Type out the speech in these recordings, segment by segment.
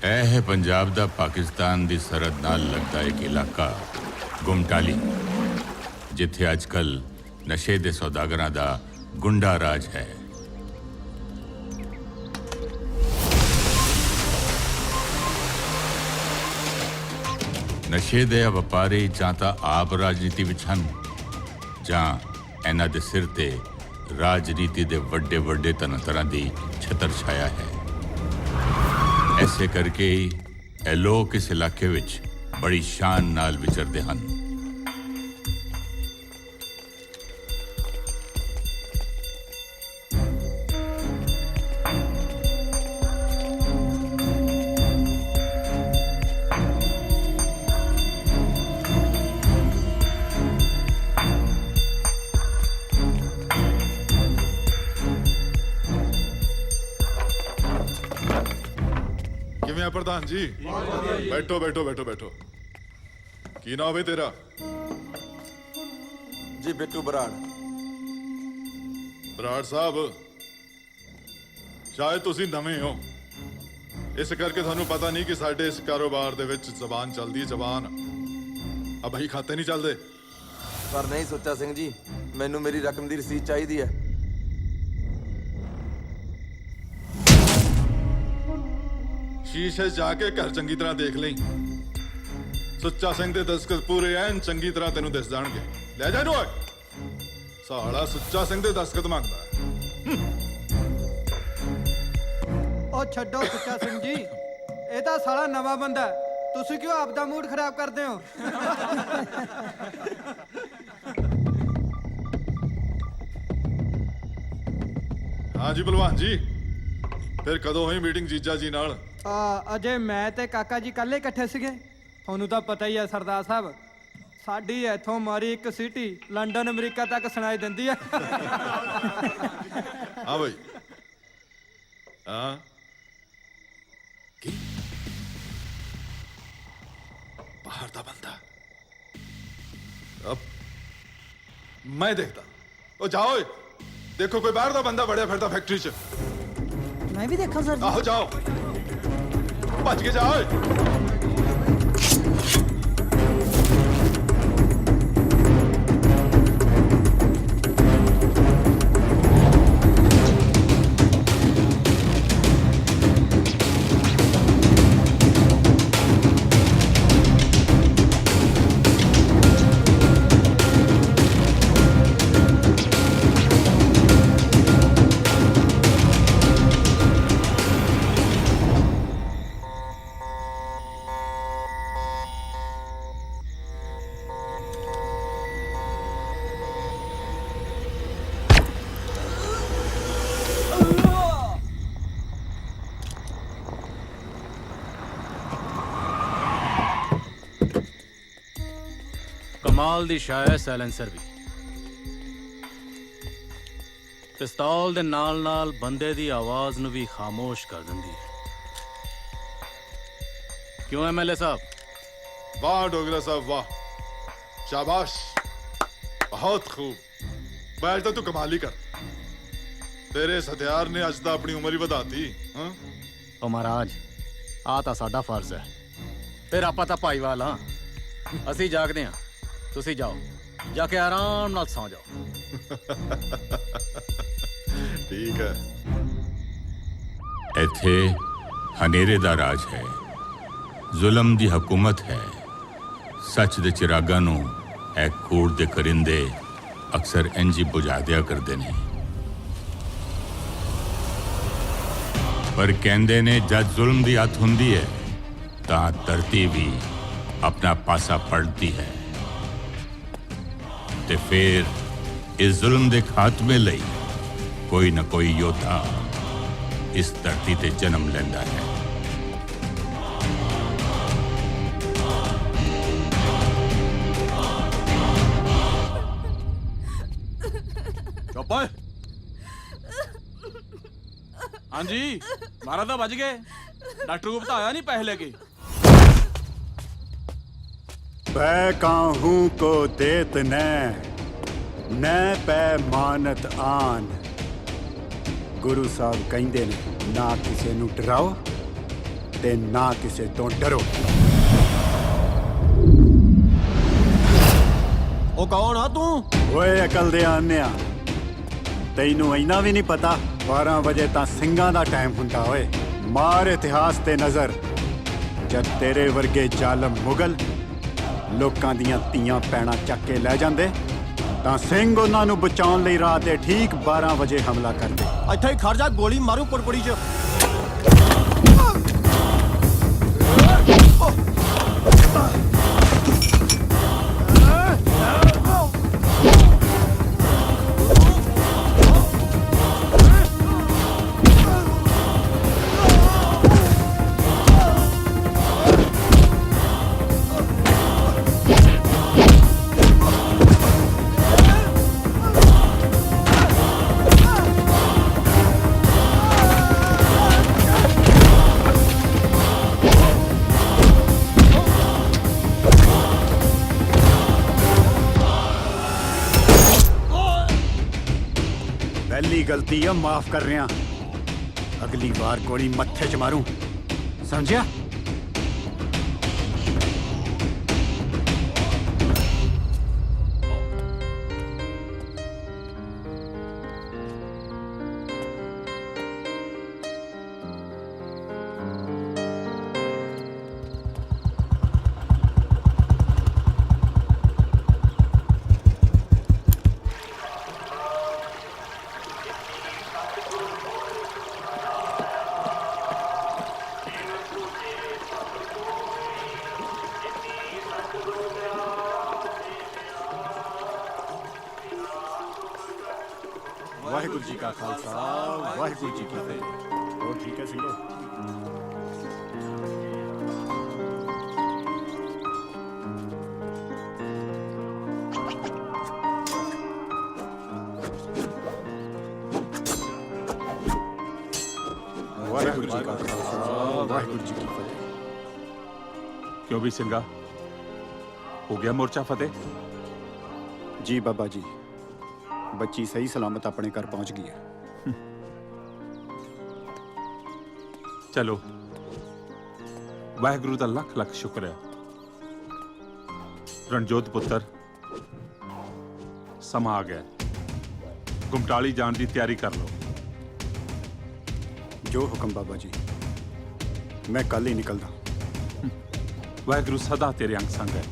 ਇਹ ਹੈ ਪੰਜਾਬ ਦਾ ਪਾਕਿਸਤਾਨ ਦੀ ਸਰਹੱਦ ਨਾਲ ਲੱਗਦਾ ਇੱਕ ਇਲਾਕਾ ਗੁਮਟਾਲੀ, ਜਿੱਥੇ ਅੱਜਕੱਲ ਨਸ਼ੇ ਦੇ ਸੌਦਾਗਰਾਂ ਦਾ ਗੁੰਡਾ ਰਾਜ ਹੈ। ਨਸ਼ੇ ਦੇ ਵਪਾਰੀ ਜਾਂ ਤਾਂ ਆਪ ਰਾਜਨੀਤੀ ਵਿੱਚ ਹਨ ਜਾਂ ਇਹਨਾਂ ਦੇ ਸਿਰ ਤੇ ਰਾਜਨੀਤੀ ਦੇ ਵੱਡੇ ਵੱਡੇ ਤੰਤਰਾਂ ਦੀ ਛਤਰ ਛਾਇਆ ਹੈ। ऐसे करके ही ਇਹ ਲੋਕ ਇਸ ਇਲਾਕੇ ਵਿੱਚ ਬੜੀ ਸ਼ਾਨ ਨਾਲ ਵਿਚਰਦੇ ਹਨ। प्रधान जी बैठो बैठो बैठो बैठो। की नाम है तेरा? जी बिट्टू बराड़। बराड़ साहब, शायद तुसी नवे हो, इस करके थानू पता नहीं कि साडे इस कारोबार दे विच जबान चलदी है। जबान अब ही खाते नहीं चलते। पर नहीं सोचा सिंह जी, मैनू मेरी रकम दी रसीद चाहिदी है। शीशे जाके घर चंगी तरह देख लें। सुच्चा सिंह दे दस्तखत पूरे ऐन चंगी तरह तेनू दिस जाणगे। ले जा इहनू। साला सुच्चा सिंह दे दस्तखत मंगदा है। ओ छड्डो सुच्चा सिंह जी, ਇਹ ਤਾਂ ਸਾਲਾ ਨਵਾਂ ਬੰਦਾ, ਤੁਸੀਂ ਕਿਉਂ ਆਪਦਾ ਮੂਡ ਖਰਾਬ ਕਰਦੇ ਹੋ? हाँ जी भलवान जी, फिर कदों हुई मीटिंग जीजा जी नाल? ਅਜੇ ਮੈਂ ਤੇ ਕਾਕਾ ਜੀ ਕੱਲੇ ਇਕੱਠੇ ਸੀਗੇ। ਤੁਹਾਨੂੰ ਤਾਂ ਪਤਾ ਹੀ ਹੈ ਸਰਦਾਰ ਸਾਹਿਬ, ਸਾਡੀ ਇੱਥੋਂ ਮਾਰੀ ਇੱਕ ਸਿਟੀ ਲੰਡਨ ਅਮਰੀਕਾ ਤੱਕ ਸੁਣਾਈ ਦਿੰਦੀ ਹੈ। हाँ भाई, हाँ की बाहर दा बंदा। अब मैं देखता। ओ जाओ, देखो कोई बाहर दा बंदा बड़िया फिरदा फैक्ट्री च। मैं भी देखा सर। आहो जाओ, भज के जाओ। कमाल दी शाय सैलेंसर भी पिस्तौल दे नाल नाल बंदे दी आवाज नू भी खामोश कर दिंदी है। क्यों MLA साहब? वाह डोगरा साहब वाह, शाबाश, बहुत खूब। बैठ तो तू कमाल ही कर। तेरे इस हथियार ने अज तो अपनी उम्र ही ਵਧਾਤੀ। हाँ ओ महाराज, आ तां साडा फर्ज है, फिर आपां तां भाईवाल हां। ਅਸੀਂ ਜਾਗਦੇ ਹਾਂ, ਤੁਸੀਂ ਜਾਓ, ਜਾ ਕੇ ਆਰਾਮ ਨਾਲ ਸੌਂ ਜਾਓ। ਠੀਕ ਹੈ। ਇੱਥੇ ਹਨੇਰੇ ਦਾ ਰਾਜ ਹੈ, ਜ਼ੁਲਮ ਦੀ ਹਕੂਮਤ ਹੈ। ਸੱਚ ਦੇ ਚਿਰਾਗਾਂ ਨੂੰ ਇਹ ਕੂੜ ਦੇ ਕਰਿੰਦੇ ਅਕਸਰ ਇੰਝ ਹੀ ਬੁਝਾ ਦਿਆ ਕਰਦੇ ਨੇ। ਪਰ ਕਹਿੰਦੇ ਨੇ ਜਦ ਜ਼ੁਲਮ ਦੀ ਹੱਥ ਹੁੰਦੀ ਹੈ ਤਾਂ ਧਰਤੀ ਵੀ अपना पासा पलटती है। ते फिर इस जुल्म दे खात्मे लई कोई ना कोई योद्धा इस धरती ते जन्म लेंदा है। चुप। हाँ जी, महाराज तो बज गए। डॉक्टर को बताया नहीं पैसे लेके? पै काहू को देत न पै मानत आन। गुरु साहब कहते ने ना किसी नू डराओ ਤੇ ਨਾ ਕਿਸੇ ਤੋਂ ਡਰੋ। ਉਹ ਕੌਣ ਆ ਤੂੰ? ਓਏ ਅਕਲ ਦੇ ਆਨਿਆ, ਤੈਨੂੰ ਇੰਨਾ ਵੀ ਨਹੀਂ ਪਤਾ 12 ਵਜੇ ਤਾਂ ਸਿੰਘਾਂ ਦਾ ਟਾਈਮ ਹੁੰਦਾ ਓਏ। ਮਾਰ ਇਤਿਹਾਸ ਤੇ ਨਜ਼ਰ, ਜਦ ਤੇਰੇ ਵਰਗੇ ਜ਼ਾਲਮ ਮੁਗਲ ਲੋਕਾਂ ਦੀਆਂ ਧੀਆਂ ਪੈਣਾ ਚੱਕ ਕੇ ਲੈ ਜਾਂਦੇ ਤਾਂ ਸਿੰਘ ਉਹਨਾਂ ਨੂੰ ਬਚਾਉਣ ਲਈ ਰਾਤ ਦੇ ਠੀਕ 12 ਵਜੇ ਹਮਲਾ ਕਰਦੇ। ਇੱਥੇ ਹੀ ਖੜ ਜਾ, ਗੋਲੀ ਮਾਰੂ ਪੁੜਪੁੜੀ 'ਚ। ਪਹਿਲੀ ਗਲਤੀ ਆ, ਮਾਫ ਕਰ ਰਿਹਾ। ਅਗਲੀ ਵਾਰ ਗੋਲੀ ਮੱਥੇ 'ਚ ਮਾਰੂ, ਸਮਝਿਆ? ਵਾਹਿਗੁਰੂ ਜੀ ਕਾ ਖਾਲਸਾ, ਵਾਹਿਗੁਰੂ ਜੀ ਕੀ ਫਤਿਹ। ਹੋਰ ਠੀਕ ਹੈ ਸਿੰਘੋ? ਵਾਹਿਗੁਰੂ ਜੀ ਕਾ ਖਾਲਸਾ, ਵਾਹਿਗੁਰੂ ਜੀ ਕੀ ਫਤਿਹ। क्यों भी सिंगा हो गया मोर्चा फतेह? जी बाबा जी, बच्ची सही सलामत अपने घर पहुंच गई है। चलो वाहिगुरु का लख लख शुक्र है। रणजोत पुत्र समा आ गया, गुमटाली जाने की तैयारी कर लो। जो हुक्म बाबा जी, मैं कल ही निकलदा। वाहिगुरु सदा तेरे अंग संग है।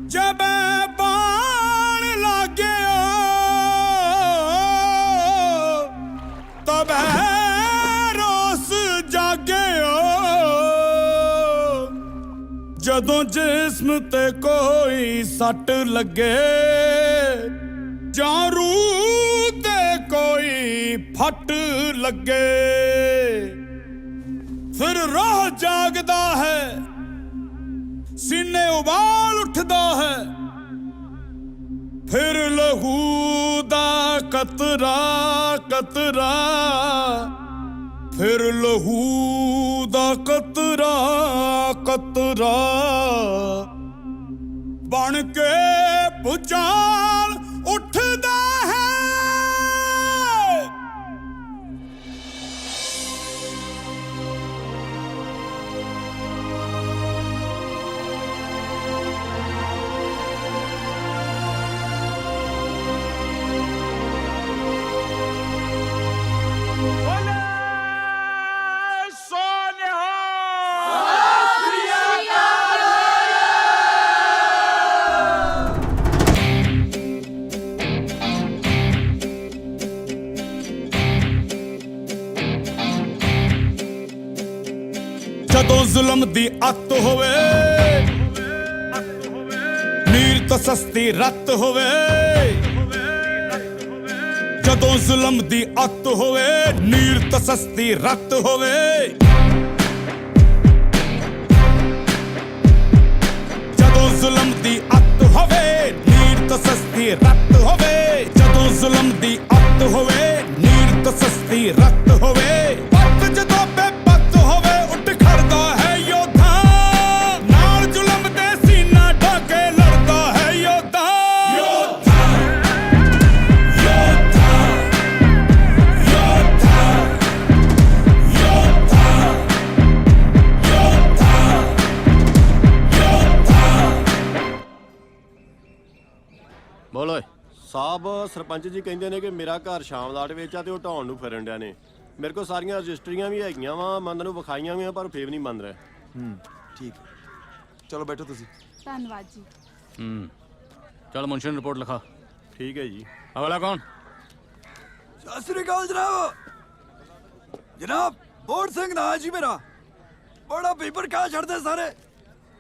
जब बाण लागे तब रोस जागे जदों जिस्म ते कोई सट लगे जां रूह ते कोई फट लगे फिर रोह जागदा है, सीने उबाल उठदा है, फिर लहू दा कतरा कतरा, फिर लहू दा कतरा कतरा बन के भुचाल उठदा है। जदों जुल्म दी अत होवे नीर तो सस्ती रत होवे, जदों जुल्म दी अत होवे नीर तो सस्ती रत होवे, जदों जुल्म दी अत होवे नीर तो सस्ती रत होवे, जदों जुल्म दी अत होवे नीर तो सस्ती रत होवे, पत जदों बेपत होवे उठ खड़दा है यो ਸਾਹਿਬ ਸਰਪੰਚ ਜੀ ਕਹਿੰਦੇ ਨੇ ਕਿ ਮੇਰਾ ਘਰ ਸ਼ਾਮ ਲਾਟ ਵਿੱਚ ਆ ਤੇ ਉਹ ਢਾਉਣ ਨੂੰ ਫਿਰਨ ਡਿਆ ਨੇ। ਮੇਰੇ ਕੋਲ ਸਾਰੀਆਂ ਰਜਿਸਟਰੀਆਂ ਵੀ ਹੈਗੀਆਂ ਵਾ, ਮੰਨ ਨੂੰ ਵਿਖਾਈਆਂ ਵੀ ਆ, ਪਰ ਫੇਰ ਨਹੀਂ ਮੰਨ ਰਿਹਾ। ਠੀਕ ਚਲੋ ਬੈਠੋ ਤੁਸੀਂ। ਧੰਨਵਾਦ ਜੀ। चल मुंशी ने रिपोर्ट लिखा। ठीक है जी। अगला कौन? सत श्री अकाल जनाब। जनाब बोर्ड सिंह ना जी मेरा, बड़ा पेपर क्या छड़ते सारे।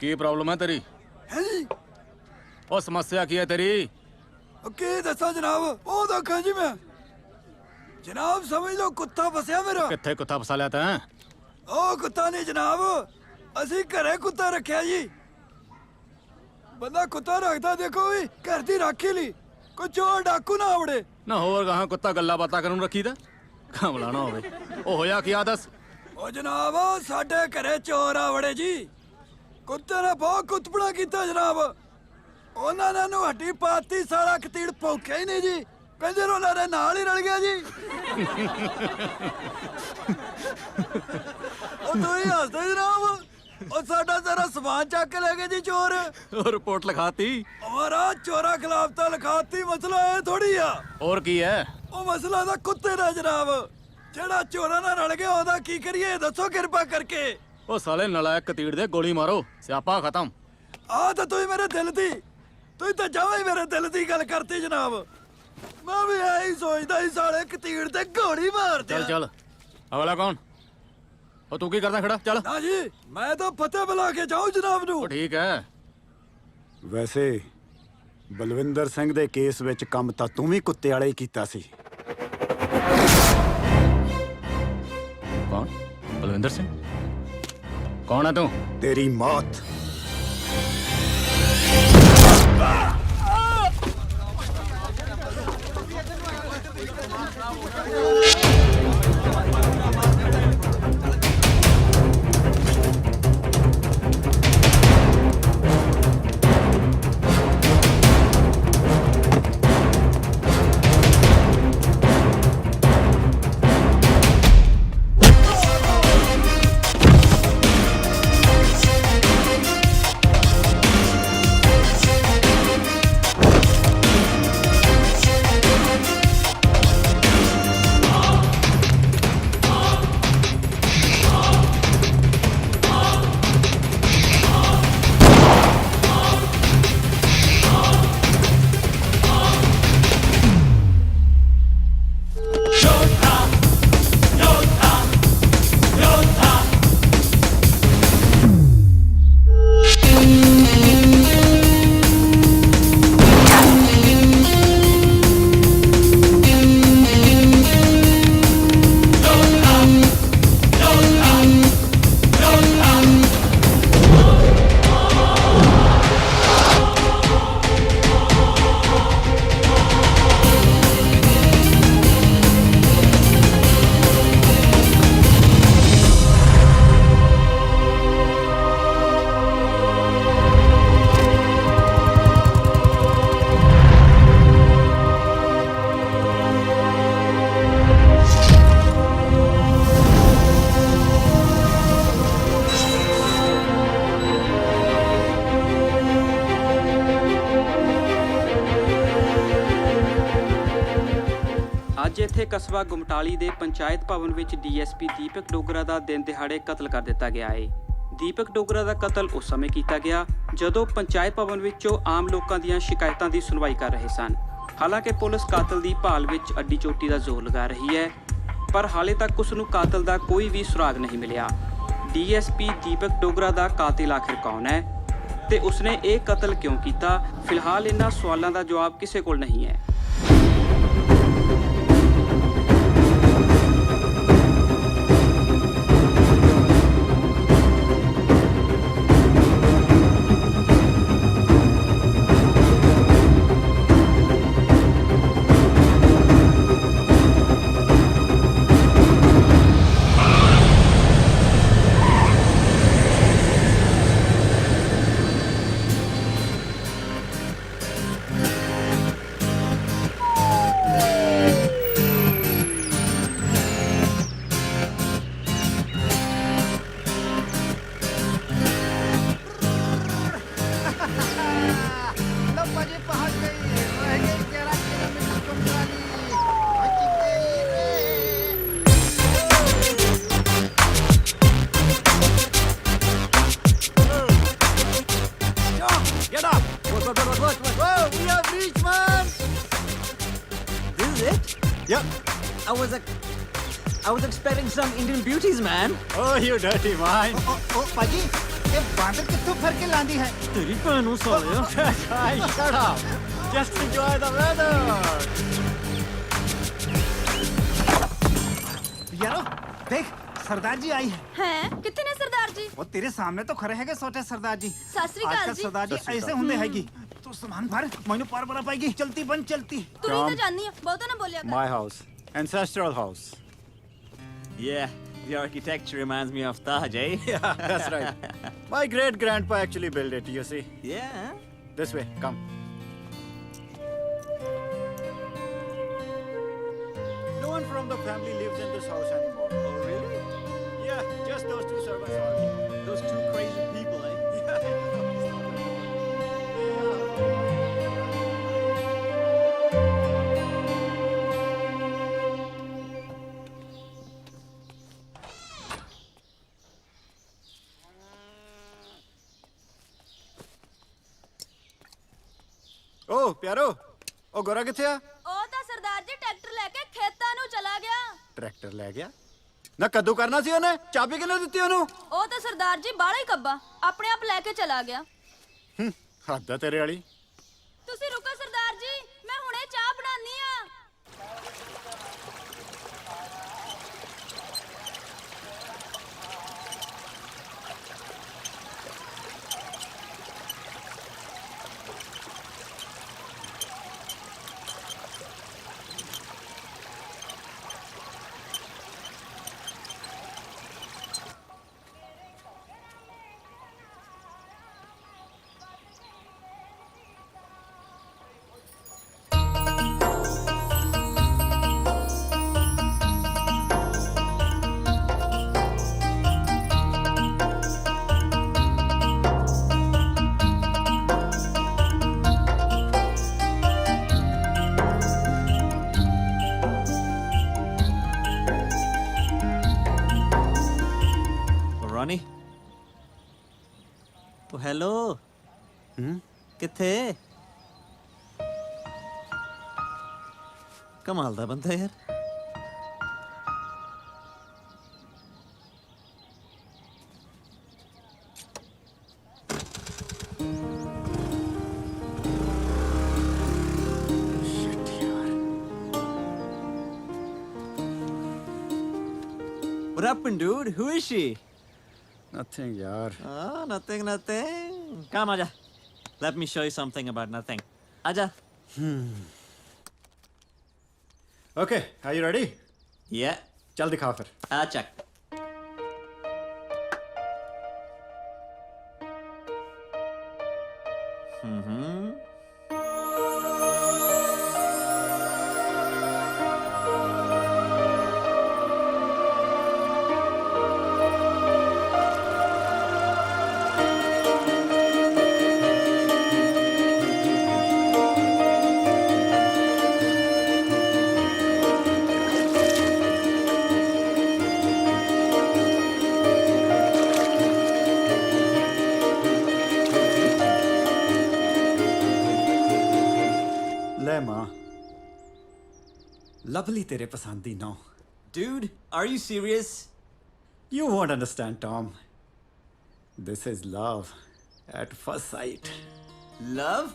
की प्रॉब्लम है तेरी? है जी। ओ समस्या की है तेरी? की दसा जनाब, वो देखा जी मैं। जनाब समझ लो कुत्ता फसया मेरा। कित्थे कुत्ता फसा लिया तैं? ओ कुत्ता नहीं जनाब, असी घरे कुत्ता रखा जी। बंदा कुत्ता रखता देखो भी घर दी राखी ली, कोई चोर डाकू ना आवड़े ना। होर कहाँ कुत्ता गल्ला बाता करन रखी दा कमला ना होवे। ओ होया की आदस? ओ जनाब साडे घरे चोर आवड़े जी। कुत्ते ने बहुत कुतपड़ा कीता जनाब। ਉਹਨਾਂ ਨੇ ਨੂੰ ਹੱਡੀ ਪਾਤੀ, ਸਾਲਾ ਕਤੀੜ ਭੌਂਕਿਆ ਹੀ ਨਹੀਂ ਜੀ। ਕਹਿੰਦੇ ਉਹਨਾਂ ਦੇ ਨਾਲ ਹੀ ਰਲ ਗਿਆ ਜੀ। ਉਹ ਤੁਸੀਂ ਹੱਸਦੇ ਜਨਾਬ, ਉਹ ਸਾਡਾ ਸਾਰਾ ਸਮਾਨ ਚੱਕ ਕੇ ਲੈ ਗਏ ਜੀ ਚੋਰ। रिपोर्ट लिखाती? हमारा चोरा खिलाफ तो लिखाती, मसला ये थोड़ी आ। और की है? ਉਹ ਮਸਲਾ ਤਾਂ ਕੁੱਤੇ ਦਾ ਜਨਾਬ, ਜਿਹੜਾ ਚੋਰਾਂ ਨਾਲ ਰਲ ਗਿਆ ਉਹਦਾ ਕੀ ਕਰੀਏ ਦੱਸੋ ਕਿਰਪਾ ਕਰਕੇ। ओ साले नलायक कतीड़ दे गोली मारो, स्यापा खत्म। ਆ ਤਾਂ ਤੁਸੀਂ ਮੇਰੇ ਦਿਲ ਦੀ, ਤੁਸੀਂ ਤਾਂ ਜਮਾਂ ਹੀ ਮੇਰੇ ਦਿਲ ਦੀ ਗੱਲ ਕਰਤੀ ਜਨਾਬ। ਮੈਂ ਵੀ ਇਹੀ ਸੋਚਦਾ ਸੀ ਸਾਲੇ ਕਤੀੜ ਤੇ ਗੋਲੀ ਮਾਰ ਦੇ। चल चल अगला कौन? ओ तू की करदा खड़ा? चल ਨਾ ਜੀ ਮੈਂ ਤਾਂ ਫਤਿਹ ਬੁਲਾ ਕੇ ਜਾऊं ਜਨਾਬ ਨੂੰ। ओ ठीक है। ਵੈਸੇ ਬਲਵਿੰਦਰ ਸਿੰਘ ਦੇ ਕੇਸ ਵਿੱਚ ਕੰਮ ਤਾਂ ਤੂੰ ਵੀ ਕੁੱਤੇ ਵਾਲੇ ਹੀ ਕੀਤਾ ਸੀ। कौन? बलविंदर सिंह? कौन है तू? ਤੇਰੀ ਮੌਤ। ਅੱਜ ਇੱਥੇ ਕਸਬਾ ਗੁਮਟਾਲੀ ਦੇ ਪੰਚਾਇਤ ਭਵਨ ਵਿੱਚ ਡੀਐਸਪੀ ਦੀਪਕ ਡੋਗਰਾ ਦਾ ਦਿਨ ਦਿਹਾੜੇ ਕਤਲ ਕਰ ਦਿੱਤਾ ਗਿਆ ਹੈ। ਦੀਪਕ ਡੋਗਰਾ ਦਾ ਕਤਲ ਉਸ ਸਮੇਂ ਕੀਤਾ ਗਿਆ ਜਦੋਂ ਪੰਚਾਇਤ ਭਵਨ ਵਿੱਚੋਂ ਆਮ ਲੋਕਾਂ ਦੀਆਂ ਸ਼ਿਕਾਇਤਾਂ ਦੀ ਸੁਣਵਾਈ ਕਰ ਰਹੇ ਸਨ। ਹਾਲਾਂਕਿ ਪੁਲਿਸ ਕਾਤਲ ਦੀ ਭਾਲ ਵਿੱਚ ਅੱਡੀ ਚੋਟੀ ਦਾ ਜ਼ੋਰ ਲਗਾ ਰਹੀ ਹੈ, ਪਰ ਹਾਲੇ ਤੱਕ ਉਸ ਨੂੰ ਕਾਤਲ ਦਾ ਕੋਈ ਵੀ ਸੁਰਾਗ ਨਹੀਂ ਮਿਲਿਆ। ਡੀਐਸਪੀ ਦੀਪਕ ਡੋਗਰਾ ਦਾ ਕਾਤਿਲ ਆਖਿਰ ਕੌਣ ਹੈ ਤੇ ਉਸਨੇ ਇਹ ਕਤਲ ਕਿਉਂ ਕੀਤਾ? ਫਿਲਹਾਲ ਇਹਨਾਂ ਸਵਾਲਾਂ ਦਾ ਜਵਾਬ ਕਿਸੇ ਕੋਲ ਨਹੀਂ ਹੈ। I was expecting some Indian beauties, man. Oh, you dirty mind. ਓ ਭਾਜੀ ਇਹ ਬਾਂਦਰ ਕਿੱਥੋਂ ਫੜ ਕੇ ਲਾਂਦੀ ਹੈ ਤੇਰੀ ਭੈਣ ਨੂੰ ਸਾਲਿਆ। Guys, shut up. Just enjoy the weather. यारो देख सरदार जी आई है हैं कितने ने सरदार जी वो तेरे सामने तो खड़े हैगे छोटे सरदार जी सत श्री अकाल आजकल जी सरदार जी ऐसे होंगे हैगी तू सामान भर मैंने पार बना पाएगी चलती बन चलती तू ही तो जाननी है बहुत ना बोलिया कर My house. Ancestral house. Yeah, the architecture reminds me of Taj, eh? Yeah, that's right. My great grandpa actually built it, you see. Yeah. This way, come. No one from the family lives in this house anymore. Oh, really? Yeah, just those two servants only. Those two crazy people, eh? Yeah, you know, it's not like Oh, ਪਿਆਰੋ ਉਹ ਗੋਰਾ ਕਿੱਥੇ ਆ ਉਹ ਤਾਂ Sardar ji tractor ਲੈ ਕੇ ਖੇਤਾਂ ਨੂੰ ਚਲਾ ਗਿਆ ਟਰੈਕਟਰ ਲੈ ਗਿਆ ਨਾ ਕੱਦੂ ਕਰਨਾ ਸੀ ਉਹਨੇ ਚਾਬੀ ਕਿਹਨੇ ਦਿੱਤੀ ਉਹਨੂੰ ਉਹ ਤਾਂ ਸਰਦਾਰ ਜੀ ਬਾਹਲਾ ਹੀ ਕੱਬਾ ਆਪਣੇ ਆਪ ਲੈ ਕੇ ਚਲਾ ਗਿਆ ਹੱਦ ਆ ਤੇਰੇ ਵਾਲੀ ਤੁਸੀਂ ਰੁਕੋ ਸਰਦਾਰ ਜੀ ਮੈਂ ਹੁਣੇ ਚਾਹ ਬਣਾਉਣੀ ਆ Ronnie? Oh, hello. ਕਿੱਥੇ ਕਮਾਲ ਦਾ ਬੰਦਾ ਯਾਰ What happened, dude? Who is she? Nothing, yaar. Oh, nothing, nothing. Come, Aja. Let me show you something about nothing. Aja. Okay, are you ready? Yeah. चल दिखा फिर check. ले माँ lovely तेरे पसंदी no Dude, are you serious? You won't understand, Tom. This is love at first sight. Love?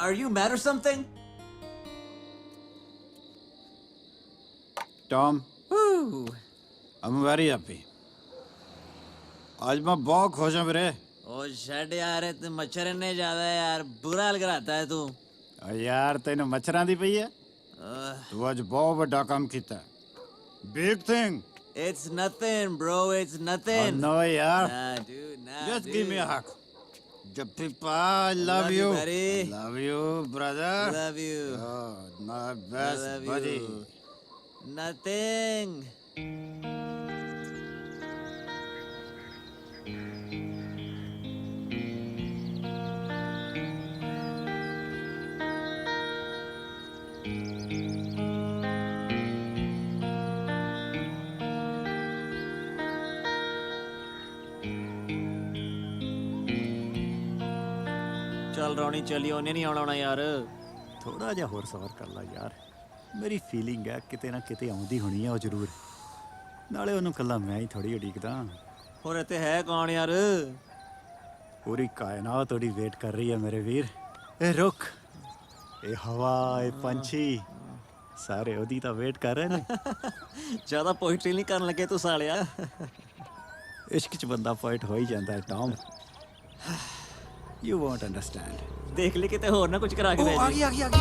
Are you mad or something? Tom, Woo. I'm very happy. आज मैं बहुत खुश हूँ मेरे ओ छड़ यार ते मच्छर ने ज्यादा यार बुरा हाल कराता है तू यार तेन मच्छरां दी पई है तू आज बहुत बड़ा काम किया big thing It's nothing, bro. It's nothing. no यार Nah, dude. Nah, just dude. give me a hug Jappipa, I love you buddy. love you brother Love you. oh my I best love buddy you. Nothing. ਚੱਲ ਰੌਣੀ ਚੱਲੀ ਉਹਨੇ ਨਹੀਂ ਆਉਣਾ ਯਾਰ थोड़ा जा होर सवार कर ला यार ਮੇਰੀ ਫੀਲਿੰਗ ਹੈ ਕਿਤੇ ਨਾ ਕਿਤੇ ਆਉਂਦੀ ਹੋਣੀ ਆ ਉਹ ਜ਼ਰੂਰ। ਨਾਲੇ ਉਹਨੂੰ ਕੱਲਾ ਮੈਂ ਹੀ ਥੋੜੀ ਉਡੀਕਦਾ। ਹੋਰ ਇੱਥੇ ਹੈ ਕੌਣ ਯਾਰ? ਪੂਰੀ ਕਾਇਨਾਤ ਉਹਦੀ ਵੇਟ ਕਰ ਰਹੀ ਹੈ ਮੇਰੇ ਵੀਰ। ਇਹ ਰੁੱਖ, ਇਹ ਹਵਾ, ਇਹ ਪੰਛੀ ਸਾਰੇ ਉਹਦੀ ਤਾਂ ਵੇਟ ਕਰ ਰਹੇ ਨੇ। ਜ਼ਿਆਦਾ ਪੋਇਟਰੀ ਨਹੀਂ ਕਰਨ ਲੱਗੇ ਤੂੰ ਸਾਲਿਆ। ਇਸ਼ਕ 'ਚ ਬੰਦਾ ਪੋਇਟ ਹੋ ਹੀ ਜਾਂਦਾ ਹੈ ਟੌਮ। You won't understand. ਦੇਖ ਲਈ ਕਿਤੇ ਹੋਰ ਨਾ ਕੁਝ ਕਰਾ ਕੇ ਲੈ ਆ ਗਈ ਆ ਗਈ ਆ ਗਈ।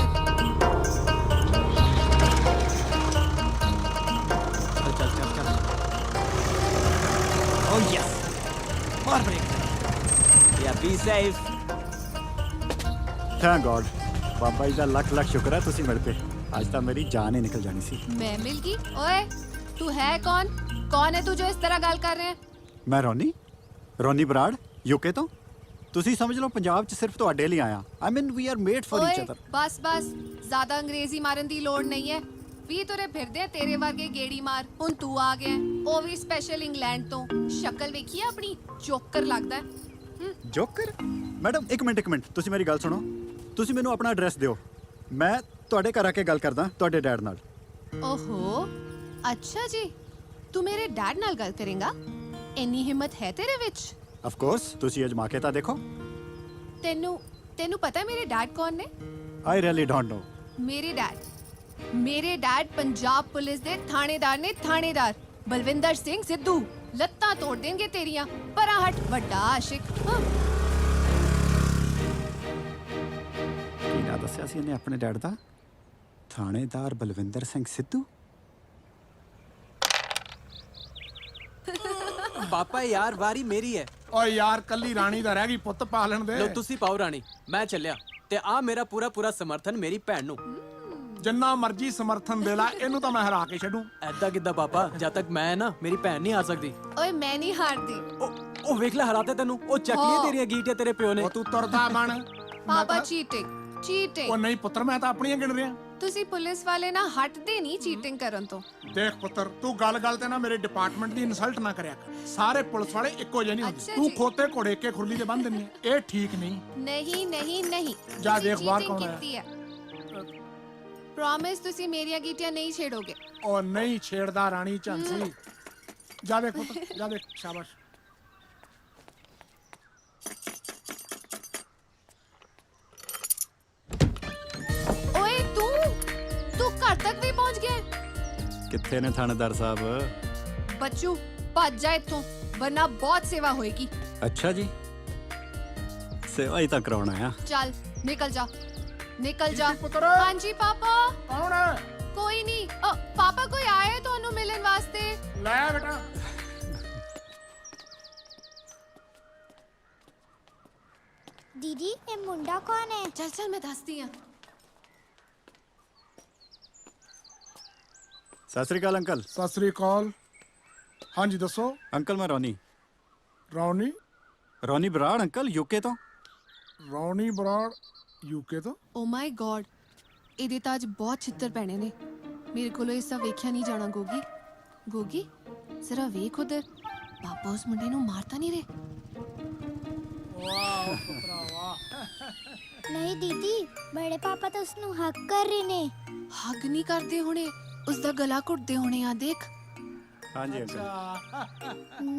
ਚੱਲ ਚੱਲ ਚੱਲ। ਓ ਯੈਸ, ਮਾਰ brake. Ya be safe. Thank God. Baba ji ਦਾ ਲੱਖ ਲੱਖ ਸ਼ੁਕਰ ਹੈ ਤੁਸੀਂ ਮਿਲ ਪਏ। ਅੱਜ ਤਾਂ ਮੇਰੀ ਜਾਨ ਹੀ ਨਿਕਲ ਜਾਣੀ ਸੀ। मैं मिल गई। ओए तू है कौन? कौन है तू जो इस तरह गाल कर रहे हैं? ਮੈਂ ਰੋਨੀ ਬਰਾੜ ਯੂਕੇ ਤੋਂ। ਤੁਸੀਂ ਸਮਝ ਲਓ ਪੰਜਾਬ 'ਚ ਸਿਰਫ ਤੁਹਾਡੇ ਲਈ ਆਇਆ। ਆਈ ਮੀਨ ਵੀ ਆਰ ਮੇਡ ਫॉर ਈਚ ਓਏ ਅਦਰ। ਬਸ ਬਸ ਜ਼ਿਆਦਾ ਅੰਗਰੇਜ਼ੀ ਮਾਰਨ ਦੀ ਲੋੜ ਨਹੀਂ ਹੈ। ਵੀ ਤੁਰੇ ਫਿਰਦੇ ਆ ਤੇਰੇ ਵਰਗੇ ਗੇੜੀ ਮਾਰ। ਹੁਣ ਤੂੰ ਆ ਗਿਆ, ਉਹ ਵੀ ਸਪੈਸ਼ਲ ਇੰਗਲੈਂਡ ਤੋਂ। ਸ਼ਕਲ ਵੇਖੀ ਆ ਆਪਣੀ, ਜੋਕਰ ਲੱਗਦਾ ਹੈ। ਜੋਕਰ? ਮੈਡਮ ਇੱਕ ਮਿੰਟ ਤੁਸੀਂ ਮੇਰੀ ਗੱਲ ਸੁਣੋ। ਤੁਸੀਂ ਮੈਨੂੰ ਆਪਣਾ ਐਡਰੈਸ ਦਿਓ, ਮੈਂ ਤੁਹਾਡੇ ਘਰ ਆ ਕੇ ਗੱਲ ਕਰਦਾ ਤੁਹਾਡੇ ਡੈਡ ਨਾਲ। ਓਹੋ ਅੱਛਾ ਜੀ, ਤੂੰ ਮੇਰੇ ਡੈਡ ਨਾਲ ਗੱਲ ਕਰੇਂਗਾ? ਇੰਨੀ ਹਿੰਮਤ ਹੈ ਤੇਰੇ ਵਿੱਚ? ਆਫ ਕੋਰਸ, ਤੁਸੀਂ ਅਜਮਾ ਕੇ ਤਾਂ ਦੇਖੋ। ਤੈਨੂੰ ਪਤਾ ਹੈ ਮੇਰੇ ਡੈਡ ਕੌਣ ਨੇ? I really don't know. ਮੇਰੇ ਡੈਡ ਪੰਜਾਬ ਪੁਲਿਸ ਦੇ ਥਾਣੇਦਾਰ ਨੇ। ਥਾਣੇਦਾਰ ਬਲਵਿੰਦਰ ਸਿੰਘ ਸਿੱਧੂ। ਲੱਤਾਂ ਤੋੜ ਦੇਣਗੇ ਤੇਰੀਆਂ। ਪਰਾਂ ਹਟ ਵੱਡਾ ਆਸ਼ਿਕ। ਕੀ ਨਾ ਦੱਸਿਆ ਸੀ ਇਹਨੇ ਆਪਣੇ ਡੈਡ ਦਾ? ਥਾਣੇਦਾਰ ਬਲਵਿੰਦਰ ਸਿੰਘ ਸਿੱਧੂ। ਪਾਪਾ ਯਾਰ ਵਾਰੀ ਮੇਰੀ ਹੈ। ਓਏ ਯਾਰ ਕੱਲੀ ਰਾਣੀ ਦਾ ਰਹਿ ਗਈ, ਪੁੱਤ ਪਾਲਣ ਦੇ। ਲੋ ਤੁਸੀਂ ਪਾਓ ਰਾਣੀ, ਮੈਂ ਚੱਲਿਆ। ਤੇ ਆ ਮੇਰਾ ਪੂਰਾ ਸਮਰਥਨ ਮੇਰੀ ਭੈਣ ਨੂੰ। ਜਿੰਨਾ ਮਰਜ਼ੀ ਸਮਰਥਨ ਦੇ ਲੈ, ਇਹਨੂੰ ਤਾਂ ਮੈਂ ਹਰਾ ਕੇ ਛੱਡੂ। ਐਦਾਂ ਕਿੱਦਾਂ ਪਾਪਾ? ਜਦ ਤੱਕ ਮੈਂ ਨਾ, ਮੇਰੀ ਭੈਣ ਨਹੀਂ ਆ ਸਕਦੀ। ਓਏ ਮੈਂ ਨਹੀਂ ਹਾਰਦੀ। ਉਹ ਵੇਖ ਲੈ ਹਰਾਤੇ ਤੈਨੂੰ। ਉਹ ਚੱਕ ਲਈ ਤੇਰੀਆਂ ਗੀਟੀਆਂ ਤੇਰੇ ਪਿਓ ਨੇ। ਉਹ ਤੂੰ ਤੁਰਦਾ ਬਣ। ਪਾਪਾ ਚੀਟਿੰਗ। ਉਹ ਨਹੀਂ ਪੁੱਤਰ, ਮੈਂ ਤਾਂ ਆਪਣੀਆਂ ਗਿਣ ਰਿਹਾ। ਤੁਸੀਂ ਪੁਲਿਸ ਵਾਲੇ ਨਾ ਹਟਦੇ ਨਹੀਂ ਚੀਟਿੰਗ ਕਰਨ ਤੋਂ। ਦੇਖ ਪੁੱਤਰ, ਤੂੰ ਗੱਲ ਤੇ ਨਾ ਮੇਰੇ ਡਿਪਾਰਟਮੈਂਟ ਦੀ ਇਨਸਲਟ ਨਾ ਕਰਿਆ ਕਰ। ਸਾਰੇ ਪੁਲਿਸ ਵਾਲੇ ਇੱਕੋ ਜਿਹੇ ਨਹੀਂ ਹੁੰਦੇ। ਤੂੰ ਖੋਤੇ ਘੋੜੇ ਕੇ ਖੁਰਲੀ ਤੇ ਬੰਨ ਦਿੰਦੀ ਹੈ, ਇਹ ਠੀਕ ਨਹੀਂ। ਨਹੀਂ ਜਾ ਦੇਖ ਬਾਹਰ ਕੌਣ ਹੈ। ਪ੍ਰੋਮਿਸ ਤੁਸੀਂ ਮੇਰੀਆਂ ਗੀਟੀਆਂ ਨਹੀਂ ਛੇੜੋਗੇ। ਉਹ ਨਹੀਂ ਛੇੜਦਾ ਰਾਣੀ ਝਾਂਸੀ। ਜਾ ਦੇਖ ਪੁੱਤ, ਜਾ ਦੇਖ। ਸ਼ਾਬਾਸ਼। ਓਏ ਤੂੰ ਘਰ ਤੱਕ ਵੀ ਪਹੁੰਚ ਗਿਆ? ਕਿੱਥੇ ਨੇ ਥਾਣੇਦਾਰ ਸਾਹਿਬ? ਬੱਚੂ ਭੱਜ ਜਾ ਇੱਥੋਂ, ਵਰਨਾ ਬਹੁਤ ਸੇਵਾ ਹੋਏਗੀ। ਅੱਛਾ ਜੀ, ਸੇਵਾ ਹੀ ਤਾਂ ਕਰਾਉਣਾ ਆ। ਚੱਲ ਨਿਕਲ ਜਾ। ਹਾਂਜੀ ਪਾਪਾ। ਕੌਣ ਹੈ? ਕੋਈ ਨਹੀਂ। ਪਾਪਾ ਕੋਈ ਆਇਆ ਤੁਹਾਨੂੰ ਮਿਲਣ ਵਾਸਤੇ। ਲੈ ਬੇਟਾ। दीदी ये मुंडा कौन है? चल मैं दसती हूँ। ਸਤਿ ਸ੍ਰੀ ਅਕਾਲ ਅੰਕਲ। ਸਤਿ ਸ੍ਰੀ ਅਕਾਲ। ਹਾਂਜੀ ਦੱਸੋ। ਅੰਕਲ ਮੈਂ ਰੌਨੀ ਬਰਾੜ ਅੰਕਲ, ਯੂਕੇ ਤੋਂ। ਰੌਨੀ ਬਰਾੜ ਯੂਕੇ ਤੋਂ? ਓ ਮਾਈ ਗॉड, ਇਹਦੇ ਤਾਂ ਅੱਜ ਬਹੁਤ ਛਿੱਤਰ ਪੈਣੇ ਨੇ। ਮੇਰੇ ਕੋਲੋਂ ਇਹ ਸਭ ਵੇਖਿਆ ਨਹੀਂ ਜਾਣਾ। ਗੋਗੀ ਜ਼ਰਾ ਵੇਖ ਉਧਰ, ਪਾਪਾ ਉਸ ਮੁੰਡੇ ਨੂੰ ਮਾਰਤਾ ਨਹੀਂ ਰੇ? ਵਾਹ ਪੁੱਤਰਾ ਵਾਹ। नहीं दीदी, बड़े पापा तो उसनु हक कर रहे ने। हक नहीं करते होने, उसका गला घुटते होने। आ देख। हाँ जी अंकल।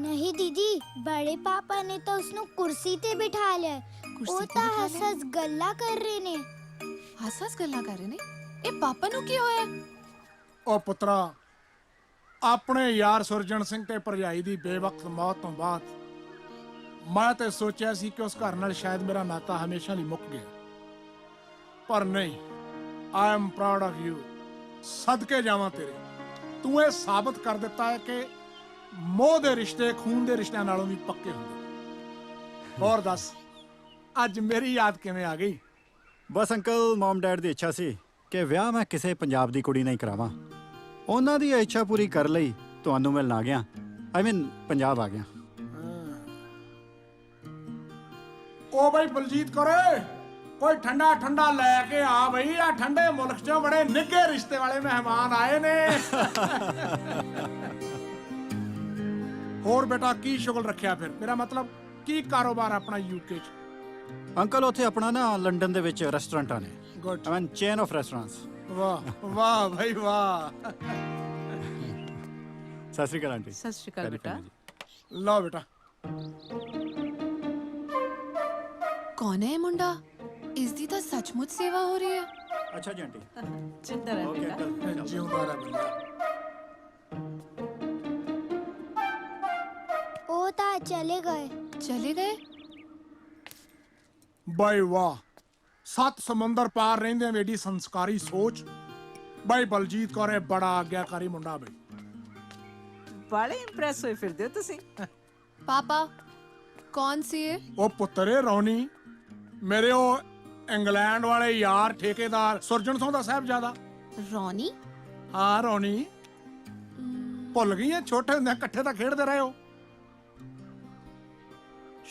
नहीं दीदी, बड़े पापा ने तो उसनु कुर्सी ते बिठा लिया। वो तो हंस गल्ला कर रहे ने। हंस गल्ला कर रहे ने? ए पापा नु की होया? ओ पुत्रा, अपने यार सुरजन सिंह ते भरजाई दी बेवक्त मौत तो बाद मैं तो सोचा सी कि उस घर नाल शायद मेरा नाता हमेशा ਲਈ ਮੁੱਕ ਗਿਆ, ਪਰ ਨਹੀਂ। I am proud of you. ਸਦਕੇ ਜਾਵਾਂ ਤੇਰੇ, ਤੂੰ ਇਹ ਸਾਬਤ ਕਰ ਦਿੱਤਾ ਹੈ ਕਿ ਮੋਹ ਦੇ ਰਿਸ਼ਤੇ ਖੂਨ ਦੇ ਰਿਸ਼ਤਿਆਂ ਨਾਲੋਂ ਵੀ ਪੱਕੇ ਹੁੰਦੇ। ਹੋਰ ਦੱਸ, ਅੱਜ ਮੇਰੀ ਯਾਦ ਕਿਵੇਂ ਆ ਗਈ? ਬਸ ਅੰਕਲ, ਮਮ ਡੈਡ ਦੀ ਇੱਛਾ ਸੀ ਕਿ ਵਿਆਹ ਮੈਂ ਕਿਸੇ ਪੰਜਾਬ ਦੀ ਕੁੜੀ ਨਾਲ ਹੀ ਕਰਾਵਾਂ। ਉਹਨਾਂ ਦੀ ਇੱਛਾ ਪੂਰੀ ਕਰ ਲਈ ਤੁਹਾਨੂੰ ਮਿਲਣ ਆ ਗਿਆ। ਆਈ ਮੀਨ ਪੰਜਾਬ ਆ ਗਿਆ। ओ भाई बलजीत करे, कोई ठंडा ठंडा लेके आ भाई। आ ठंडे मुल्क चो बड़े निगे रिश्ते वाले मेहमान आए ने। होर बेटा की शुगल रखिया फिर? मेरा मतलब की कारोबार अपना यूके च? ਅੰਕਲ ਉੱਥੇ ਆਪਣਾ ਨਾ ਲੰਡਨ ਦੇ ਵਿੱਚ ਰੈਸਟੋਰੈਂਟਾਂ ਨੇ। Good. I mean chain of restaurants. ਵਾਹ ਵਾਹ ਭਾਈ ਵਾਹ। ਸਤਿ ਸ਼੍ਰੀ ਅਕਾਲ ਆਂਟੀ। ਸਤਿ ਸ਼੍ਰੀ ਅਕਾਲ ਬੇਟਾ। ਲਓ ਬੇਟਾ। कौन है ये मुंडा? इसकी तो सचमुच सेवा हो रही है। अच्छा जी आंटी। जिंदा रह बेटा। ਜਿਉਂਦਾ ਰਹਿ ਬੰਦਾ। ਉਹ ਤਾਂ ਚਲੇ ਗਏ। चले गए? ਬਾਈ ਵਾਹ, 7 ਸਮੁੰਦਰ ਪਾਰ ਰਹਿੰਦੇ ਵੇਡੀ ਸੰਸਕਾਰੀ ਸੋਚ। ਬਾਈ ਬਲਜੀਤ ਕੌਰ ਇਹ ਬੜਾ ਆਗਿਆਕਾਰੀ ਮੁੰਡਾ ਬਈ। ਬੜੇ ਇੰਪ੍ਰੈਸ ਹੋਏ ਫਿਰਦੇ ਹੋ ਤੁਸੀਂ। पापा कौन सी है? ਉਹ ਪੁੱਤਰੇ ਰੌਣੀ, ਮੇਰੇ ਉਹ ਇੰਗਲੈਂਡ ਵਾਲੇ ਯਾਰ ਠੇਕੇਦਾਰ ਸੁਰਜਣ ਸਿੰਘ ਦਾ ਸਾਹਿਬਜ਼ਾਦਾ। रॉनी? ਹਾਂ ਰੌਣੀ, ਭੁੱਲ ਗਈ ਐ? ਛੋਟੇ ਹੁੰਦੇ ਇਕੱਠੇ ਤਾਂ ਖੇਡਦੇ ਰਹੇ ਹੋ।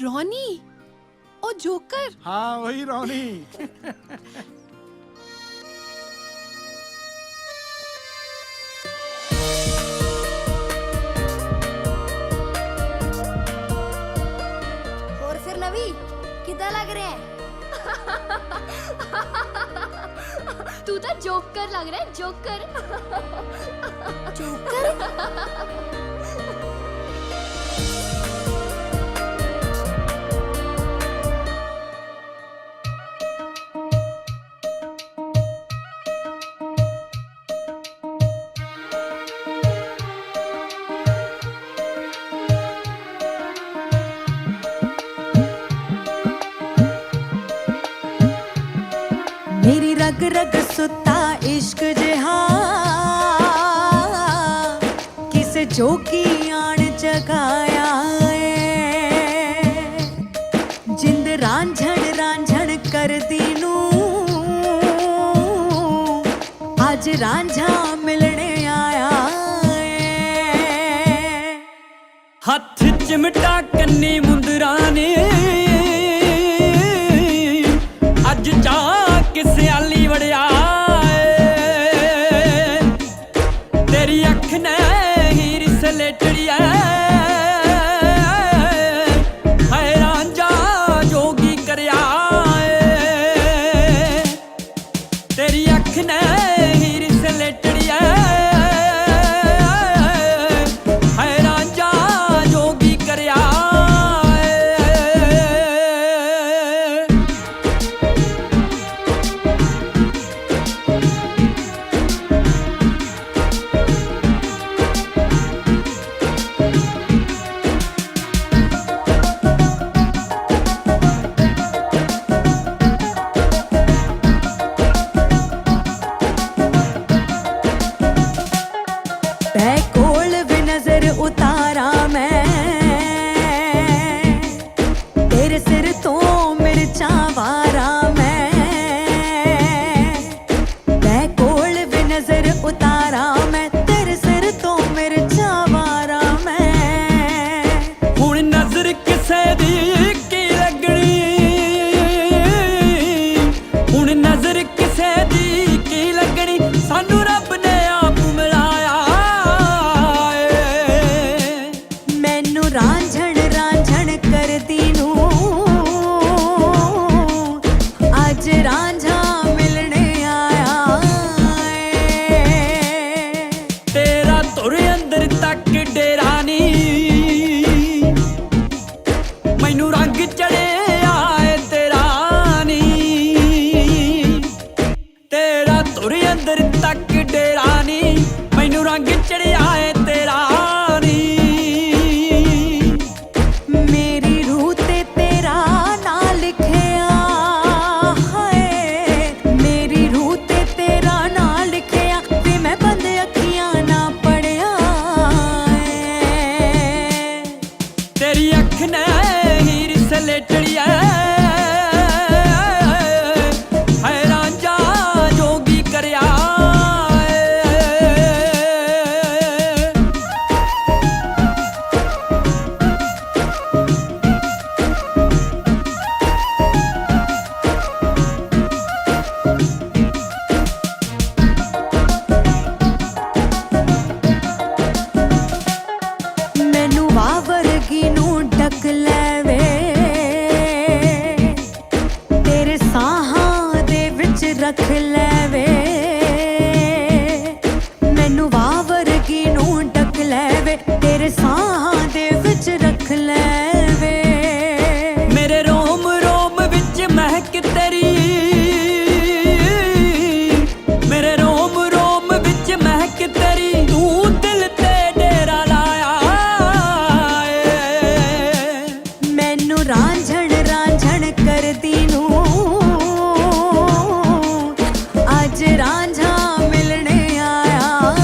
रॉनी? ओ जोकर? ਹਾਂ ਵਹੀ ਰੌਣੀ। ਹੋਰ ਫਿਰ ਨਵੀ ਕਿੱਦਾਂ ਲੱਗ ਰਿਹਾ ਹੈ? तू तो जोकर लग रहा है, जोकर। जोकर? मेरी रग रग सुता इश्क जिहा किसे जोगी आन जगाया है। जिंद रांझण रांझण कर दीनू आज रांझा मिलने आया है। हथ चिमटा कन्नी मुंदराने अज जा सियाली वड़िया तेरी अख ने हीर सलेटड़ी हैरान जा जोगी करया तेरी अख ने हीर सलेटड़ी हैरान जा जोगी करया। उतारा मैं तेरे सिर तो मिर्चा वारा मैं कोल भी नजर उतारा मैं तेरे सिर तो मिर्चा वारा मैं। हुण नजर किसे दी की लगनी हुण नजर किसे दी की लगनी सानू रब ने आप मिलाया रांझण रांझण कर दीनू आज रांझा मिलने आया तेरा तुर अंदर तक डेरा नी मैनू रंग चढ़े आए तेरा नी तेरा तुर अंदर तक डेरा नी मैनू रंग चढ़े आए तेरा नी। मेरी रूह ते तेरा ना लिखिया है मेरी रूह ते तेरा ना लिखिया ते मैं बंद अखियां ना पढ़िया तेरी अख ने हीर सलेटड़ी हैरान जा जोगी करया। मैनू वाह वर्गी नू ढक लैवे ਵੇ ਤੇਰੇ ਸਾਹਾਂ ਦੇ ਵਿੱਚ ਰੱਖ ਲੈ ਵੇ ਮੇਰੇ ਰੋਮ ਰੋਮ ਵਿੱਚ ਮਹਿਕ ਤੇਰੀ ਮੇਰੇ ਰੋਮ ਰੋਮ ਵਿੱਚ ਮਹਿਕ ਤੇਰੀ ਤੂੰ ਦਿਲ ਤੇ ਡੇਰਾ ਲਾਇਆ ਏ ਮੈਨੂੰ ਰਾਂਝਣ ਰਾਂਝਣ ਕਰਦੀ ਨੂੰ ਅੱਜ ਰਾਂਝਾ ਮਿਲਣੇ ਆਇਆ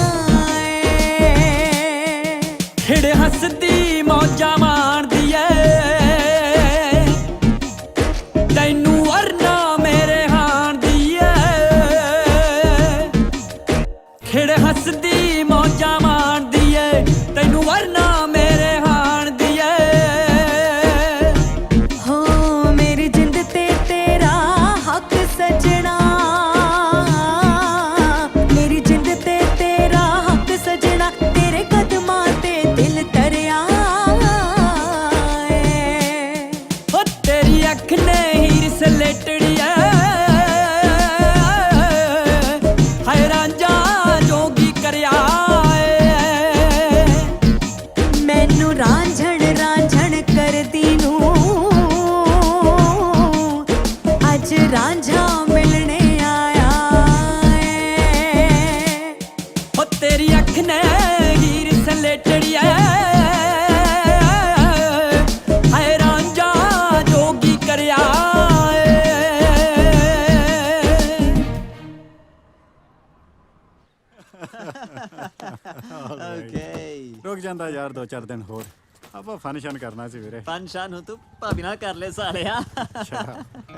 ਏ ਖਿੜ ਹੱਸਦੀ ਮੌਜਾਂ ਮਾਣਦੀ ਏ ਤੈਨੂੰ ਵਰਨਾ ਮੇਰੇ ਹਾਣ ਦੀ ਏ ਖਿੜ ਹੱਸਦੀ ਮੌਜਾਂ ਮਾਣਦੀ ਏ ਤੈਨੂੰ ਵਰਨਾ ਮੇਰੇ ਹਾਣ ਦੀ ਏ ਹੋ ਮੇਰੀ ਜਿੰਦ ਤੇ ਤੇਰਾ ਹੱਕ ਸਜਣਾ ਮੇਰੀ ਜਿੰਦ ਤੇ ਤੇਰਾ ਹੱਕ ਸਜਣਾ ਤੇਰੇ ਕਦਮਾਂ ਤੇ ਦਿਲ ਤਰਿਆ ਏ ਹੋ ਤੇਰੀ ਅੱਖ ਨੇ ਹੀਰ ਸਲੇਟੜੀ ਏ ਹਾਏ ਰਾਂਝਾ ਜੋਗੀ ਕਰਿਆ ਏ ਮੈਨੂੰ ਰਾਂਝਣ ਰਾਂਝਣ ਕਰਦੀ ਨੂੰ ਅੱਜ ਰਾਂਝਾ ਮਿਲਣੇ ਆਇਆ ਏ ਹੋ ਤੇਰੀ ਅੱਖ ਨੇ ਹੀਰ ਸਲੇਟੜੀ ਏ ਹਾਏ ਰਾਂਝਾ ਜੋਗੀ ਕਰਿਆ ਏ ਓਕੇ ਰੁਕ ਜਾਂਦਾ ਯਾਰ 2-4 ਦਿਨ ਹੋਰ ਆਪਾਂ ਫੰਕਸ਼ਨ ਕਰਨਾ ਸੀ ਵੀਰੇ ਫੰਕਸ਼ਨ ਤੂੰ ਭਾਬੀ ਨਾਲ ਕਰ ਲੈ ਸਾਲਿਆ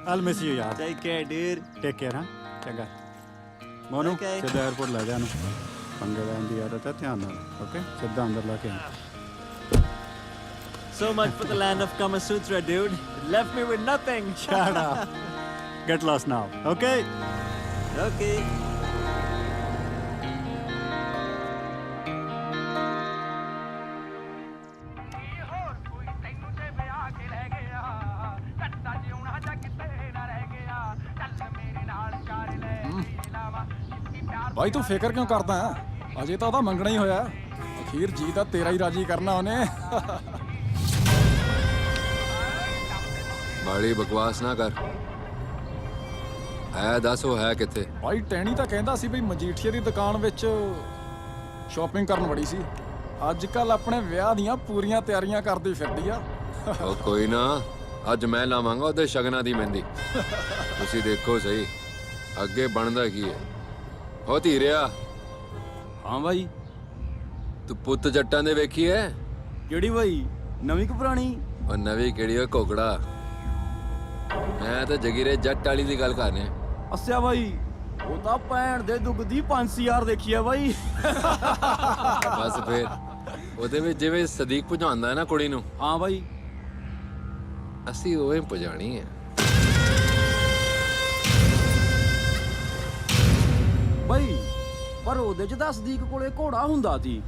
ਆਲ ਮਿਸ ਯੂ ਯਾਰ ਟੇਕ ਕੇਅਰ ਡੂਡ ਟੇਕ ਕੇਅਰ ਹਾਂ ਚੰਗਾ ਮੋਨੂ ਸਿੱਧਾ 에어ਪੋਰਟ ਲੈ ਜਾ ਨੂੰ ਪੰਗੇ ਲੈਣ ਦੀ ਆਦਤ ਹੈ ਧਿਆਨ ਨਾਲ ਓਕੇ ਸਿੱਧਾ ਅੰਦਰ ਲਾ ਕੇ ਆ So much for the land of Kama Sutra, dude. It left me with nothing. Shut up. Get lost now, okay? Okay. ਭਾਈ ਤੂੰ ਫਿਕਰ ਕਿਉਂ ਕਰਦਾ ਹੈ ਅਜੇ ਤਾਂ ਉਹਦਾ ਮੰਗਣਾ ਹੀ ਹੋਇਆ ਅਖੀਰ ਜੀ ਤਾਂ ਤੇਰਾ ਹੀ ਰਾਜੀ ਕਰਨਾ ਉਹਨੇ ਬੜੀ ਬਕਵਾਸ ਨਾ ਕਰ ਹੈ ਦੱਸ ਉਹ ਹੈ ਕਿੱਥੇ ਭਾਈ ਟੈਣੀ ਤਾਂ ਕਹਿੰਦਾ ਸੀ ਬਈ ਮਜੀਠੀਏ ਦੀ ਦੁਕਾਨ ਵਿੱਚ ਸ਼ਾਪਿੰਗ ਕਰਨ ਵੜੀ ਸੀ ਅੱਜ ਕੱਲ ਆਪਣੇ ਵਿਆਹ ਦੀਆਂ ਪੂਰੀਆਂ ਤਿਆਰੀਆਂ ਕਰਦੀ ਫਿਰਦੀ ਆ ਉਹ ਕੋਈ ਨਾ ਅੱਜ ਮੈਂ ਲਾਵਾਂਗਾ ਉਹਦੇ ਸ਼ਗਨਾਂ ਦੀ ਮਹਿੰਦੀ ਤੁਸੀਂ ਦੇਖੋ ਸਹੀ ਅੱਗੇ ਬਣਦਾ ਕੀ ਹੈ ਉਹ ਧੀਰਿਆ ਹਾਂ ਭਾਈ ਤੂੰ ਪੁੱਤ ਜੱਟਾਂ ਦੇ ਵੇਖੀ ਐ ਕਿਹੜੀ ਭਾਈ ਨਵੀਂ ਕਿ ਪੁਰਾਣੀ ਉਹ ਨਵੀਂ ਕਿਹੜੀ ਓਏ ਕੋਕੜਾ ਮੈਂ ਤਾਂ ਜਗੀਰੇ ਜੱਟ ਵਾਲੀ ਦੀ ਗੱਲ ਕਰਨੇ ਅੱਛਾ ਭਾਈ ਉਹ ਤਾਂ ਭੈਣ ਦੇ ਦੁੱਗ ਦੀ 5000 ਦੇਖੀ ਆ ਭਾਈ ਬਸ ਫੇਰ ਉਹਦੇ ਵਿੱਚ ਜਿਵੇਂ ਸਦੀਕ ਭਜਾਉਂਦਾ ਹੈ ਨਾ ਕੁੜੀ ਨੂੰ ਹਾਂ ਭਾਈ ਅਸੀਂ ਉਹੇ ਭਜਾਣੀ ਹੈ ਭਾਈ ਪਰ ਉਹਦੇ ਚ ਤਾਂ ਸਦੀਕ ਕੋਲੇ ਘੋੜਾ ਹੁੰਦਾ ਸੀ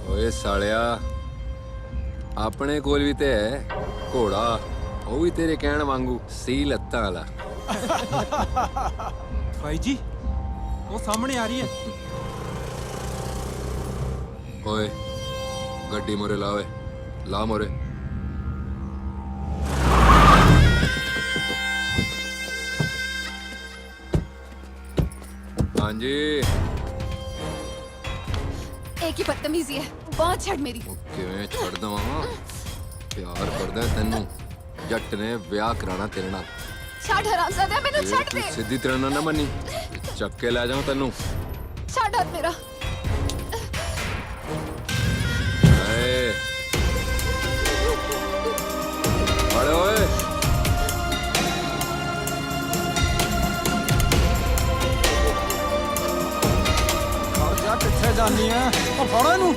ਓਏ ਸਾਲਿਆ ਆਪਣੇ ਕੋਲ ਵੀ ਤੇ ਹੈ ਘੋੜਾ ਉਹ ਵੀ ਤੇਰੇ ਕਹਿਣ ਵਾਂਗੂ ਸੀ ਲੱਤਾਂ ਵਾਲਾ ਭਾਈ ਜੀ ਉਹ ਸਾਹਮਣੇ ਆ ਰਹੀ ਹੈ ਓਏ ਗੱਡੀ ਮੋਰੇ ਲਾ ਓਏ ਲਾ ਮੋਰੇ ਹਾਂਜੀ एक ही बदतमीजी है बहुत छड़ मेरी ਕਿਵੇਂ ਛੱਡ ਦਵਾਂ ਪਿਆਰ ਕਰਦਾ ਤੈਨੂੰ ਜੱਟ ਨੇ ਵਿਆਹ ਕਰਾਣਾ ਤੇਰੇ ਨਾਲ छड़ हरामजादा मैंने ਜੇ छड़ ਤੂੰ दे ਸਿੱਧੀ ਤਰ੍ਹਾਂ ਨਾਲ ਨਾ ਮੰਨੀ ਚੱਕ ਕੇ ਲੈ ਜਾਵਾਂ ਤੈਨੂੰ छड़ हाथ मेरा ਏ ਫੜ ਓਏ ਜਾ ਕਿੱਥੇ ਜਾਨੀ ਆ ਉਹ ਫੜੋ ਇਹਨੂੰ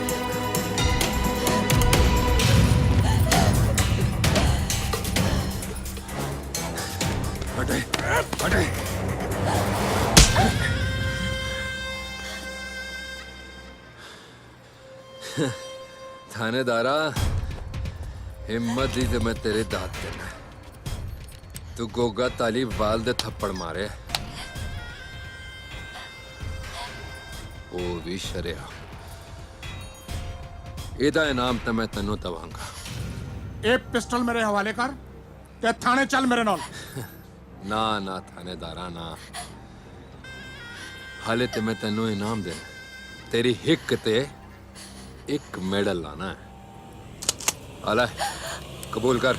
ਹਟੇ ਹਟੇ थानेदारा हिम्मत दी ते मैं तेरे दांत देना तू गोगा ताली वाल दे थप्पड़ मारे वो भी शरिया ਇਹਦਾ ਇਨਾਮ ਤਾਂ ਮੈਂ ਤੈਨੂੰ ਦਵਾਂਗਾ। ਇਹ ਪਿਸਟਲ ਮੇਰੇ ਹਵਾਲੇ ਕਰ ਤੇ ਥਾਣੇ ਚੱਲ ਮੇਰੇ ਨਾਲ। ਨਾ ਨਾ ਥਾਣੇਦਾਰਾ ਨਾ, ਹਾਲੇ ਤੇ ਮੈਂ ਤੈਨੂੰ ਇਨਾਮ ਦੇਣਾ। ਤੇਰੀ ਹਿੱਕ ਤੇ ਇੱਕ ਮੈਡਲ ਲਾਣਾ ਹੈ। ਆ ਲੈ, ਕਬੂਲ ਕਰ।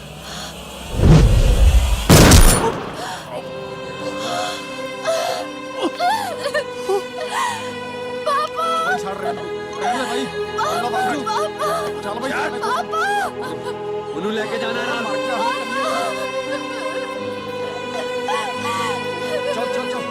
ਭਾਈ ਛੱਡ ਰਹਿਣ ਰਹਿਣ ਭਾਈ ਚੱਲ ਭਾਈ ਉਹਨੂੰ ਲੈ ਕੇ ਜਾਣਾ ਨਾਲ। ਚੱਲ ਚੱਲ ਚੱਲ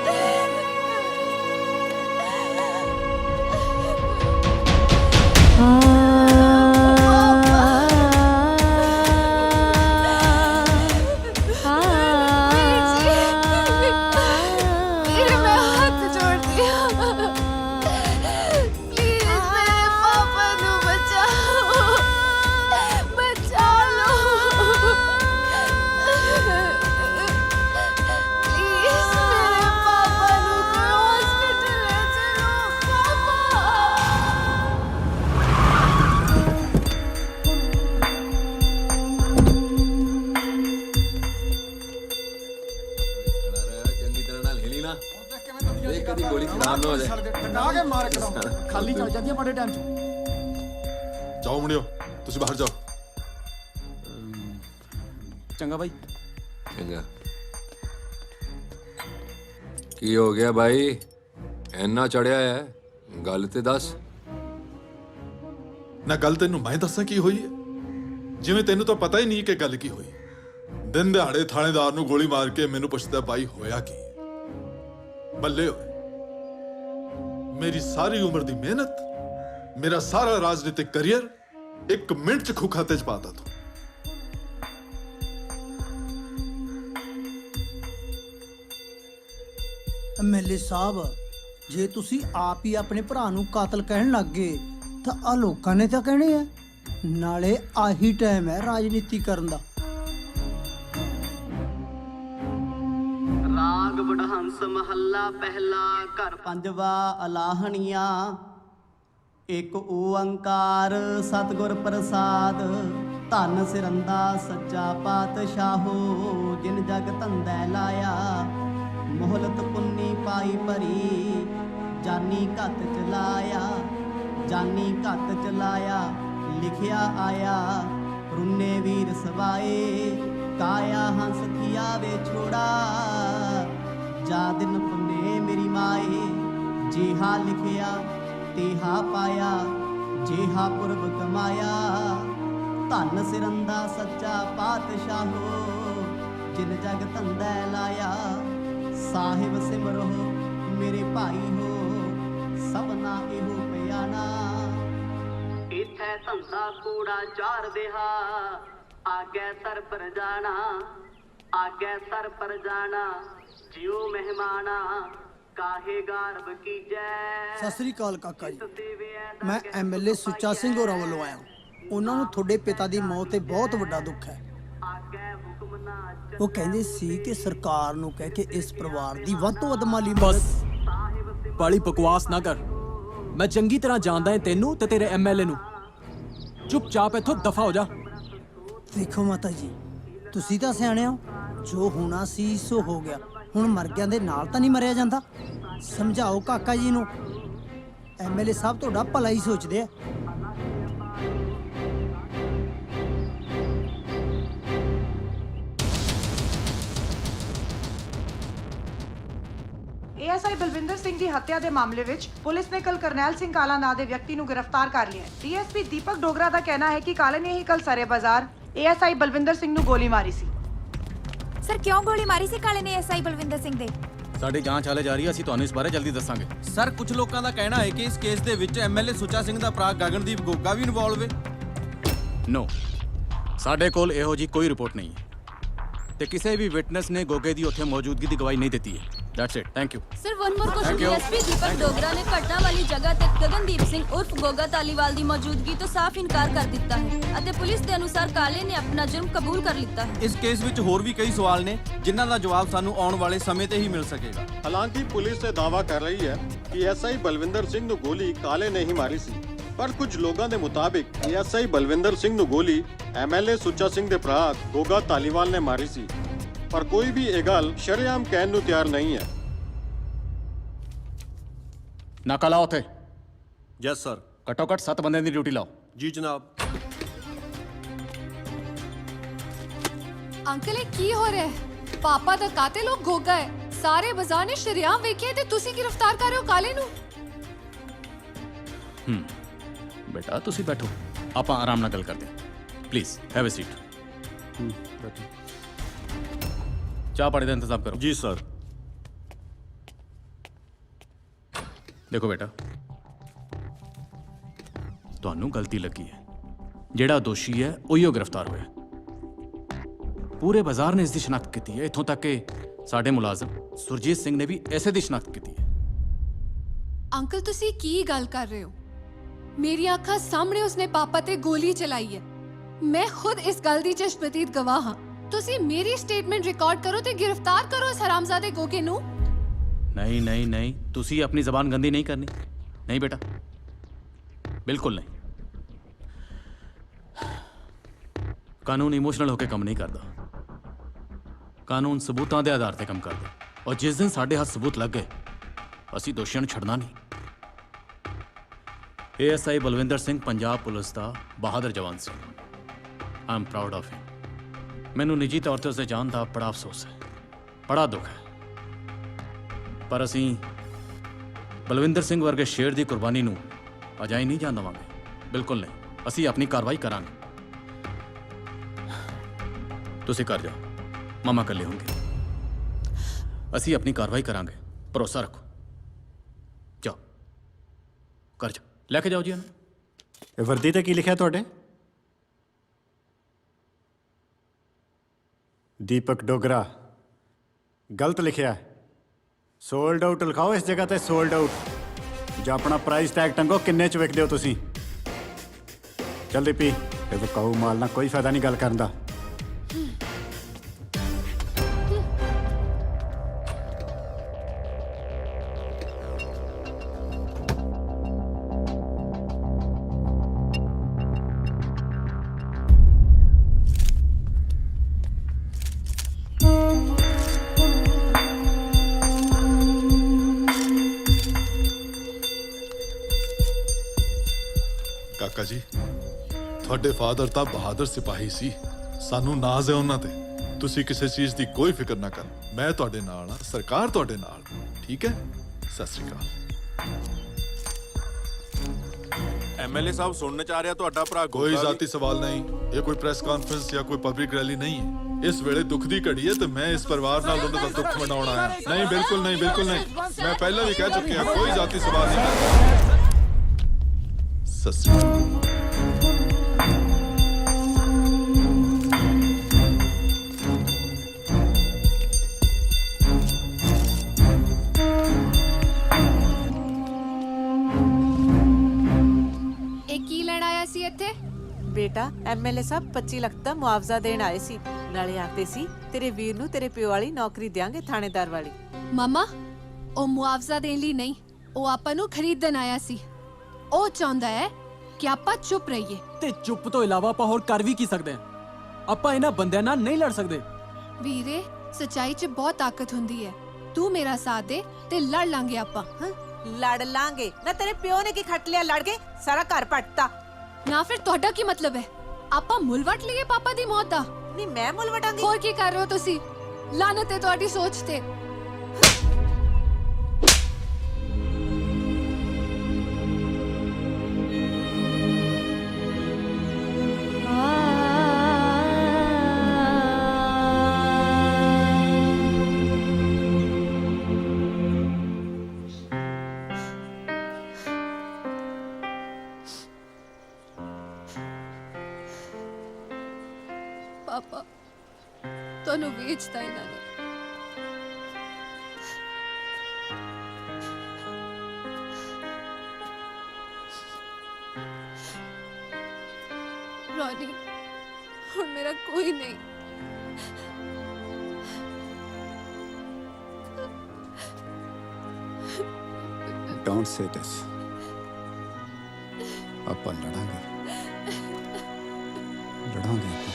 ਚੰਗੀ ਤਰ੍ਹਾਂ ਨਾਲ ਹਿਲੀ ਨਾ, ਦੇਖ ਕਦੀ ਗੋਲੀ ਖਰਾਬ ਨਾ ਹੋ ਜਾਏ। ਟੰਗਾ ਕੇ ਮਾਰ ਕੇ ਦਮ ਖਾਲੀ ਚੱਲ ਜਾਂਦੀ ਆ ਬੜੇ ਟਾਈਮ ਚ। ਜਾਓ ਮੁੰਡਿਓ, ਤੁਸੀਂ ਬਾਹਰ ਜਾਓ। ਚੰਗਾ ਬਾਈ। ਚੰਗਾ। ਕੀ ਹੋ ਗਿਆ ਭਾਈ, ਇੰਨਾ ਚੜਿਆ ਹੈ? ਗੱਲ ਤੇ ਦੱਸ। ਨਾ ਗੱਲ ਤੈਨੂੰ ਮੈਂ ਦੱਸਾਂ ਕੀ ਹੋਈ ਹੈ? ਜਿਵੇਂ ਤੈਨੂੰ ਤਾਂ ਪਤਾ ਹੀ ਨਹੀਂ ਕਿ ਗੱਲ ਕੀ ਹੋਈ। ਦਿਨ ਦਿਹਾੜੇ ਥਾਣੇਦਾਰ ਨੂੰ ਗੋਲੀ ਮਾਰ ਕੇ ਮੈਨੂੰ ਪੁੱਛਦਾ ਬਾਈ ਹੋਇਆ ਕੀ? ਬੱਲੇ ਹੋਏ, ਮੇਰੀ ਸਾਰੀ ਉਮਰ ਦੀ ਮਿਹਨਤ, ਮੇਰਾ ਸਾਰਾ ਰਾਜਨੀਤਿਕ ਕਰੀਅਰ ਇੱਕ ਮਿੰਟ ਚ ਖੂ ਖਾਤੇ ਚ ਪਾਤਾ ਤੂੰ। ਐਮਐਲਏ ਸਾਹਿਬ, ਜੇ ਤੁਸੀਂ ਆਪ ਹੀ ਆਪਣੇ ਭਰਾ ਨੂੰ ਕਾਤਲ ਕਹਿਣ ਲੱਗ ਗਏ ਤਾਂ ਆ ਲੋਕਾਂ ਨੇ ਤਾਂ ਕਹਿਣੇ ਆ। ਨਾਲੇ ਆਹੀ ਟਾਈਮ ਹੈ ਰਾਜਨੀਤੀ ਕਰਨ ਦਾ। ਰਾਗ ਵਡਹੰਸ ਮਹੱਲਾ ਪਹਿਲਾ, ਘਰ ਪੰਜਵਾ, ਅਲਾਹਣੀਆਂ। ਇੱਕ ਓੰਕਾਰ ਸਤਿਗੁਰ ਪ੍ਰਸਾਦ, ਧੰਨ ਸਿਰੰਦਾ ਸੱਚਾ ਪਾਤਸ਼ਾਹੋ, ਜਿਨ ਜਗ ਧੰਦੈ ਲਾਇਆ। ਮੋਹਲਤ ਪੁੰਨੀ ਪਾਈ ਭਰੀ, ਜਾਨੀ ਘੱਤ ਚਲਾਇਆ। ਜਾਨੀ ਘੱਤ ਚਲਾਇਆ, ਲਿਖਿਆ ਆਇਆ। ਰੁੰਨੇ ਵੀਰ ਸਵਾਏ, ਕਾਇਆ ਹੰਸ ਥੀਆ ਵੇ ਛੋੜਾ। ਜਾ ਦਿਨ ਪੁੰਨੇ ਮੇਰੀ ਮਾਏ, ਜਿਹਾ ਲਿਖਿਆ ਤੇਹਾ ਪਾਇਆ। ਜਿਹਾ ਪੁਰਬ ਕਮਾਇਆ, ਧੰਨ ਸਿਰੰਦਾ ਸੱਚਾ ਪਾਤਸ਼ਾਹੋ, ਜਿਨ ਜਗ ਧੰਦੈ ਲਾਇਆ। ਸਾਹਿਬ ਸਿਮਰੋ ਮੇਰੇ ਭਾਈ ਹੋ, ਸਭਨਾ ਇਹੋ ਪਿਆਣਾ। ਇਥੈ ਧੰਦਾ ਕੂੜਾ ਚਾਰ ਦੇਹਾ, ਆਗੇ ਸਰ ਪਰ ਜਾਣਾ। ਆਗੇ ਸਰ ਪਰ ਜਾਣਾ, ਜਿਉ ਮਹਿਮਾਨਾ। ਕਾਹੇ ਗਾਰਬ ਕੀਜੈ। ਸਤਿ ਸ੍ਰੀ ਅਕਾਲ ਕਾਕਾ ਜੀ, ਮੈਂ ਐਮਐਲਏ ਸੁੱਚਾ ਸਿੰਘ ਹੋਰਾਂ ਵੱਲੋਂ ਆਇਆ। ਉਹਨਾਂ ਨੂੰ ਤੁਹਾਡੇ ਪਿਤਾ ਦੀ ਮੌਤ ਤੇ ਬਹੁਤ ਵੱਡਾ ਦੁੱਖ ਹੈ। ਉਹ ਕਹਿੰਦੇ ਸੀ ਕਿ ਸਰਕਾਰ ਨੂੰ ਕਹਿ ਕੇ ਇਸ ਪਰਿਵਾਰ ਦੀ ਵੱਧ ਤੋਂ ਵੱਧ ਮਾਲੀ ਬਸ ਬਾਲੀ ਬਕਵਾਸ ਨਾ ਕਰ। ਮੈਂ ਚੰਗੀ ਤਰ੍ਹਾਂ ਜਾਣਦਾ ਹਾਂ ਤੈਨੂੰ ਤੇ ਤੇਰੇ ਐਮਐਲਏ ਨੂੰ। ਚੁੱਪਚਾਪ ਇੱਥੋਂ ਦਫਾ ਹੋ ਜਾ। ਦੇਖੋ ਮਾਤਾ ਜੀ, ਤੁਸੀਂ ਤਾਂ ਸਿਆਣੇ ਹੋ। ਜੋ ਹੋਣਾ ਸੀ ਸੋ ਹੋ ਗਿਆ। ਹੁਣ ਮਰ ਗਿਆ ਦੇ ਨਾਲ ਤਾਂ ਨਹੀਂ ਮਰਿਆ ਜਾਂਦਾ। ਸਮਝਾਓ ਕਾਕਾ ਜੀ ਨੂੰ। ਐਮਐਲਏ ਸਾਹਿਬ ਤੁਹਾਡਾ ਭਲਾ ਹੀ ਸੋਚਦੇ ਆ। ਏਐਸਆਈ ਬਲਵਿੰਦਰ ਸਿੰਘ ਦੀ ਹੱਤਿਆ ਦੇ ਮਾਮਲੇ ਵਿੱਚ ਪੁਲਿਸ ਨੇ ਕੱਲ ਕਰਨੈਲ ਸਿੰਘ ਕਾਲਾ ਨਾਂ ਦੇ ਵਿਅਕਤੀ ਨੂੰ ਗ੍ਰਿਫਤਾਰ ਕਰ ਲਿਆ ਹੈ। ਡੀਐਸਪੀ ਦੀਪਕ ਡੋਗਰਾ ਦਾ ਕਹਿਣਾ ਹੈ ਕਿ ਕਾਲੇ ਨੇ ਹੀ ਕੱਲ ਸਾਰੇ ਬਾਜ਼ਾਰ ਏਐਸਆਈ ਬਲਵਿੰਦਰ ਸਿੰਘ ਨੂੰ ਗੋਲੀ ਮਾਰੀ ਸੀ। ਸਰ ਕਿਉਂ ਗੋਲੀ ਮਾਰੀ ਸੀ ਕਾਲੇ ਨੇ ਏਐਸਆਈ ਬਲਵਿੰਦਰ ਸਿੰਘ ਦੇ? ਸਾਡੀ ਜਾਂਚ ਹਾਲੇ ਜਾਰੀ ਹੈ, ਅਸੀਂ ਤੁਹਾਨੂੰ ਇਸ ਬਾਰੇ ਜਲਦੀ ਦੱਸਾਂਗੇ। ਸਰ ਕੁਝ ਲੋਕਾਂ ਦਾ ਕਹਿਣਾ ਹੈ ਕਿ ਇਸ ਕੇਸ ਦੇ ਵਿੱਚ ਐਮਐਲਏ ਸੁੱਚਾ ਸਿੰਘ ਦਾ ਭਰਾ ਗਗਨਦੀਪ ਗੋਗਾ ਵੀ ਇਨਵੋਲਵ ਹੈ। ਨੋ, ਸਾਡੇ ਕੋਲ ਇਹੋ ਜੀ ਕੋਈ ਰਿਪੋਰਟ ਨਹੀਂ ਹੈ ਤੇ ਕਿਸੇ ਵੀ ਵਿਟਨੈਸ ਨੇ ਗੋਗੇ ਦੀ ਉੱਥੇ ਮੌਜੂਦਗੀ ਦੀ ਗਵਾਹੀ ਨਹੀਂ ਦਿੱਤੀ ਹੈ। That's it, thank you. Sir one more question, DSP Deepak Dogra ਨੇ ਘਟਨਾ ਵਾਲੀ ਜਗ੍ਹਾ ਤੇ ਗਗਨਦੀਪ ਸਿੰਘ ਉਰਫ ਗੋਗਾ ਤਾਲੀਵਾਲ ਦੀ ਮੌਜੂਦਗੀ ਤੋਂ ਸਾਫ਼ ਇਨਕਾਰ ਕਰ ਦਿੱਤਾ ਹੈ ਅਤੇ ਪੁਲਿਸ ਦੇ ਅਨੁਸਾਰ ਕਾਲੇ ਨੇ ਆਪਣਾ ਜੁਰਮ ਕਬੂਲ ਕਰ ਲਿੱਤਾ ਹੈ। ਇਸ ਕੇਸ ਵਿੱਚ ਹੋਰ ਵੀ ਕਈ ਸਵਾਲ ਨੇ ਜਿਨ੍ਹਾਂ ਦਾ ਜਵਾਬ ਸਾਨੂੰ ਆਉਣ ਵਾਲੇ ਸਮੇਂ ਤੇ ਹੀ ਮਿਲ ਸਕੇਗਾ। ਹਾਲਾਂਕਿ ਪੁਲਿਸ ਇਹ ਦਾਅਵਾ ਕਰ ਰਹੀ ਹੈ ਕਿ ਐਸਆਈ ਬਲਵਿੰਦਰ ਸਿੰਘ ਨੂੰ ਗੋਲੀ ਕਾਲੇ ਨੇ ਹੀ ਮਾਰੀ ਸੀ। ਪਰ ਕੁਝ ਲੋਕਾਂ ਦੇ ਮੁਤਾਬਿਕ ਏਐਸਆਈ ਬਲਵਿੰਦਰ ਸਿੰਘ ਨੂੰ ਗੋਲੀ ਐਮਐਲਏ ਸੁੱਚਾ ਸਿੰਘ ਦੇ ਭਰਾ ਗੋਗਾ ਧਾਲੀਵਾਲ ਨੇ ਮਾਰੀ ਸੀ, ਪਰ ਕੋਈ ਵੀ ਇਹ ਗੱਲ ਸ਼ਰੇਆਮ ਕਹਿਣ ਨੂੰ ਤਿਆਰ ਨਹੀਂ ਹੈ। ਨਾਕਾ ਲਾਓ ਉੱਥੇ। Yes sir. ਘੱਟੋ ਘੱਟ 7 ਬੰਦਿਆਂ ਦੀ ਡਿਊਟੀ ਲਾਓ। ਜੀ ਜਨਾਬ। ਅੰਕਲ ਇਹ ਕੀ ਹੋ ਰਿਹਾ ਹੈ? ਪਾਪਾ ਦਾ ਕਾਤਿਲ ਉਹ ਗੋਗਾ ਹੈ। ਸਾਰੇ ਬਾਜ਼ਾਰ ਨੇ ਸ਼ਰਿਆਮ ਵੇਖਿਆ ਤੇ ਤੁਸੀਂ ਗ੍ਰਿਫਤਾਰ ਕਰ ਰਹੇ ਹੋ ਕਾਲੇ ਨੂੰ। ਬੇਟਾ ਤੁਸੀਂ ਬੈਠੋ, ਆਪਾਂ ਆਰਾਮ ਨਾਲ ਗੱਲ ਕਰਦੇ ਹਾਂ। Please have a seat. ਚਾਹ ਪਾਣੀ ਦਾ ਇੰਤਜ਼ਾਮ ਕਰੋ। ਜੀ ਸਰ। ਦੇਖੋ ਬੇਟਾ, ਤੁਹਾਨੂੰ ਗਲਤੀ ਲੱਗੀ ਹੈ। ਜਿਹੜਾ ਦੋਸ਼ੀ ਹੈ ਉਹੀਓ ਗ੍ਰਿਫਤਾਰ ਹੋਇਆ। ਪੂਰੇ ਬਾਜ਼ਾਰ ਨੇ ਇਸ ਦੀ ਸ਼ਨਾਖਤ ਕੀਤੀ ਹੈ, ਇੱਥੋਂ ਤੱਕ ਕਿ ਸਾਡੇ ਮੁਲਾਜ਼ਮ ਸੁਰਜੀਤ ਸਿੰਘ ਨੇ ਵੀ ਐਸੇ ਦੀ ਸ਼ਨਾਖਤ ਕੀਤੀ ਹੈ। ਅੰਕਲ ਤੁਸੀਂ ਕੀ ਗੱਲ ਕਰ ਰਹੇ ਹੋ? ਮੇਰੀ ਅੱਖਾਂ ਸਾਹਮਣੇ ਉਸਨੇ ਪਾਪਾ ਤੇ ਗੋਲੀ ਚਲਾਈ ਹੈ। ਮੈਂ ਖੁਦ ਇਸ ਗੱਲ ਦੀ ਚਸ਼ਮਦੀਦ ਗਵਾਹ ਹਾਂ। ਤੁਸੀਂ ਮੇਰੀ ਸਟੇਟਮੈਂਟ ਰਿਕਾਰਡ ਕਰੋ ਤੇ ਗ੍ਰਿਫਤਾਰ ਕਰੋ ਇਸ ਹਰਾਮਜ਼ਾਦੇ ਗੋਗੇ ਨੂੰ। ਨਹੀਂ ਨਹੀਂ ਨਹੀਂ, ਤੁਸੀਂ ਆਪਣੀ ਜ਼ਬਾਨ ਗੰਦੀ ਨਹੀਂ ਕਰਨੀ। ਨਹੀਂ ਬੇਟਾ, ਬਿਲਕੁਲ ਨਹੀਂ। ਕਾਨੂੰਨ ਇਮੋਸ਼ਨਲ ਹੋ ਕੇ ਕੰਮ ਨਹੀਂ ਕਰਦਾ। ਕਾਨੂੰਨ ਸਬੂਤਾਂ ਦੇ ਆਧਾਰ ਤੇ ਕੰਮ ਕਰਦਾ, ਔਰ ਜਿਸ ਦਿਨ ਸਾਡੇ ਹੱਥ ਸਬੂਤ ਲੱਗ ਗਏ ਅਸੀਂ ਦੋਸ਼ੀਆਂ ਨੂੰ ਛੱਡਣਾ ਨਹੀਂ। ਏਐਸਆਈ ਬਲਵਿੰਦਰ ਸਿੰਘ ਪੰਜਾਬ ਪੁਲਿਸ ਦਾ ਬਹਾਦਰ ਜਵਾਨ ਸੀ। I am proud of him. ਮੈਨੂੰ ਨਿੱਜੀ ਤੌਰ ਤੇ ਉਸਦੇ ਜਾਣ ਦਾ ਬੜਾ ਅਫਸੋਸ ਹੈ, ਬੜਾ ਦੁੱਖ ਹੈ। ਪਰ ਅਸੀਂ ਬਲਵਿੰਦਰ ਸਿੰਘ ਵਰਗੇ ਸ਼ੇਰ ਦੀ ਕੁਰਬਾਨੀ ਨੂੰ ਅਜਾਈ ਨਹੀਂ ਜਾਣ ਦੇਵਾਂਗੇ। ਬਿਲਕੁਲ ਨਹੀਂ, ਅਸੀਂ ਆਪਣੀ ਕਾਰਵਾਈ ਕਰਾਂਗੇ। ਤੁਸੀਂ ਕਰ ਜਾਓ, ਮਾਮਾ ਇਕੱਲੇ ਹੋਣਗੇ। ਅਸੀਂ ਆਪਣੀ ਕਾਰਵਾਈ ਕਰਾਂਗੇ, ਭਰੋਸਾ ਰੱਖੋ। ਜਾਓ, ਕਰ ਜਾਓ, ਲੈ ਕੇ ਜਾਓ ਜੀ ਇਹਨੂੰ। ਇਹ ਵਰਦੀ ਤੇ ਕੀ ਲਿਖਿਆ ਤੁਹਾਡੇ? ਦੀਪਕ ਡੋਗਰਾ। ਗਲਤ ਲਿਖਿਆ। ਸੋਲਡ ਆਊਟ ਲਿਖਾਓ ਇਸ ਜਗ੍ਹਾ ਤੇ, ਸੋਲਡ ਆਊਟ। ਜਾਂ ਆਪਣਾ ਪ੍ਰਾਈਸ ਟੈਗ ਟੰਗੋ, ਕਿੰਨੇ ਚ ਵਿਕਦੇ ਹੋ ਤੁਸੀਂ। ਜਲਦੀ ਪੀ। ਇਹ ਵਿਕਾਊ ਮਾਲ ਨਾਲ ਕੋਈ ਫਾਇਦਾ ਨਹੀਂ ਗੱਲ ਕਰਨ ਦਾ। ਕਾਕਾ ਜੀ, ਤੁਹਾਡੇ ਫਾਦਰ ਤਾਂ ਬਹਾਦਰ ਸਿਪਾਹੀ ਸੀ। ਸਾਨੂੰ ਨਾਜ਼ ਹੈ ਉਹਨਾਂ ਤੇ। ਤੁਸੀਂ ਕਿਸੇ ਚੀਜ਼ ਦੀ ਕੋਈ ਫਿਕਰ ਨਾ ਕਰ। ਮੈਂ ਤੁਹਾਡੇ ਨਾਲ ਹਾਂ, ਸਰਕਾਰ ਤੁਹਾਡੇ ਨਾਲ। ਠੀਕ ਹੈ? ਸਤਿ ਸ੍ਰੀ ਅਕਾਲ। ਐਮਐਲਏ ਸਾਹਿਬ ਸੁਣਨ ਚ ਆ ਰਿਹਾ ਤੁਹਾਡਾ ਭਰਾ ਕੋਈ ਜ਼ਾਤੀ ਸਵਾਲ ਨਹੀਂ। ਇਹ ਕੋਈ ਪ੍ਰੈਸ ਕਾਨਫਰੰਸ ਜਾਂ ਕੋਈ ਪਬਲਿਕ ਰੈਲੀ ਨਹੀਂ ਹੈ। ਇਸ ਵੇਲੇ ਦੁੱਖ ਦੀ ਘੜੀ ਹੈ ਤੇ ਮੈਂ ਇਸ ਪਰਿਵਾਰ ਨਾਲ ਉਹਨਾਂ ਦਾ ਦੁੱਖ ਮਨਾਉਣ ਆਇਆ। ਨਹੀਂ, ਬਿਲਕੁਲ ਨਹੀਂ, ਬਿਲਕੁਲ ਨਹੀਂ। ਮੈਂ ਪਹਿਲਾਂ ਵੀ ਕਹਿ ਚੁੱਕਿਆ, ਕੋਈ ਜ਼ਾਤੀ ਸਵਾਲ ਨਹੀਂ। ਸਤਿ ਸ੍ਰੀ ਅਕਾਲ। ਇੱਥੇ ਬੇਟਾ ਐਮਐਲਏ ਸਾਹਿਬ 25 ਲੱਖ ਦਾ ਮੁਆਵਜ਼ਾ ਦੇਣ ਆਏ ਸੀ। ਨਾਲੇ ਆਖਦੇ ਸੀ ਤੇਰੇ ਵੀਰ ਨੂੰ ਤੇਰੇ ਪਿਓ ਵਾਲੀ ਨੌਕਰੀ ਦਿਆਂਗੇ, ਥਾਣੇਦਾਰ ਵਾਲੀ। ਮਾਮਾ, ਉਹ ਮੁਆਵਜ਼ਾ ਦੇਣ ਲਈ ਨਹੀਂ, ਉਹ ਆਪਾਂ ਨੂੰ ਖਰੀਦਣ ਆਇਆ ਸੀ। ਉਹ ਚਾਹੁੰਦਾ ਹੈ ਕਿ ਆਪਾਂ ਚੁੱਪ ਰਹੀਏ। ਤੇ ਚੁੱਪ ਤੋਂ ਇਲਾਵਾ ਆਪਾਂ ਹੋਰ ਕਰ ਵੀ ਕੀ ਸਕਦੇ ਹਾਂ? ਆਪਾਂ ਇਹਨਾਂ ਬੰਦਿਆਂ ਨਾਲ ਨਹੀਂ ਲੜ ਸਕਦੇ। ਵੀਰੇ, ਸੱਚਾਈ 'ਚ ਬਹੁਤ ਤਾਕਤ ਹੁੰਦੀ ਹੈ। ਤੂੰ ਮੇਰਾ ਸਾਥ ਦੇ ਤੇ ਲੜ ਲਾਂਗੇ ਆਪਾਂ। ਲੜ ਲਾਂਗੇ ਨਾ? ਤੇਰੇ ਪਿਓ ਨੇ ਕੀ ਖੱਟ ਲਿਆ ਲੜ ਕੇ? ਸਾਰਾ ਘਰ ਪੱਟਤਾ। ਨਾ ਫਿਰ ਤੁਹਾਡਾ ਕੀ ਮਤਲਬ ਹੈ? ਆਪਾਂ ਮੁੱਲ ਵਟ ਲਈਏ ਪਾਪਾ ਦੀ ਮੌਤ ਦਾ? ਨਹੀਂ, ਮੈਂ ਮੁੱਲ ਵਟਾਂਗੀ। ਹੋਰ ਕੀ ਕਰ ਰਹੇ ਹੋ ਤੁਸੀਂ? ਲਾਨਤ ਹੈ ਤੁਹਾਡੀ ਸੋਚ ਤੇ। ਪਾਪਾ, ਤੁਹਾਨੂੰ ਵੇਚਤਾ ਇਹਨਾਂ ਨੇ। ਰੋਨੀ, ਹੁਣ ਮੇਰਾ ਕੋਈ ਨਹੀਂ। Don't say this. ਆਪਾਂ ਲੜਾਂਗੇ ਲੜਾਂਗੇ ਆਪਾਂ।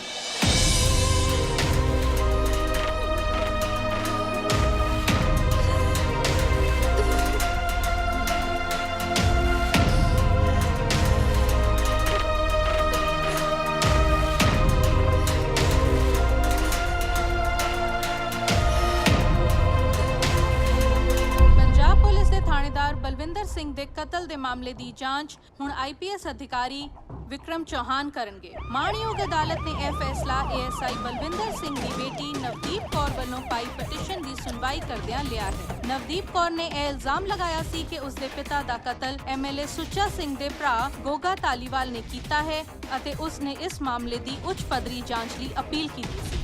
ਪੰਜਾਬ ਪੁਲਿਸ ਦੇ ਥਾਣੇਦਾਰ ਬਲਵਿੰਦਰ ਸਿੰਘ ਦੇ ਕਤਲ ਦੇ ਮਾਮਲੇ ਦੀ ਜਾਂਚ ਹੁਣ ਆਈਪੀਐਸ ਅਧਿਕਾਰੀ ਵਿਕਰਮ ਚੌਹਾਨ ਕਰਨਗੇ। ਮਾਣਯੋਗ ਅਦਾਲਤ ਨੇ ਇਹ ਫੈਸਲਾ ਏਐਸਆਈ ਬਲਵਿੰਦਰ ਸਿੰਘ ਦੀ ਬੇਟੀ ਨਵਦੀਪ ਕੌਰ ਵੱਲੋਂ ਪਾਈ ਪਟੀਸ਼ਨ ਦੀ ਸੁਣਵਾਈ ਕਰਦਿਆਂ ਲਿਆ ਹੈ। ਨਵਦੀਪ ਕੌਰ ਨੇ ਇਹ ਇਲਜ਼ਾਮ ਲਗਾਇਆ ਸੀ ਕਿ ਉਸ ਦੇ ਪਿਤਾ ਦਾ ਕਤਲ ਐਮਐਲਏ ਸੁੱਚਾ ਸਿੰਘ ਦੇ ਭਰਾ ਗੋਗਾ ਧਾਲੀਵਾਲ ਨੇ ਕੀਤਾ ਹੈ ਅਤੇ ਉਸ ਨੇ ਇਸ ਮਾਮਲੇ ਦੀ ਉੱਚ ਪੱਧਰੀ ਜਾਂਚ ਲਈ ਅਪੀਲ ਕੀਤੀ ਸੀ।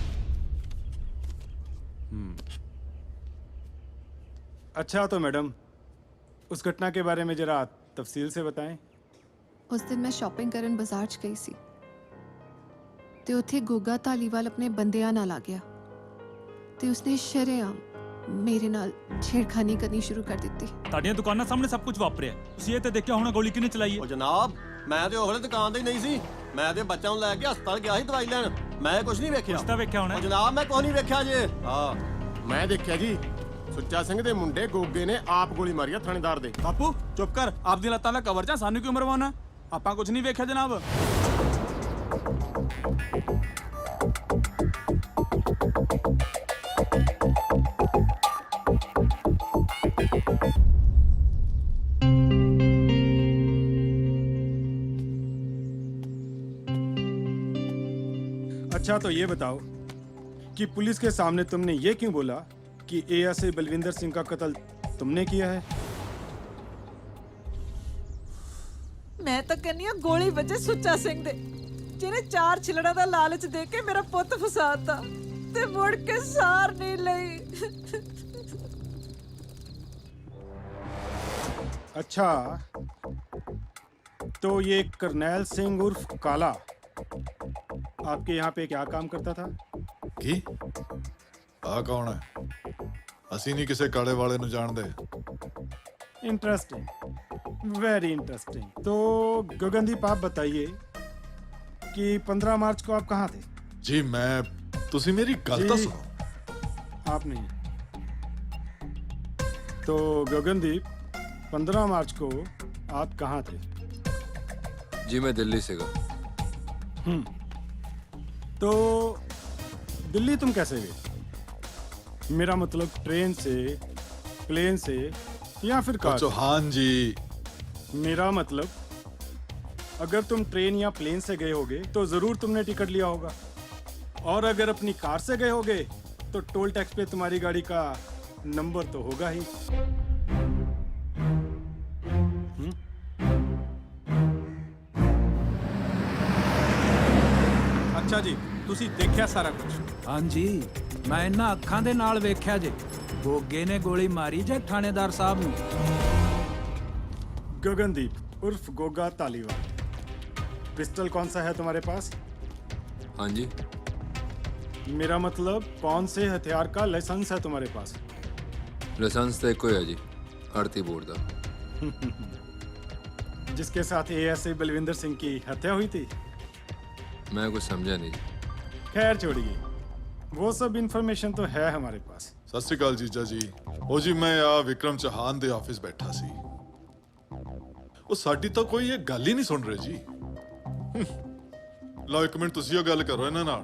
अच्छा तो मैडम उस घटना के बारे में जरा तफसील से बताएं। ਉਸ ਦਿਨ ਮੈਂ ਸ਼ਾਪਿੰਗ ਕਰਨ ਬਾਜ਼ਾਰ 'ਚ ਗਈ ਸੀ ਤੇ ਉੱਥੇ ਗੋਗਾ ਧਾਲੀਵਾਲ ਆਪਣੇ ਬੰਦਿਆਂ ਨਾਲ ਆ ਗਿਆ ਤੇ ਉਸਨੇ ਸ਼ਰੇਆਮ ਮੇਰੇ ਨਾਲ ਛੇੜਖਾਨੀ ਕਰਨੀ ਸ਼ੁਰੂ ਕਰ ਦਿੱਤੀ। ਤੁਹਾਡੀਆਂ ਦੁਕਾਨਾਂ ਸਾਹਮਣੇ ਸਭ ਕੁਝ ਵਾਪਰਿਆ, ਤੁਸੀਂ ਇਹ ਤੇ ਦੇਖਿਆ ਹੋਣਾ ਗੋਲੀ ਕਿਹਨੇ ਚਲਾਈ ਹੈ। ਉਹ ਜਨਾਬ ਮੈਂ ਤੇ ਉਹਲੇ ਦੁਕਾਨ ਤੇ ਹੀ ਨਹੀਂ ਸੀ, ਮੈਂ ਤੇ ਬੱਚਿਆਂ ਨੂੰ ਲੈ ਕੇ ਹਸਪਤਾਲ ਗਿਆ ਸੀ ਦਵਾਈ ਲੈਣ, ਮੈਂ ਕੁਝ ਨਹੀਂ ਵੇਖਿਆ। ਤਾਂ ਵੇਖਿਆ ਹੋਣਾ। ਉਹ ਜਨਾਬ ਮੈਂ ਕੁਝ ਨਹੀਂ ਵੇਖਿਆ ਜੇ। ਹਾਂ ਮੈਂ ਦੇਖਿਆ ਜੀ, ਸੁੱਚਾ ਸਿੰਘ ਦੇ ਮੁੰਡੇ ਗੋਗੇ ਨੇ ਆਪ ਗੋਲੀ ਮਾਰੀ ਆ ਥਾਣੇਦਾਰ ਦੇ। ਬਾਪੂ ਚੁੱਪ ਕਰ, ਆਪਦੀਆਂ ਲੱਤਾਂ ਦਾ ਕਵਰ ਚਾ ਸਾਨੂੰ ਕਿਉਂ ਮਰਵਾਉਣਾ? ਆਪਾਂ ਕੁਝ ਨਹੀਂ ਵੇਖਿਆ ਜਨਾਬ। अच्छा तो ये बताओ कि पुलिस के सामने तुमने ये क्यों बोला कि एएसआई बलविंदर सिंह का कत्ल तुमने किया है? ਮੈਂ ਤਾਂ ਕਹਿੰਨੀ ਆ ਗੋਲੀ ਵੱਜੇ ਸੁੱਚਾ ਸਿੰਘ ਦੇ, ਜਿਹਨੇ 4 ਛਿਲੜਾ ਦਾ ਲਾਲਚ ਦੇ ਕੇ ਮੇਰਾ ਪੁੱਤ ਫਸਾਤਾ ਤੇ ਮੁੜ ਕੇ ਸਾਰ ਨਹੀਂ ਲਈ। अच्छा तो ये करनैल सिंह उर्फ काला आपके यहाँ पे क्या काम करता था? ਕੀ ਆ ਕੌਣ ਹੈ? ਅਸੀਂ ਨਹੀਂ ਕਿਸੇ ਕਾਲੇ ਵਾਲੇ ਨੂੰ ਜਾਣਦੇ। Interesting, very interesting. तो गगनदीप आप बताइए कि 15 मार्च को आप कहाँ थे? ਜੀ ਮੈਂ ਤੁਸੀਂ ਮੇਰੀ ਗੱਲ ਤਾਂ ਸੁਣੋ। आप नहीं। तो गगनदीप 15 मार्च को आप कहाँ थे? जी मैं दिल्ली से गया। तो दिल्ली तुम कैसे गए? मेरा मतलब ट्रेन से, प्लेन से या फिर कार से? चौहान जी मेरा मतलब अगर तुम ट्रेन या प्लेन से गए होगे तो जरूर तुमने टिकट लिया होगा, और अगर अपनी कार से गए होगे तो टोल टैक्स पे तुम्हारी गाड़ी का नंबर तो होगा ही। ਅੱਛਾ ਜੀ, ਤੁਸੀਂ ਦੇਖਿਆ ਸਾਰਾ ਕੁਝ? ਹਾਂਜੀ ਮੈਂ ਇਹਨਾਂ ਅੱਖਾਂ ਦੇ ਨਾਲ ਵੇਖਿਆ ਜੇ, ਗੋਗੇ ਨੇ ਗੋਲੀ ਮਾਰੀ ਜੇ ਥਾਣੇਦਾਰ ਸਾਹਿਬ ਨੂੰ। गगनदीप उर्फ गोगा तालीवाल, पिस्टल कौन सा है तुम्हारे पास? हाँ जी। मेरा मतलब कौन से हथियार का लाइसेंस है तुम्हारे पास? लाइसेंस तो एको है जी, आड़ती बोर्ड का। जिसके साथ एएसआई बलविंदर सिंह की हत्या हुई थी? मैं कुछ समझा नहीं जी। खैर छोड़िए, वो सब इंफॉर्मेशन तो है हमारे पास। ਸਤਿ ਸ਼੍ਰੀ ਅਕਾਲ ਜੀਜਾ ਜੀ। ਉਹ ਜੀ ਮੈਂ ਆ ਵਿਕਰਮ ਚੌਹਾਨ ਦੇ ਆਫਿਸ ਬੈਠਾ ਸੀ, ਉਹ ਸਾਡੀ ਤਾਂ ਕੋਈ ਇਹ ਗੱਲ ਹੀ ਨਹੀਂ ਸੁਣ ਰਹੇ ਜੀ। ਲਓ ਇੱਕ ਮਿੰਟ ਤੁਸੀਂ ਉਹ ਗੱਲ ਕਰੋ ਇਹਨਾਂ ਨਾਲ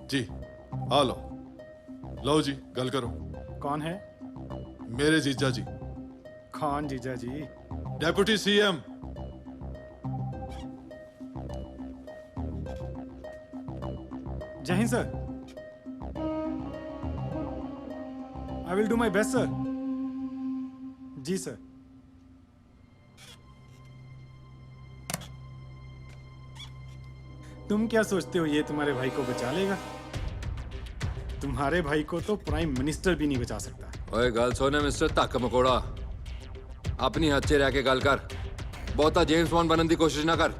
ਜੀ। ਆ ਲਓ ਜੀ ਗੱਲ ਕਰੋ। कौन है? ਮੇਰੇ ਜੀਜਾ ਜੀ। खान जीजा जी? Deputy CM. जय हिंद sir. I will do my best sir. जी सर। तुम क्या सोचते हो ये तुम्हारे भाई को बचा लेगा? तुम्हारे भाई को तो प्राइम मिनिस्टर भी नहीं बचा सकता। ओए गल सुन मिस्टर धक्क मकोड़ा, अपनी हद च रह के गल कर, बहुता जेम्स बॉन्ड बनने की कोशिश ना कर,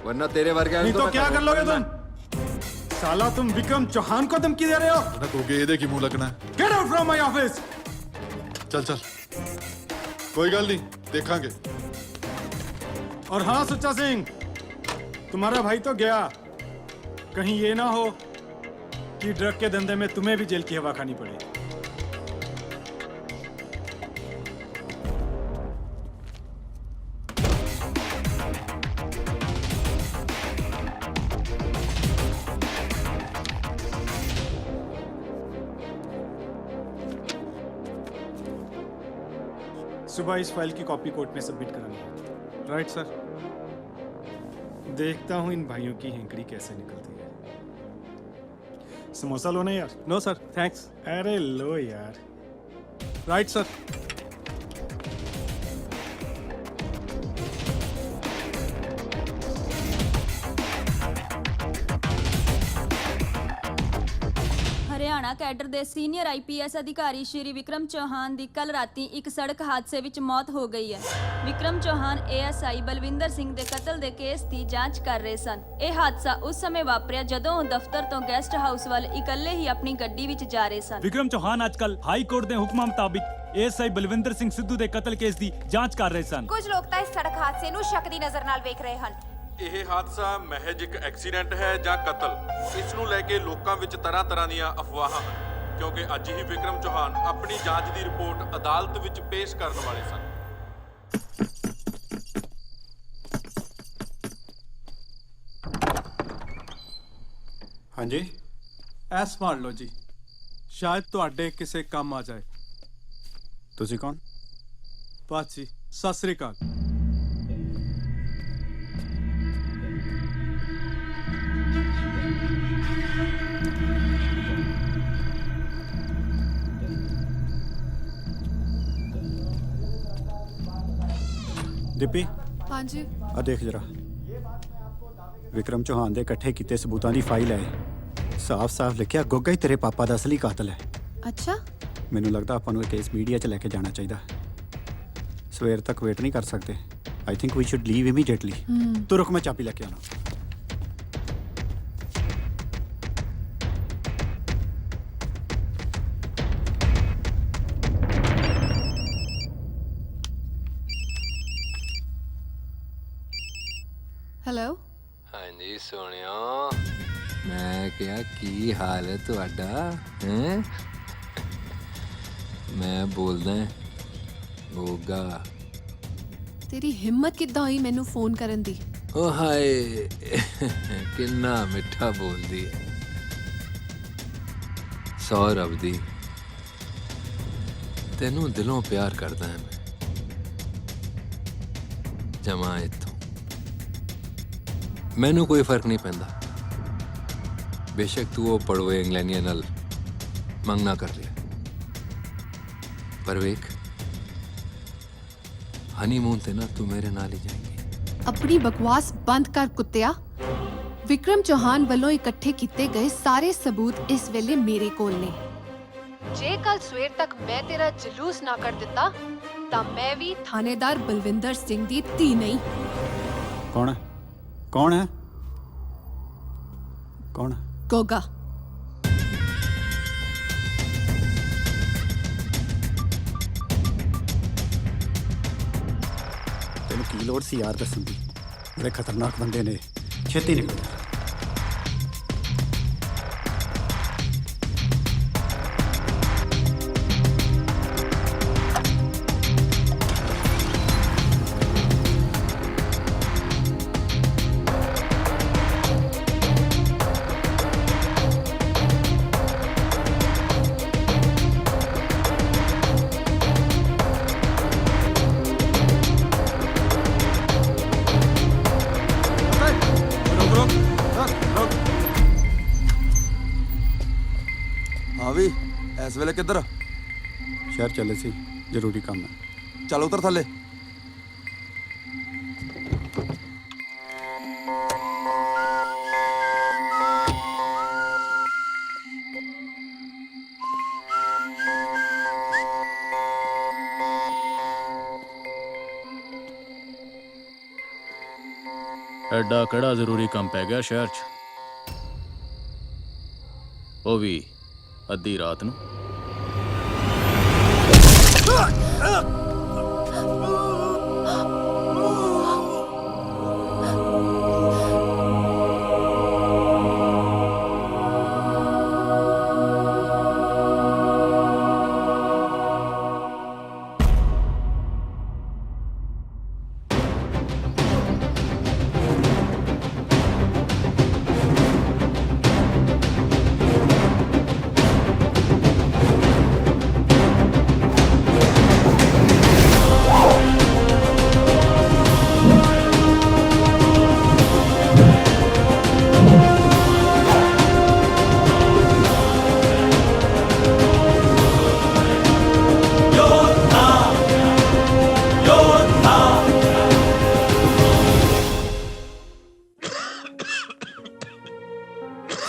वरना तेरे वर्गे नहीं तो क्या कर लोगे तुम? साला तुम विक्रम चौहान को धमकी दे रहे हो? ना कोगे ਇਹਦੇ ਕੀ ਮੂੰਹ ਲੱਗਣਾ ਹੈ? Get out from my office! चल चल, कोई गल नहीं, देखांगे। और हाँ सुच्चा सिंह, तुम्हारा भाई तो गया, कहीं ये ना हो कि ड्रग के धंधे में तुम्हें भी जेल की हवा खानी पड़े। सुबह इस फाइल की कॉपी कोर्ट में सबमिट करानी है। Right sir. देखता हूं इन भाइयों की हेंकड़ी कैसे निकलती है। समोसा लो ना यार। No sir, thanks. अरे लो यार। Right sir. ਹਰਿਆਣਾ ਕੈਡਰ ਦੇ ਸੀਨੀਅਰ ਆਈਪੀਐਸ ਅਧਿਕਾਰੀ ਸ਼੍ਰੀ ਵਿਕਰਮ ਚੌਹਾਨ ਦੀ ਕੱਲ ਰਾਤੀ ਇੱਕ ਸੜਕ ਹਾਦਸੇ ਵਿੱਚ ਮੌਤ ਹੋ ਗਈ ਹੈ। ਵਿਕਰਮ ਚੌਹਾਨ ਏਐਸਆਈ ਬਲਵਿੰਦਰ ਸਿੰਘ ਦੇ ਕਤਲ ਦੇ ਕੇਸ ਦੀ ਜਾਂਚ ਕਰ ਰਹੇ ਸਨ। ਇਹ ਹਾਦਸਾ ਉਸ ਸਮੇਂ ਵਾਪਰਿਆ ਜਦੋਂ ਉਹ ਦਫ਼ਤਰ ਤੋਂ ਗੈਸਟ ਹਾਊਸ ਵੱਲ ਇਕੱਲੇ ਹੀ ਆਪਣੀ ਗੱਡੀ ਵਿੱਚ ਜਾ ਰਹੇ ਸਨ। ਵਿਕਰਮ ਚੌਹਾਨ ਅੱਜਕੱਲ ਹਾਈ ਕੋਰਟ ਦੇ ਹੁਕਮਾਂ ਮੁਤਾਬਿਕ ਏਐਸਆਈ ਬਲਵਿੰਦਰ ਸਿੰਘ ਸਿੱਧੂ ਦੇ ਕਤਲ ਕੇਸ ਦੀ ਜਾਂਚ ਕਰ ਰਹੇ ਸਨ। ਕੁਝ ਲੋਕ ਤਾਂ ਇਸ ਸੜਕ ਹਾਦਸੇ ਨੂੰ ਸ਼ੱਕ ਦੀ ਨਜ਼ਰ ਨਾਲ ਵੇਖ ਰਹੇ ਹਨ। ਇਹ ਹਾਦਸਾ ਮਹਿਜ ਇੱਕ ਐਕਸੀਡੈਂਟ ਹੈ ਜਾਂ ਕਤਲ, ਇਸ ਨੂੰ ਲੈ ਕੇ ਲੋਕਾਂ ਵਿੱਚ ਤਰ੍ਹਾਂ ਦੀਆਂ ਅਫਵਾਹਾਂ ਹਨ, ਕਿਉਂਕਿ ਅੱਜ ਹੀ ਵਿਕਰਮ ਚੌਹਾਨ ਆਪਣੀ ਜਾਂਚ ਦੀ ਰਿਪੋਰਟ ਅਦਾਲਤ ਵਿੱਚ ਪੇਸ਼ ਕਰਨ ਵਾਲੇ ਸਨ। ਹਾਂਜੀ, ਐਸ ਫੜ ਲਓ ਜੀ, ਸ਼ਾਇਦ ਤੁਹਾਡੇ ਕਿਸੇ ਕੰਮ ਆ ਜਾਏ। ਤੁਸੀਂ ਕੌਣ? ਬਸ ਜੀ, ਸਤਿ ਸ੍ਰੀ ਅਕਾਲ। ਦੀਪੀ, ਹਾਂਜੀ। ਆ ਦੇਖ ਜਰਾ, ਵਿਕਰਮ ਚੌਹਾਨ ਦੇ ਇਕੱਠੇ ਕੀਤੇ ਸਬੂਤਾਂ ਦੀ ਫਾਈਲ ਹੈ। ਸਾਫ਼-ਸਾਫ਼ ਲਿਖਿਆ ਗੋਗਾ ਹੀ ਤੇਰੇ ਪਾਪਾ ਦਾ ਅਸਲੀ ਕਾਤਲ ਹੈ। ਅੱਛਾ, ਮੈਨੂੰ ਲੱਗਦਾ ਆਪਾਂ ਨੂੰ ਇਹ ਕੇਸ ਮੀਡੀਆ 'ਚ ਲੈ ਕੇ ਜਾਣਾ ਚਾਹੀਦਾ। ਸਵੇਰ ਤੱਕ ਵੇਟ ਨਹੀਂ ਕਰ ਸਕਦੇ। I think we should leave immediately. ਤੂੰ ਰੁਕ, ਮੈਂ ਚਾਬੀ ਲੈ ਕੇ ਆਣਾ। ਹੈਲੋ। ਹਾਂਜੀ ਸੋਹਣਿਓ, ਮੈਂ ਕਿਹਾ ਕੀ ਹਾਲ ਹੈ ਤੁਹਾਡਾ? ਹੈ ਮੈਂ ਬੋਲਦਾ ਗੋਗਾ। ਤੇਰੀ ਹਿੰਮਤ ਕਿੱਦਾਂ ਹੋਈ ਮੈਨੂੰ ਫੋਨ ਕਰਨ ਦੀ? ਓ ਹਾਏ, ਕਿੰਨਾ ਮਿੱਠਾ ਬੋਲਦੀ ਹੈ। ਸੌਰਵ ਦੀ, ਤੈਨੂੰ ਦਿਲੋਂ ਪਿਆਰ ਕਰਦਾ ਹਾਂ ਮੈਂ। ਜਮਾ ਇੱਥੋਂ ਮੈਨੂੰ ਕੋਈ ਫਰਕ ਨਹੀਂ ਪੈਂਦਾ। ਬੇਸ਼ੱਕ ਤੂੰ ਉਹ ਪੜੋਏ ਇੰਗਲੈਂਡੀਆਂ ਨਾਲ ਮੰਗਣਾ ਕਰ ਲਿਆ, ਪਰ ਵੇਖ ਹਨੀਮੂਨ ਤੇ ਨਾ ਤੂੰ ਮੇਰੇ ਨਾਲ ਹੀ ਜਾਏਂਗੀ। ਆਪਣੀ ਬਕਵਾਸ ਬੰਦ ਕਰ ਕੁੱਤਿਆ। ਵਿਕਰਮ ਚੌਹਾਨ ਵੱਲੋਂ ਇਕੱਠੇ ਕੀਤੇ ਗਏ ਸਾਰੇ ਸਬੂਤ ਇਸ ਵੇਲੇ ਮੇਰੇ ਕੋਲ ਨੇ। ਜੇ ਕੱਲ ਸਵੇਰ ਤੱਕ ਮੈਂ ਤੇਰਾ ਜਲੂਸ ਨਾ ਕਰ ਦਿੱਤਾ ਤਾਂ ਮੈਂ ਵੀ ਥਾਣੇਦਾਰ ਬਲਵਿੰਦਰ ਸਿੰਘ ਦੀ ਧੀ ਨਹੀਂ। ਕੌਣ ਹੈ? ਕੌਣ ਹੈ? ਕੌਣ? ਗੋਗਾ। ਤੈਨੂੰ ਕੀ ਲੋੜ ਸੀ ਯਾਰ ਦੱਸਣ ਦੀ? ਬੜੇ ਖਤਰਨਾਕ ਬੰਦੇ ਨੇ, ਛੇਤੀ ਨਿਕਲ। ਇਸ ਵੇਲੇ ਕਿੱਧਰ? ਸ਼ਹਿਰ ਚੱਲੇ ਸੀ, ਜ਼ਰੂਰੀ ਕੰਮ ਹੈ। ਚੱਲ ਉਤਰ ਥੱਲੇ। ਐਡਾ ਕਿਹੜਾ ਜ਼ਰੂਰੀ ਕੰਮ ਪੈ ਗਿਆ ਸ਼ਹਿਰ 'ਚ, ਉਹ ਵੀ ਅੱਧੀ ਰਾਤ ਨੂੰ?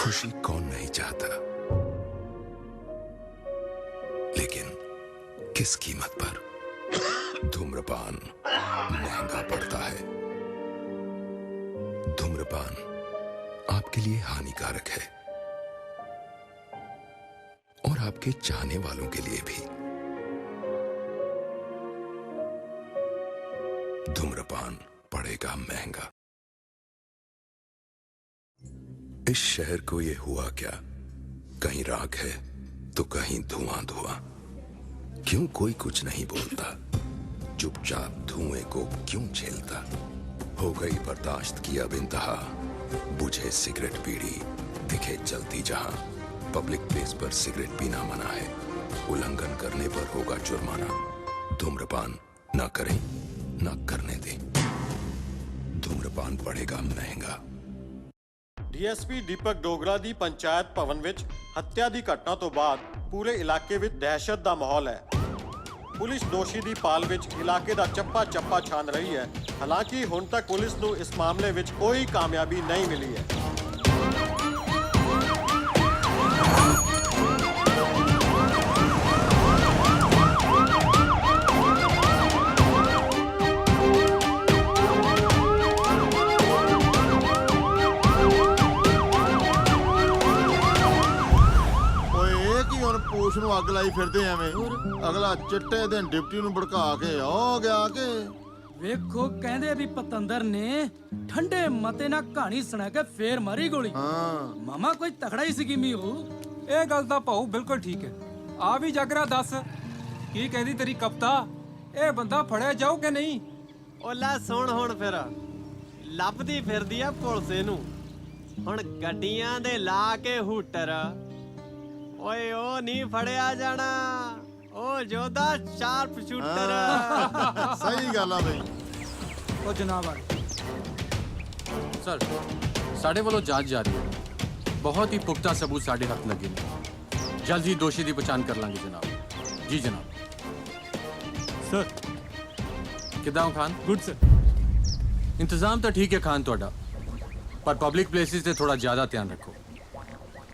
खुशी कौन नहीं चाहता, लेकिन किस कीमत पर? धूम्रपान महंगा पड़ता है। धूम्रपान आपके लिए हानिकारक है और आपके चाहने वालों के लिए भी। धूम्रपान पड़ेगा महंगा। इस शहर को ये हुआ क्या? कहीं राख है तो कहीं धुआं धुआं। क्यों कोई कुछ नहीं बोलता? चुपचाप धुएं को क्यों झेलता? हो गई बर्दाश्त की अब इंतहा। बुझे सिगरेट बीड़ी दिखे जलती जहां। पब्लिक प्लेस पर सिगरेट पीना मना है, उल्लंघन करने पर होगा जुर्माना। धूम्रपान ना करें ना करने दें, धूम्रपान पड़ेगा महंगा। ਡੀਐਸਪੀ ਦੀਪਕ ਡੋਗਰਾ ਦੀ ਪੰਚਾਇਤ ਭਵਨ ਵਿੱਚ ਹੱਤਿਆ ਦੀ ਘਟਨਾ ਤੋਂ ਬਾਅਦ ਪੂਰੇ ਇਲਾਕੇ ਵਿੱਚ ਦਹਿਸ਼ਤ ਦਾ ਮਾਹੌਲ ਹੈ। ਪੁਲਿਸ ਦੋਸ਼ੀ ਦੀ ਭਾਲ ਵਿੱਚ ਇਲਾਕੇ ਦਾ ਚੱਪਾ ਛਾਨ ਰਹੀ ਹੈ। ਹਾਲਾਂਕਿ ਹੁਣ ਤੱਕ ਪੁਲਿਸ ਨੂੰ ਇਸ ਮਾਮਲੇ ਵਿੱਚ ਕੋਈ ਕਾਮਯਾਬੀ ਨਹੀਂ ਮਿਲੀ ਹੈ। ਪੁਲਿਸ ਨੂੰ ਅੱਗ ਲਾਈ ਫਿਰਦੇ ਐਵੇਂ। ਅਗਲਾ ਚਿੱਟੇ ਦਿਨ ਡਿਪਟੀ ਨੂੰ ਭੜਕਾ ਕੇ ਆ ਗਿਆ ਕਿ ਵੇਖੋ ਕਹਿੰਦੇ ਵੀ ਪਤੰਦਰ ਨੇ ਠੰਡੇ ਮਤੇ ਨਾਲ ਕਹਾਣੀ ਸੁਣਾ ਕੇ ਫੇਰ ਮਾਰੀ ਗੋਲੀ। ਮਾਮਾ ਕੋਈ ਤਖੜਾ ਹੀ ਸਕੀਮੀ ਹੋ। ਇਹ ਗੱਲ ਤਾਂ ਭਾਊ ਬਿਲਕੁਲ ਠੀਕ ਹੈ। ਆ ਵੀ ਜਾਗਰਾ ਦੱਸ ਕੀ ਕਹਿੰਦੀ ਤੇਰੀ ਕਪਤਾ? ਇਹ ਬੰਦਾ ਫੜਿਆ ਜਾਊ ਕਿ ਨਹੀਂ? ਉਹ ਲੈ ਸੁਣ ਹੁਣ ਫਿਰ ਲੱਭਦੀ ਫਿਰਦੀ ਆ ਪੁਲਿਸ ਨੂੰ। ਹੁਣ ਗੱਡੀਆਂ ਦੇ ਲਾ ਕੇ ਹੂਟਰ ਓਏ ਉਹ ਨਹੀਂ ਫੜਿਆ ਜਾਣਾ, ਉਹ ਜੋਧਾ ਸ਼ਾਰਪ ਸ਼ੂਟਰ। ਸਹੀ ਗੱਲ ਆ ਬਈ। ਉਹ ਜਨਾਬ ਸਰ ਸਾਡੇ ਵੱਲੋਂ ਜਾਂਚ ਜਾਰੀ ਹੈ। ਬਹੁਤ ਹੀ ਪੁਖਤਾ ਸਬੂਤ ਸਾਡੇ ਹੱਥ ਲੱਗੇ ਨੇ। ਜਲਦ ਹੀ ਦੋਸ਼ੀ ਦੀ ਪਛਾਣ ਕਰ ਲਾਂਗੇ ਜਨਾਬ। ਜੀ ਜਨਾਬ। ਸਰ ਕਿੱਦਾਂ ਹੋ ਖਾਨ? Good sir. ਇੰਤਜ਼ਾਮ ਤਾਂ ਠੀਕ ਹੈ ਖਾਨ ਤੁਹਾਡਾ, ਪਰ ਪਬਲਿਕ ਪਲੇਸਿਸ ਤੇ ਥੋੜਾ ਜ਼ਿਆਦਾ ਧਿਆਨ ਰੱਖੋ।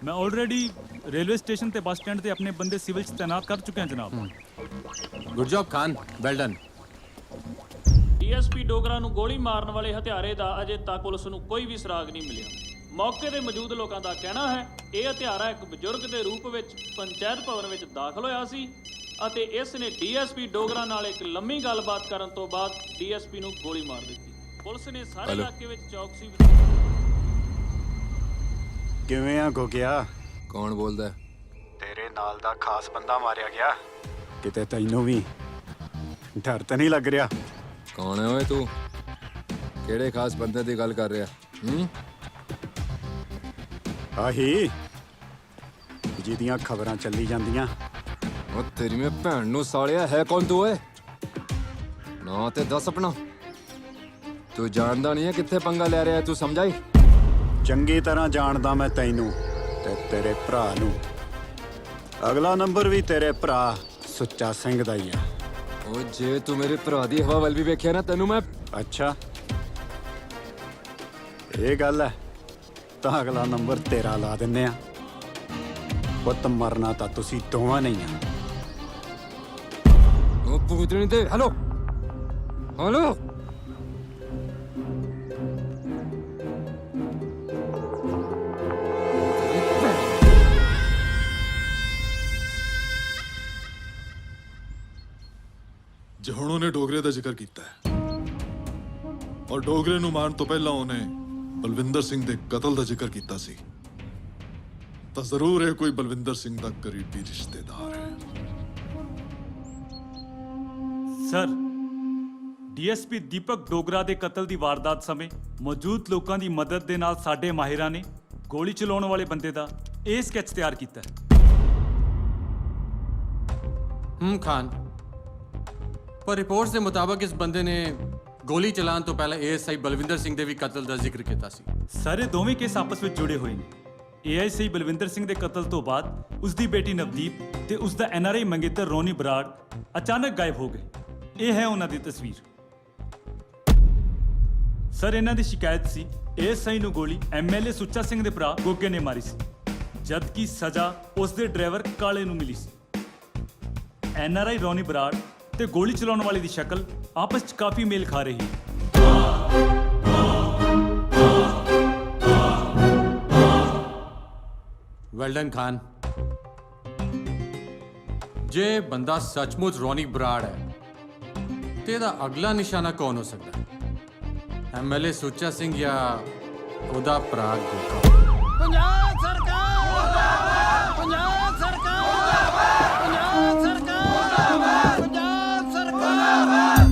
ਮੈਂ ਆਲਰੇਡੀ रेलवे स्टेशन ते बस स्टैंड ते अपने बंदे सिविल च तैनात कर चुके हैं जनाब। Good job Khan, well done. DSP Dogra ਨੂੰ ਗੋਲੀ ਮਾਰਨ ਵਾਲੇ ਹਥਿਆਰੇ ਦਾ ਅਜੇ ਤੱਕ ਪੁਲਿਸ ਨੂੰ ਕੋਈ ਵੀ ਸੁਰਾਗ ਨਹੀਂ ਮਿਲਿਆ। ਮੌਕੇ ਤੇ ਮੌਜੂਦ ਲੋਕਾਂ ਦਾ ਕਹਿਣਾ ਹੈ ਇਹ ਹਥਿਆਰਾ ਇੱਕ ਬਜ਼ੁਰਗ ਦੇ ਰੂਪ ਵਿੱਚ ਪੰਚਾਇਤ ਭਵਨ ਵਿੱਚ ਦਾਖਲ ਹੋਇਆ ਸੀ ਅਤੇ ਇਸ ਨੇ ਡੀਐਸਪੀ ਡੋਗਰਾ ਨਾਲ ਇੱਕ ਲੰਮੀ ਗੱਲਬਾਤ ਕਰਨ ਤੋਂ ਬਾਅਦ ਡੀਐਸਪੀ ਨੂੰ ਗੋਲੀ ਮਾਰ ਦਿੱਤੀ। ਪੁਲਿਸ ਨੇ ਸਾਰੇ ਇਲਾਕੇ ਵਿੱਚ ਚੌਕਸੀ ਕਿਵੇਂ ਆ ਗੋਗਿਆ? ਕੌਣ ਬੋਲਦਾ? ਤੇਰੇ ਨਾਲ ਦਾ ਖਾਸ ਬੰਦਾ ਮਾਰਿਆ ਗਿਆ। ਕਿਤੇ ਤੈਨੂੰ ਵੀ ਡਰ ਤਾਂ ਨਹੀਂ ਲੱਗ ਰਿਹਾ? ਕੌਣ ਹੈ ਓਏ ਤੂੰ? ਕਿਹੜੇ ਖਾਸ ਬੰਦੇ ਦੀ ਗੱਲ ਕਰ ਰਿਹਾ? ਆਹੀ ਜਿਹਦੀਆਂ ਖਬਰਾਂ ਚੱਲੀ ਜਾਂਦੀਆਂ। ਉਹ ਤੇਰੀ ਮੈਂ ਭੈਣ ਨੂੰ ਸਾਲਿਆ ਹੈ ਕੌਣ ਤੂੰ ਓਏ? ਨਾ ਤੇ ਦੱਸ ਆਪਣਾ। ਤੂੰ ਜਾਣਦਾ ਨਹੀਂ ਹੈ ਕਿੱਥੇ ਪੰਗਾ ਲੈ ਰਿਹਾ ਤੂੰ ਸਮਝਾਈ? ਚੰਗੀ ਤਰ੍ਹਾਂ ਜਾਣਦਾ ਮੈਂ ਤੈਨੂੰ ਤੇ ਤੇਰੇ ਭਰਾ ਨੂੰ। ਅਗਲਾ ਨੰਬਰ ਵੀ ਤੇਰੇ ਭਰਾ ਸੁੱਚਾ ਸਿੰਘ ਦਾ ਹੀ ਆ। ਉਹ ਜੇ ਤੂੰ ਮੇਰੇ ਭਰਾ ਦੀ ਹਵਾ ਵੱਲ ਵੀ ਵੇਖਿਆ ਨਾ ਤੈਨੂੰ ਮੈਂ। ਅੱਛਾ ਇਹ ਗੱਲ ਹੈ ਤਾਂ ਅਗਲਾ ਨੰਬਰ ਤੇਰਾ ਲਾ ਦਿੰਨੇ ਆ। ਪੁੱਤ ਮਰਨਾ ਤਾਂ ਤੁਸੀਂ ਦੋਵਾਂ ਨਹੀਂ ਆ। ਉਹ ਪੁੱਤਣੀ ਤੇ ਹੈਲੋ ਹੈਲੋ ਜੇ ਹੁਣ ਉਹਨੇ ਡੋਗਰੇ ਦਾ ਜ਼ਿਕਰ ਕੀਤਾ ਹੈ ਔਰ ਡੋਗਰੇ ਨੂੰ ਮਾਰਨ ਤੋਂ ਪਹਿਲਾਂ ਉਹਨੇ ਬਲਵਿੰਦਰ ਸਿੰਘ ਦੇ ਕਤਲ ਦਾ ਜ਼ਿਕਰ ਕੀਤਾ ਸੀ ਤਾਂ ਜ਼ਰੂਰ ਇਹ ਕੋਈ ਬਲਵਿੰਦਰ ਸਿੰਘ ਦਾ ਕਰੀਬੀ ਰਿਸ਼ਤੇਦਾਰ ਹੈ। ਸਰ ਡੀਐਸਪੀ ਦੀਪਕ ਡੋਗਰਾ ਦੇ ਕਤਲ ਦੀ ਵਾਰਦਾਤ ਸਮੇਂ ਮੌਜੂਦ ਲੋਕਾਂ ਦੀ ਮਦਦ ਦੇ ਨਾਲ ਸਾਡੇ ਮਾਹਿਰਾਂ ਨੇ ਗੋਲੀ ਚਲਾਉਣ ਵਾਲੇ ਬੰਦੇ ਦਾ ਇਹ ਸਕੈਚ ਤਿਆਰ ਕੀਤਾ ਹੈ। ਖਾਨ ਪਰ ਰਿਪੋਰਟਸ ਦੇ ਮੁਤਾਬਕ ਇਸ ਬੰਦੇ ਨੇ ਗੋਲੀ ਚਲਾਉਣ ਤੋਂ ਪਹਿਲਾਂ ਏਐਸਆਈ ਬਲਵਿੰਦਰ ਸਿੰਘ ਦੇ ਵੀ ਕਤਲ ਦਾ ਜ਼ਿਕਰ ਕੀਤਾ ਸੀ। ਸਾਰੇ ਦੋਵੇਂ ਕੇਸ ਆਪਸ ਵਿੱਚ ਜੁੜੇ ਹੋਏ ਨੇ। ਏਐਸਆਈ ਬਲਵਿੰਦਰ ਸਿੰਘ ਦੇ ਕਤਲ ਤੋਂ ਬਾਅਦ ਉਸ ਦੀ ਬੇਟੀ ਨਵਦੀਪ ਤੇ ਉਸ ਦਾ ਐਨਆਰਆਈ ਮੰਗੇਤਰ ਰੋਨੀ ਬਰਾੜ ਅਚਾਨਕ ਗਾਇਬ ਹੋ ਗਏ। ਇਹ ਹੈ ਉਹਨਾਂ ਦੀ ਤਸਵੀਰ। ਸਰ ਇਹਨਾਂ ਦੀ ਸ਼ਿਕਾਇਤ ਸੀ ਏਐਸਆਈ ਨੂੰ ਗੋਲੀ ਐਮਐਲਏ ਸੁੱਚਾ ਸਿੰਘ ਦੇ ਭਰਾ ਗੋਗੇ ਨੇ ਮਾਰੀ ਸੀ, ਜਦ ਕਿ ਸਜ਼ਾ ਉਸ ਦੇ ਡਰਾਈਵਰ ਕਾਲੇ ਨੂੰ ਮਿਲੀ ਸੀ। ਐਨਆਰਆਈ ਰੌਨੀ ਬਰਾੜ ਤੇ ਗੋਲੀ ਚਲਾਉਣ ਵਾਲੇ ਦੀ ਸ਼ਕਲ ਆਪਸ 'ਚ ਕਾਫੀ ਮੇਲ ਖਾ ਰਹੀ ਹੈ। Well done Khan. ਜੇ ਬੰਦਾ ਸੱਚਮੁੱਚ ਰੌਨੀ ਬਰਾੜ ਹੈ ਤੇ ਇਹਦਾ ਅਗਲਾ ਨਿਸ਼ਾਨਾ ਕੌਣ ਹੋ ਸਕਦਾ? ਐਮਐਲਏ ਸੁੱਚਾ ਸਿੰਘ ਜਾਂ ਉਹਦਾ ਭਰਾ ਗੋਗਾ? ਪੰਜਾਬ ਸਰਕਾਰ ਮੁਰਦਾਬਾਦ, ਪੰਜਾਬ ਸਰਕਾਰ ਮੁਰਦਾਬਾਦ, ਪੰਜਾਬ ਸਰਕਾਰ ਮੁਰਦਾਬਾਦ, ਪੰਜਾਬ ਸਰਕਾਰ ਮੁਰਦਾਬਾਦ,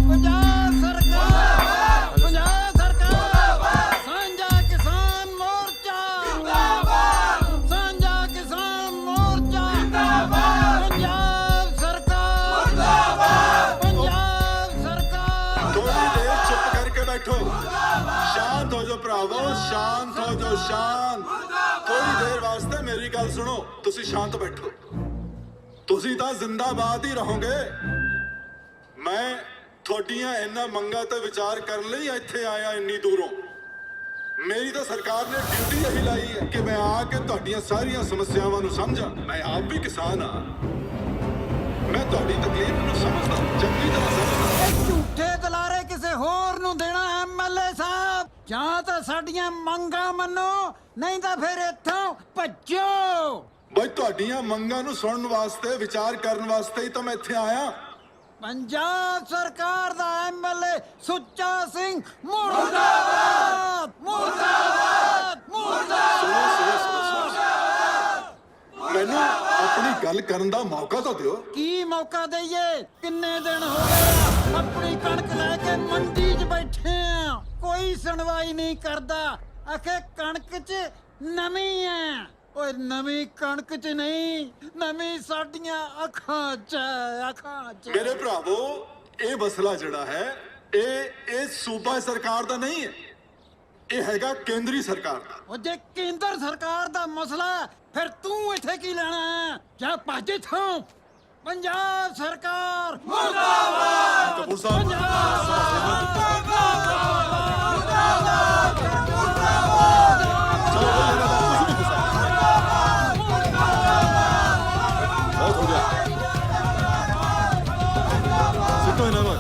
ਪੰਜਾਬ ਸਰਕਾਰ ਮੁਰਦਾਬਾਦ, ਸਾਂਝਾ ਕਿਸਾਨ ਮੋਰਚਾ ਮੁਰਦਾਬਾਦ, ਸਾਂਝਾ ਕਿਸਾਨ ਮੋਰਚਾ ਮੁਰਦਾਬਾਦ, ਪੰਜਾਬ ਸਰਕਾਰ ਮੁਰਦਾਬਾਦ, ਪੰਜਾਬ ਸਰਕਾਰ। थोड़ी देर चुप करके बैठो, शांत हो जाओ भरावो, शांत हो जाओ, शांत। थोड़ी देर वास्ते मेरी गल सुनो, तुसी शांत बैठो। तुसी तां जिंदाबाद ही रहोगे। मैं थोड़ियां इन्ना मंगा ते विचार करन लई इत्थे आया इन्नी दूरों। मेरी तो सरकार ने ड्यूटी यही लाई है कि मैं आके तुहाडियां सारियां समस्यावां नूं समझां। मैं आप भी किसान हाँ, मैं तुहाडी तकलीफ नूं समझदा, चंगी तरह समझदा। ਝੂਠੇ ਦਲਾਰੇ ਕਿਸੇ ਹੋਰ ਨੂੰ ਦੇਣਾ ਐਮਐਲਏ ਸਾਹਿਬ, ਜਾਂ ਤਾਂ ਸਾਡੀਆਂ ਮੰਗਾਂ ਮੰਨੋ, ਨਹੀਂ ਤਾਂ ਫਿਰ ਇੱਥੋਂ ਭੱਜੋ। ਬਈ ਤੁਹਾਡੀਆਂ ਮੰਗਾਂ ਨੂੰ ਸੁਣਨ ਵਾਸਤੇ, ਵਿਚਾਰ ਕਰਨ ਵਾਸਤੇ ਹੀ ਤਾਂ ਮੈਂ ਇੱਥੇ ਆਇਆ। ਪੰਜਾਬ ਸਰਕਾਰ ਦਾ ਐਮਐਲਏ ਸੁੱਚਾ ਸਿੰਘ ਮੁਰਦਾਬਾਦ, ਮੁਰਦਾਬਾਦ, ਮੁਰਦਾਬਾਦ। ਮੈਨੂੰ ਆਪਣੀ ਗੱਲ ਕਰਨ ਦਾ ਮੌਕਾ ਤਾਂ ਦਿਓ। ਕੀ ਮੌਕਾ ਦਈਏ? ਕਿੰਨੇ ਦਿਨ ਹੋ ਗਏ ਆਪਣੀ ਕਣਕ ਲੈ ਕੇ ਮੰਡੀ 'ਚ ਬੈਠੇ ਆ, ਕੋਈ ਸੁਣਵਾਈ ਨਹੀਂ ਕਰਦਾ। ਆਖੇ ਕਣਕ 'ਚ ਨਮੀ ਹੈ। ਓਏ ਨਵੀਂ ਕਣਕ 'ਚ ਨਹੀਂ, ਨਵੀਂ ਸਾਡੀਆਂ ਅੱਖਾਂ 'ਚ, ਅੱਖਾਂ 'ਚ। ਮੇਰੇ ਭਰਾਵੋ, ਇਹ ਮਸਲਾ ਜਿਹੜਾ ਹੈ ਇਹ ਸੂਬਾ ਸਰਕਾਰ ਦਾ ਨਹੀਂ ਹੈ, ਇਹ ਹੈਗਾ ਕੇਂਦਰੀ ਸਰਕਾਰ ਦਾ। ਉਹ ਜੇ ਕੇਂਦਰ ਸਰਕਾਰ ਦਾ ਮਸਲਾ ਹੈ, ਫਿਰ ਤੂੰ ਇੱਥੇ ਕੀ ਲੈਣਾ ਹੈ? ਜਾ ਭੱਜ ਇੱਥੋਂ। ਪੰਜਾਬ ਸਰਕਾਰ ਮੁਰਦਾਬਾਦ, ਕਪੂਰ ਸਾਹਿਬ बहुत हो गया, सिद्धो इन्हां नूं।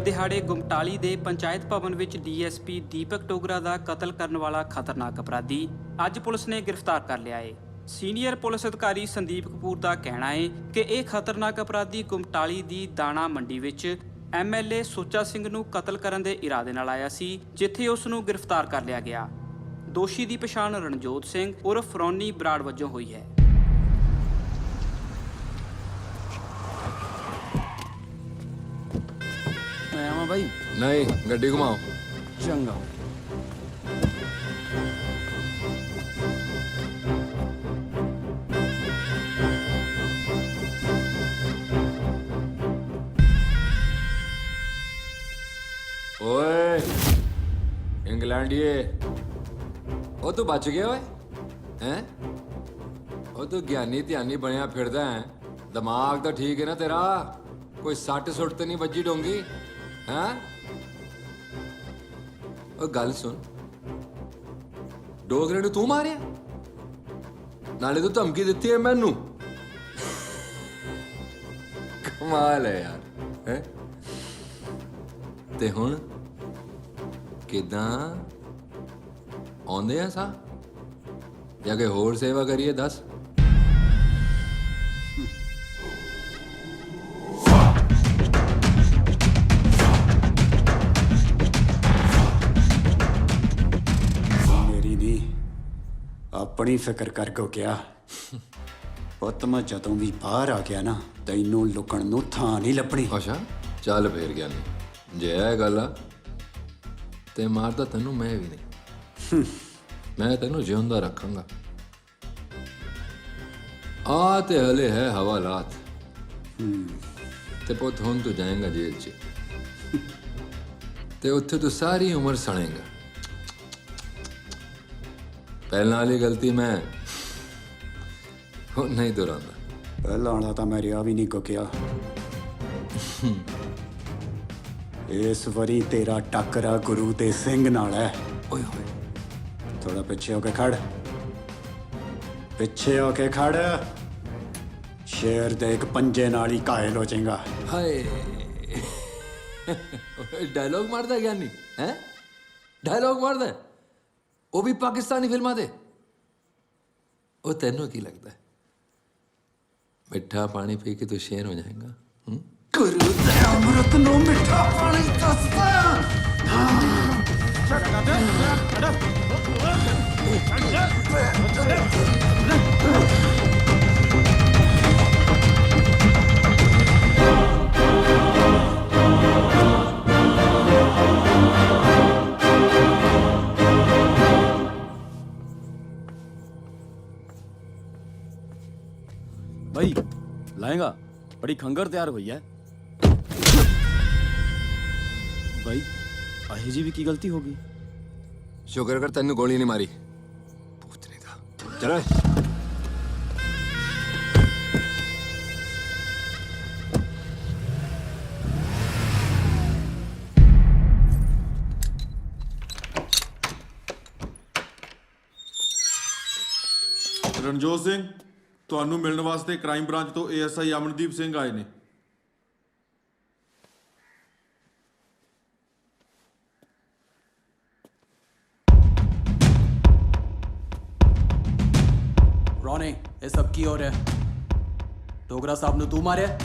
ਦਿਹਾੜੇ ਗੁਮਟਾਲੀ ਦੇ ਪੰਚਾਇਤ ਭਵਨ ਵਿੱਚ ਡੀਐਸਪੀ ਦੀਪਕ ਡੋਗਰਾ ਦਾ ਕਤਲ ਕਰਨ ਵਾਲਾ ਖਤਰਨਾਕ ਅਪਰਾਧੀ ਅੱਜ ਪੁਲਿਸ ਨੇ ਗ੍ਰਿਫਤਾਰ ਕਰ ਲਿਆ ਹੈ। ਸੀਨੀਅਰ ਪੁਲਿਸ ਅਧਿਕਾਰੀ ਸੰਦੀਪ ਕਪੂਰ ਦਾ ਕਹਿਣਾ ਹੈ ਕਿ ਇਹ ਖਤਰਨਾਕ ਅਪਰਾਧੀ ਗੁਮਟਾਲੀ ਦੀ ਦਾਣਾ ਮੰਡੀ ਵਿੱਚ ਐਮਐਲਏ ਸੁੱਚਾ ਸਿੰਘ ਨੂੰ ਕਤਲ ਕਰਨ ਦੇ ਇਰਾਦੇ ਨਾਲ ਆਇਆ ਸੀ, ਜਿੱਥੇ ਉਸ ਨੂੰ ਗ੍ਰਿਫਤਾਰ ਕਰ ਲਿਆ ਗਿਆ। ਦੋਸ਼ੀ ਦੀ ਪਛਾਣ ਰਣਜੋਤ ਸਿੰਘ ਉਰਫ ਰੌਨੀ ਬਰਾੜ ਵਜੋਂ ਹੋਈ ਹੈ। मैं आवा भाई? नहीं, गड्डी घुमाओ। चंगा। ओए इंग्लैंडिए, ओ तू बच गया ओए? हैं? ओ तू ज्ञानी ध्यानी बनया फिरदा है, दिमाग तो ठीक है ना तेरा? कोई सट सुट तो नहीं बजी डोंगी? हैं? ओ गल सुन, डोगरे नूं तू मारिया? नाले तू धमकी दित्ती है मैनू? कमाल है यार, हैं? ते हुण ਕਿਦਾਂ ਆਉਂਦੇ ਆ ਸਾ ਜਾਂ ਕਿ ਹੋਰ ਸੇਵਾ ਕਰੀਏ ਦੱਸ। ਮੇਰੀ ਨਹੀਂ ਆਪਣੀ ਫਿਕਰ ਕਰ ਕੋ ਕਿਹਾ ਪੁੱਤ ਮੈਂ ਜਦੋਂ ਵੀ ਬਾਹਰ ਆ ਗਿਆ ਨਾ ਤੈਨੂੰ ਲੁਕਣ ਨੂੰ ਥਾਂ ਨਹੀਂ ਲੱਭਣੀ। ਅੱਛਾ ਚੱਲ ਫੇਰ ਗਿਆ ਨਹੀਂ ਜੇ ਇਹ ਗੱਲ ਆ ਤੇ ਮਾਰਦਾ ਤੈਨੂੰ ਮੈਂ ਵੀ ਨਹੀਂ। ਮੈਂ ਤੈਨੂੰ ਜਿਉਂਦਾ ਰੱਖਾਂਗਾ। ਆ ਤੇ ਹਲੇ ਹੈ ਹਵਾਲਾਤ ਤੇ ਪੁੱਤ ਹੁਣ ਤੂੰ ਜਾਏਗਾ ਜੇਲ੍ਹ 'ਚ ਤੇ ਉੱਥੇ ਤੂੰ ਸਾਰੀ ਉਮਰ ਸੜੇਗਾ। ਪਹਿਲਾਂ ਵਾਲੀ ਗਲਤੀ ਮੈਂ ਹੁਣ ਨਹੀਂ ਦੁਹਰਾਉਂਦਾ। ਪਹਿਲਾਂ ਵਾਲਾ ਤਾਂ ਮੈਂ ਰਿਆ ਵੀ ਨਹੀਂ ਕੋ ਕਿਹਾ। ਇਸ ਵਾਰੀ ਤੇਰਾ ਟੱਕਰਾ ਗੁਰੂ ਤੇ ਸਿੰਘ ਨਾਲ ਹੈ। ਓਏ ਹੋਏ ਥੋੜਾ ਪਿੱਛੇ ਹੋ ਕੇ ਖੜ, ਪਿੱਛੇ ਹੋ ਕੇ ਖੜ। ਸ਼ੇਰ ਦੇ ਇੱਕ ਪੰਜੇ ਨਾਲ ਹੀ ਕਾਇਲ ਹੋ ਜਾਏਗਾ। ਹਾਏ ਡਾਇਲੌਗ ਮਾਰਦਾ ਗਿਆਨੀ ਹੈ, ਡਾਇਲੌਗ ਮਾਰਦਾ ਉਹ ਵੀ ਪਾਕਿਸਤਾਨੀ ਫਿਲਮਾਂ ਦੇ। ਉਹ ਤੈਨੂੰ ਕੀ ਲੱਗਦਾ ਮਿੱਠਾ ਪਾਣੀ ਪੀ ਕੇ ਤੂੰ ਸ਼ੇਰ ਹੋ ਜਾਏਗਾ? ਗੁਰੂ ਦੇ ਅੰਮ੍ਰਿਤ ਨੂੰ ਮਿੱਠਾ ਪਾਣੀ ਦੱਸਦਾ। भाई लाएगा बड़ी खंगर तैयार हुई है भाई। आहे जी भी की गलती होगी। शुक्र कर तेन गोली नहीं मारी पूतनी था। चलो ਰਣਜੋਤ ਸਿੰਘ ਤੁਹਾਨੂੰ ਮਿਲਣ ਵਾਸਤੇ ਕ੍ਰਾਈਮ ਬ੍ਰਾਂਚ ਤੋਂ ASI ਅਮਨਦੀਪ ਸਿੰਘ ਆਏ ਨੇ। ਰੋਨੇ ਇਹ ਸਭ ਕੀ ਹੋ ਰਿਹਾ? ਡੋਗਰਾ ਸਾਹਿਬ ਨੂੰ ਤੂੰ ਮਾਰਿਆ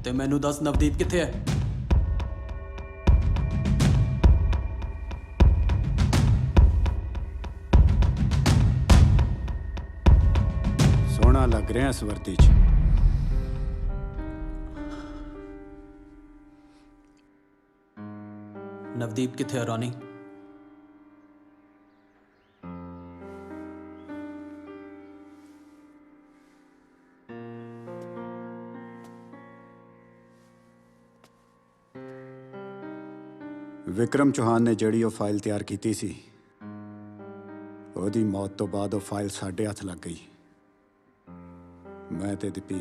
ਤੇ ਮੈਨੂੰ ਦੱਸ ਨਵਦੀਪ ਕਿੱਥੇ ਹੈ? ਸੋਹਣਾ ਲੱਗ ਰਿਹਾ ਇਸ ਵਰਦੀ 'ਚ। ਨਵਦੀਪ ਕਿੱਥੇ ਹੈ ਰੋਨੀ? ਵਿਕਰਮ ਚੌਹਾਨ ਨੇ ਜਿਹੜੀ ਉਹ ਫਾਈਲ ਤਿਆਰ ਕੀਤੀ ਸੀ ਉਹਦੀ ਮੌਤ ਤੋਂ ਬਾਅਦ ਉਹ ਫਾਈਲ ਸਾਡੇ ਹੱਥ ਲੱਗ ਗਈ। ਮੈਂ ਤੇ ਦੀਪੀ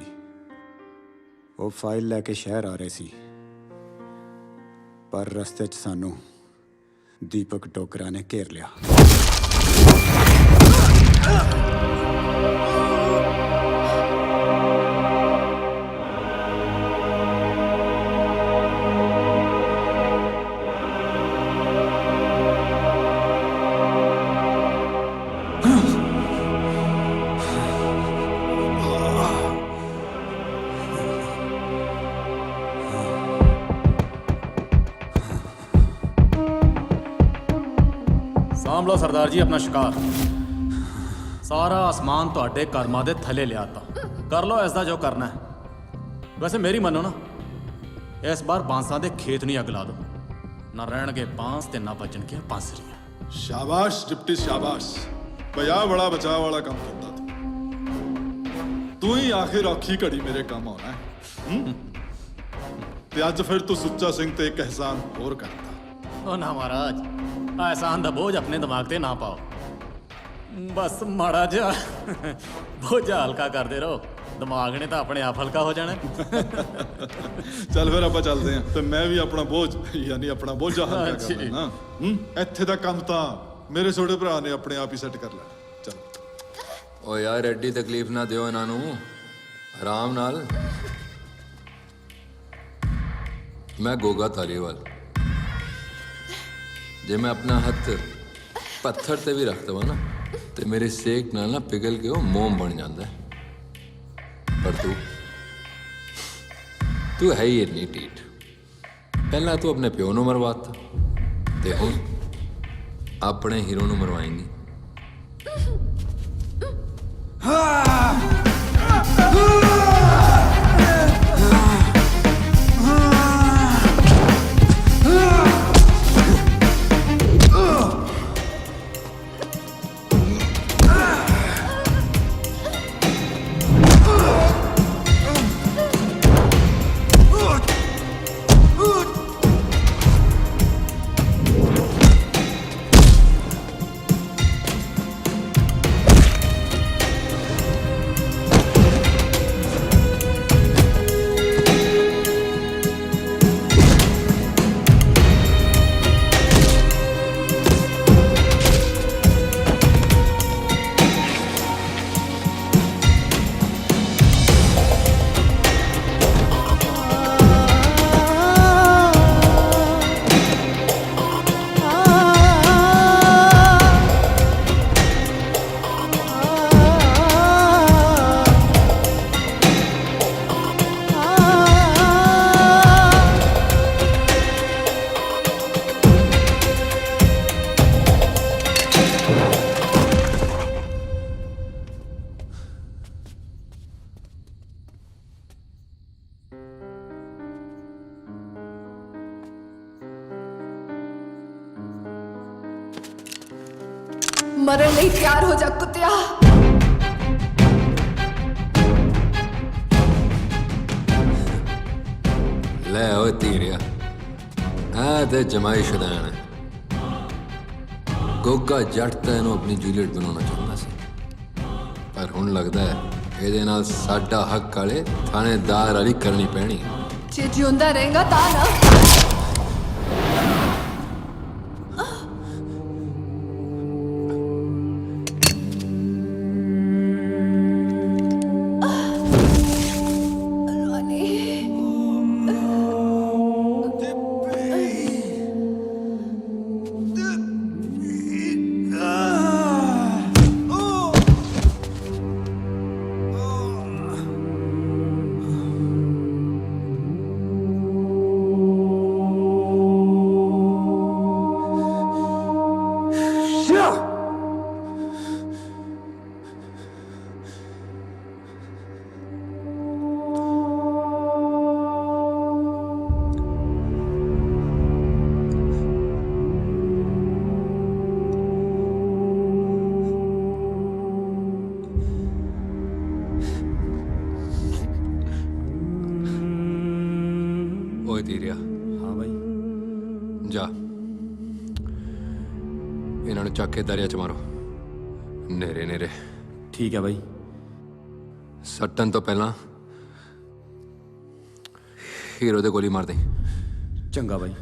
ਉਹ ਫਾਈਲ ਲੈ ਕੇ ਸ਼ਹਿਰ ਆ ਰਹੇ ਸੀ ਪਰ ਰਸਤੇ 'ਚ ਸਾਨੂੰ ਦੀਪਕ ਡੋਗਰਾ ਨੇ ਘੇਰ ਲਿਆ। ਸਾਂਭ ਲਓ ਸਰਦਾਰ ਜੀ ਆਪਣਾ ਸ਼ਿਕਾਰ। ਸਾਰਾ ਆਸਮਾਨ ਤੁਹਾਡੇ ਕਰਮਾਂ ਦੇ ਥੱਲੇ ਲਿਆਤਾ। ਕਰ ਲਓ ਇਸ ਦਾ ਜੋ ਕਰਨਾ ਹੈ। ਵੈਸੇ ਮੇਰੀ ਮੰਨੋ ਨਾ, ਇਸ ਵਾਰ ਬਾਂਸਾਂ ਦੇ ਖੇਤ ਨਹੀਂ ਅਗਲਾ ਦੋ। ਨਾ ਰਹਿਣਗੇ ਬਾਂਸ ਤੇ ਨਾ ਬਚਣਗੀਆਂ ਬਾਂਸਰੀਆਂ। ਸ਼ਾਬਾਸ਼ ਡਿਪਟੀ ਸ਼ਾਬਾਸ਼। ਬਇਆ ਬੜਾ ਬਚਾਅ ਵਾਲਾ ਕੰਮ ਕੀਤਾ ਤੂੰ ਹੀ ਆਖਿਰ ਔਖੀ ਘੜੀ ਮੇਰੇ ਕੰਮ ਆਉਣਾ ਹੈ। ਤੇ ਅੱਜ ਫਿਰ ਤੂੰ ਸੁੱਚਾ ਸਿੰਘ ਤੇ ਇੱਕ ਅਹਿਸਾਨ ਹੋਰ ਕਰਤਾ। ਉਹ ਨਾ ਮਹਾਰਾਜ, एहसान दा बोझ अपने दिमाग ते ना पाओ। बस माड़ा जा बोझा हल्का करते रहो, दिमाग ने तो अपने आप हल्का हो जाना। ਚੱਲ ਫਿਰ ਆਪਾਂ ਚੱਲਦੇ ਆਂ ਤੇ ਮੈਂ ਵੀ ਆਪਣਾ ਬੋਝ ਯਾਨੀ ਆਪਣਾ ਬੋਝਾ ਹਲਕਾ ਕਰ ਲੈਣਾ। ਇੱਥੇ ਦਾ ਕੰਮ ਤਾਂ ਮੇਰੇ ਛੋਟੇ ਭਰਾ ਨੇ ਆਪਣੇ ਆਪ ਹੀ ਸੈੱਟ ਕਰ ਲਿਆ। ਚੱਲ ਓ ਯਾਰ ਐਡੀ ਤਕਲੀਫ ਨਾ ਦਿਓ ਇਹਨਾਂ ਨੂੰ, ਆਰਾਮ ਨਾਲ। ਮੈਂ ਗੋਗਾ ਧਾਲੀਵਾਲ जे मैं अपना हथ पत्थर ते भी रख दवा ना ते मेरे सेक नाल ना पिघल के वो मोम बन जाता है। पर तू है ही इन्नी ढीठ। पहला तू अपने प्यो नूं मरवाता ते हुण अपने हीरो नूं मरवाएंगी। मरण ਲਈ ਤਿਆਰ ਹੋ ਜਾ ਕੁੱਤਿਆ। ले ओए तीरिया आ ते जमाई शदैन है। गोगा जट तो इन्हों अपनी जूलियट बनाना चाहता सी, पर हुण लगदा है ਇਹਦੇ ਨਾਲ ਸਾਡਾ ਹੱਕ ਵਾਲੇ ਥਾਣੇਦਾਰ ਵਾਲੀ ਕਰਨੀ ਪੈਣੀ। ਜੇ ਜਿਉਂਦਾ ਰਹੇਗਾ ਤਾਂ ਨਾ। ਚੱਕ ਕੇ ਦਰਿਆ ਚ ਮਾਰੋ ਨੇਰੇ ਨੇਰੇ। ਠੀਕ ਹੈ ਬਾਈ। ਸੱਟਣ ਤੋਂ ਪਹਿਲਾਂ ਹੀਰੋ ਦੇ ਗੋਲੀ ਮਾਰ ਦੇ। ਚੰਗਾ ਬਾਈ।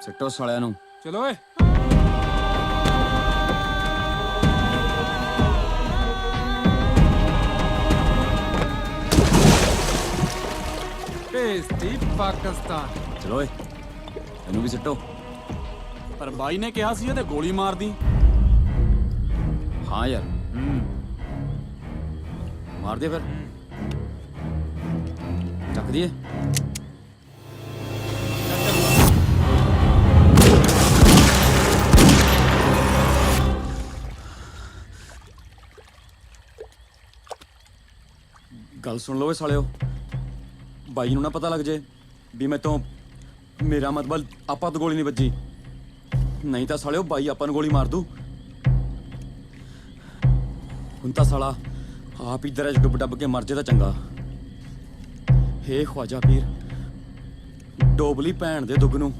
ਸਿੱਟੋ ਸਾਲਿਆਂ ਨੂੰ। ਚਲੋ ਓਏ। ਭੇਜਤੀ ਪਾਕਿਸਤਾਨ। ਚਲੋ ਓਏ ਇਹਨੂੰ ਵੀ ਸਿੱਟੋ। ਪਰ ਬਾਈ ਨੇ ਕਿਹਾ ਸੀ ਇਹਦੇ ਗੋਲੀ ਮਾਰ ਦੀ। हाँ यार मार दिया फिर चक दिए। गल सुन लो सालिओ, बाई नूं ना पता लग जाए भी मैं तो मेरा मतलब आपा तो गोली नहीं बजी, नहीं तो सालिओ बाई आपा नूं गोली मार दू। ਹੁਣ ਤਾਂ ਸਾਲਾ ਆਪ ਹੀ ਦਰਜ ਡੁੱਬ ਡੱਬ ਕੇ ਮਰ ਜੇ ਤਾਂ ਚੰਗਾ। ਹੇ ਖਵਾਜਾ ਪੀਰ ਡੋਬਲੀ ਭੈਣ ਦੇ ਦੁੱਗ ਨੂੰ।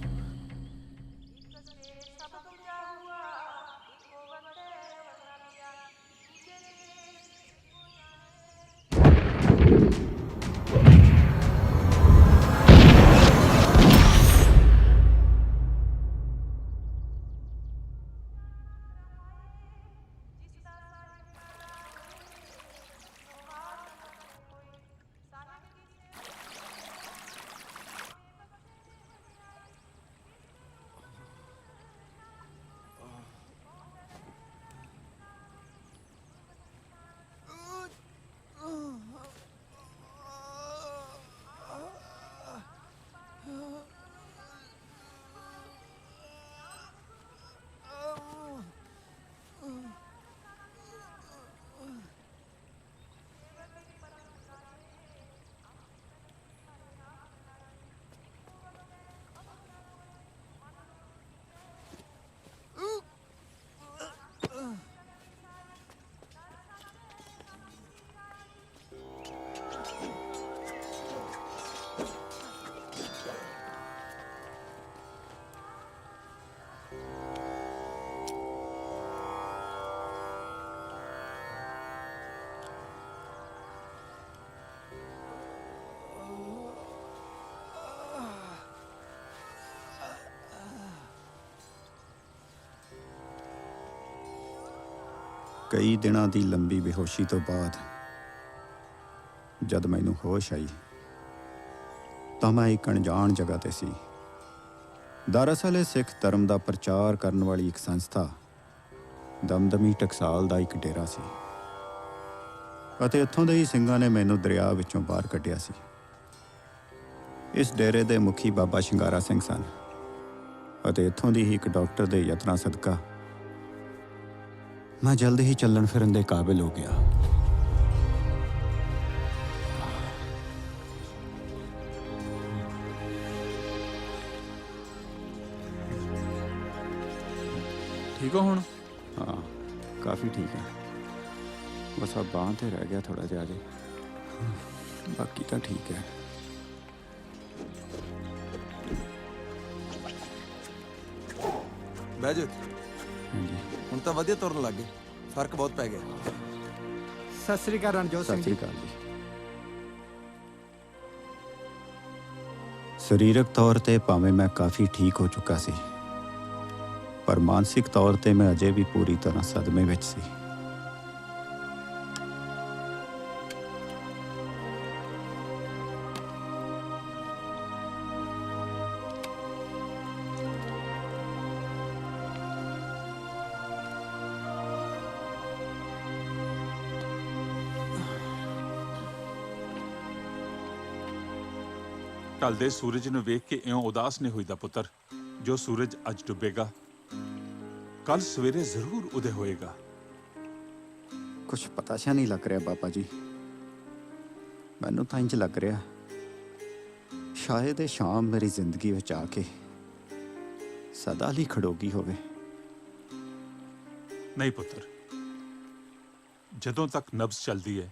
ਕਈ ਦਿਨਾਂ ਦੀ ਲੰਬੀ ਬੇਹੋਸ਼ੀ ਤੋਂ ਬਾਅਦ ਜਦ ਮੈਨੂੰ ਹੋਸ਼ ਆਈ ਤਾਂ ਮੈਂ ਇੱਕ ਅਣਜਾਣ ਜਗ੍ਹਾ ਤੇ ਸੀ। ਦਰਅਸਲ ਇਹ ਸਿੱਖ ਧਰਮ ਦਾ ਪ੍ਰਚਾਰ ਕਰਨ ਵਾਲੀ ਇੱਕ ਸੰਸਥਾ ਦਮਦਮੀ ਟਕਸਾਲ ਦਾ ਇੱਕ ਡੇਰਾ ਸੀ ਅਤੇ ਇੱਥੋਂ ਦੇ ਹੀ ਸਿੰਘਾਂ ਨੇ ਮੈਨੂੰ ਦਰਿਆ ਵਿੱਚੋਂ ਬਾਹਰ ਕੱਢਿਆ ਸੀ। ਇਸ ਡੇਰੇ ਦੇ ਮੁਖੀ ਬਾਬਾ ਸ਼ਿੰਗਾਰਾ ਸਿੰਘ ਸਨ ਅਤੇ ਇੱਥੋਂ ਦੀ ਹੀ ਇੱਕ ਡਾਕਟਰ ਦੇ ਯਤਨਾਂ ਸਦਕਾ मैं जल्द ही चलन फिरन दे काबिल हो गया। ठीक हो हुण? हाँ काफ़ी ठीक है, बस अब बांह ते रह गया थोड़ा जिहा, बाकी तो ठीक है। ਬਹਿ ਜਾ। ਹੁਣ ਤਾਂ ਵਧੀਆ ਤੁਰਨ ਲੱਗ ਗਏ, ਫਰਕ ਬਹੁਤ ਪੈ ਗਿਆ। ਸਤਿ ਸ੍ਰੀ ਅਕਾਲ ਰਣਜੋਤ ਸਿੰਘ ਜੀ। ਸਰੀਰਕ ਤੌਰ ਤੇ ਭਾਵੇਂ ਮੈਂ ਕਾਫੀ ਠੀਕ ਹੋ ਚੁੱਕਾ ਸੀ, ਪਰ ਮਾਨਸਿਕ ਤੌਰ ਤੇ ਮੈਂ ਅਜੇ ਵੀ ਪੂਰੀ ਤਰ੍ਹਾਂ ਸਦਮੇ ਵਿੱਚ ਸੀ। ਢਲਦੇ ਸੂਰਜ ਨੂੰ ਵੇਖ ਕੇ ਇਉਂ ਉਦਾਸ ਨਹੀਂ ਹੋਈਦਾ ਪੁੱਤਰ। ਜੋ ਸੂਰਜ ਅੱਜ ਡੁੱਬੇਗਾ ਕੱਲ ਸਵੇਰੇ ਜ਼ਰੂਰ ਉਦੇ ਹੋਏਗਾ। ਕੁਛ ਪਤਾ ਸ਼ਾ ਨਹੀਂ ਲੱਗ ਰਿਹਾ ਬਾਬਾ ਜੀ, ਮੈਨੂੰ ਤਾਂ ਇੰਜ ਲੱਗ ਰਿਹਾ ਸ਼ਾਇਦ ਇਹ ਸ਼ਾਮ ਮੇਰੀ ਜ਼ਿੰਦਗੀ ਵਿੱਚ ਆ ਕੇ ਸਦਾ ਲਈ ਖੜੋਗੀ ਹੋਵੇ। ਨਹੀਂ ਪੁੱਤਰ, ਜਦੋਂ ਤੱਕ ਨਬਜ਼ ਚੱਲਦੀ ਹੈ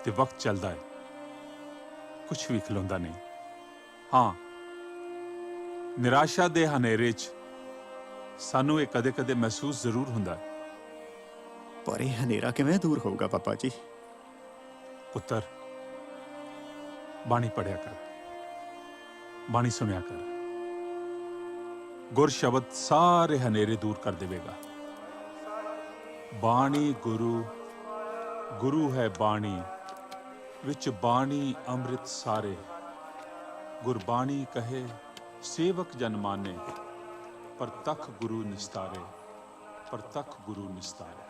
ਤੇ ਵਕਤ ਚੱਲਦਾ ਹੈ, ਕੁਛ ਵੀ ਖਲੋਂਦਾ ਨਹੀਂ। ਹਾਂ, ਨਿਰਾਸ਼ਾ ਦੇ ਹਨੇਰੇ 'ਚ ਸਾਨੂੰ ਇਹ ਕਦੇ-ਕਦੇ ਮਹਿਸੂਸ ਜ਼ਰੂਰ ਹੁੰਦਾ ਹੈ। ਪਰ ਇਹ ਹਨੇਰਾ ਕਿਵੇਂ ਦੂਰ ਹੋਊਗਾ ਪਾਪਾ ਜੀ? ਪੁੱਤਰ, ਬਾਣੀ ਪੜਿਆ ਕਰ, ਬਾਣੀ ਸੁਣਿਆ ਕਰ। ਗੁਰ ਸ਼ਬਦ ਸਾਰੇ ਹਨੇਰੇ ਦੂਰ ਕਰ ਦੇਵੇਗਾ। ਬਾਣੀ ਗੁਰੂ, ਗੁਰੂ ਹੈ ਬਾਣੀ, ਵਿੱਚ ਬਾਣੀ ਅੰਮ੍ਰਿਤ ਸਾਰੇ। ਗੁਰਬਾਣੀ ਕਹੇ ਸੇਵਕ ਜਨ ਮਾਨੇ, ਪ੍ਰਤੱਖ ਗੁਰੂ ਨਿਸਤਾਰੇ, ਪ੍ਰਤੱਖ ਗੁਰੂ ਨਿਸਤਾਰੇ।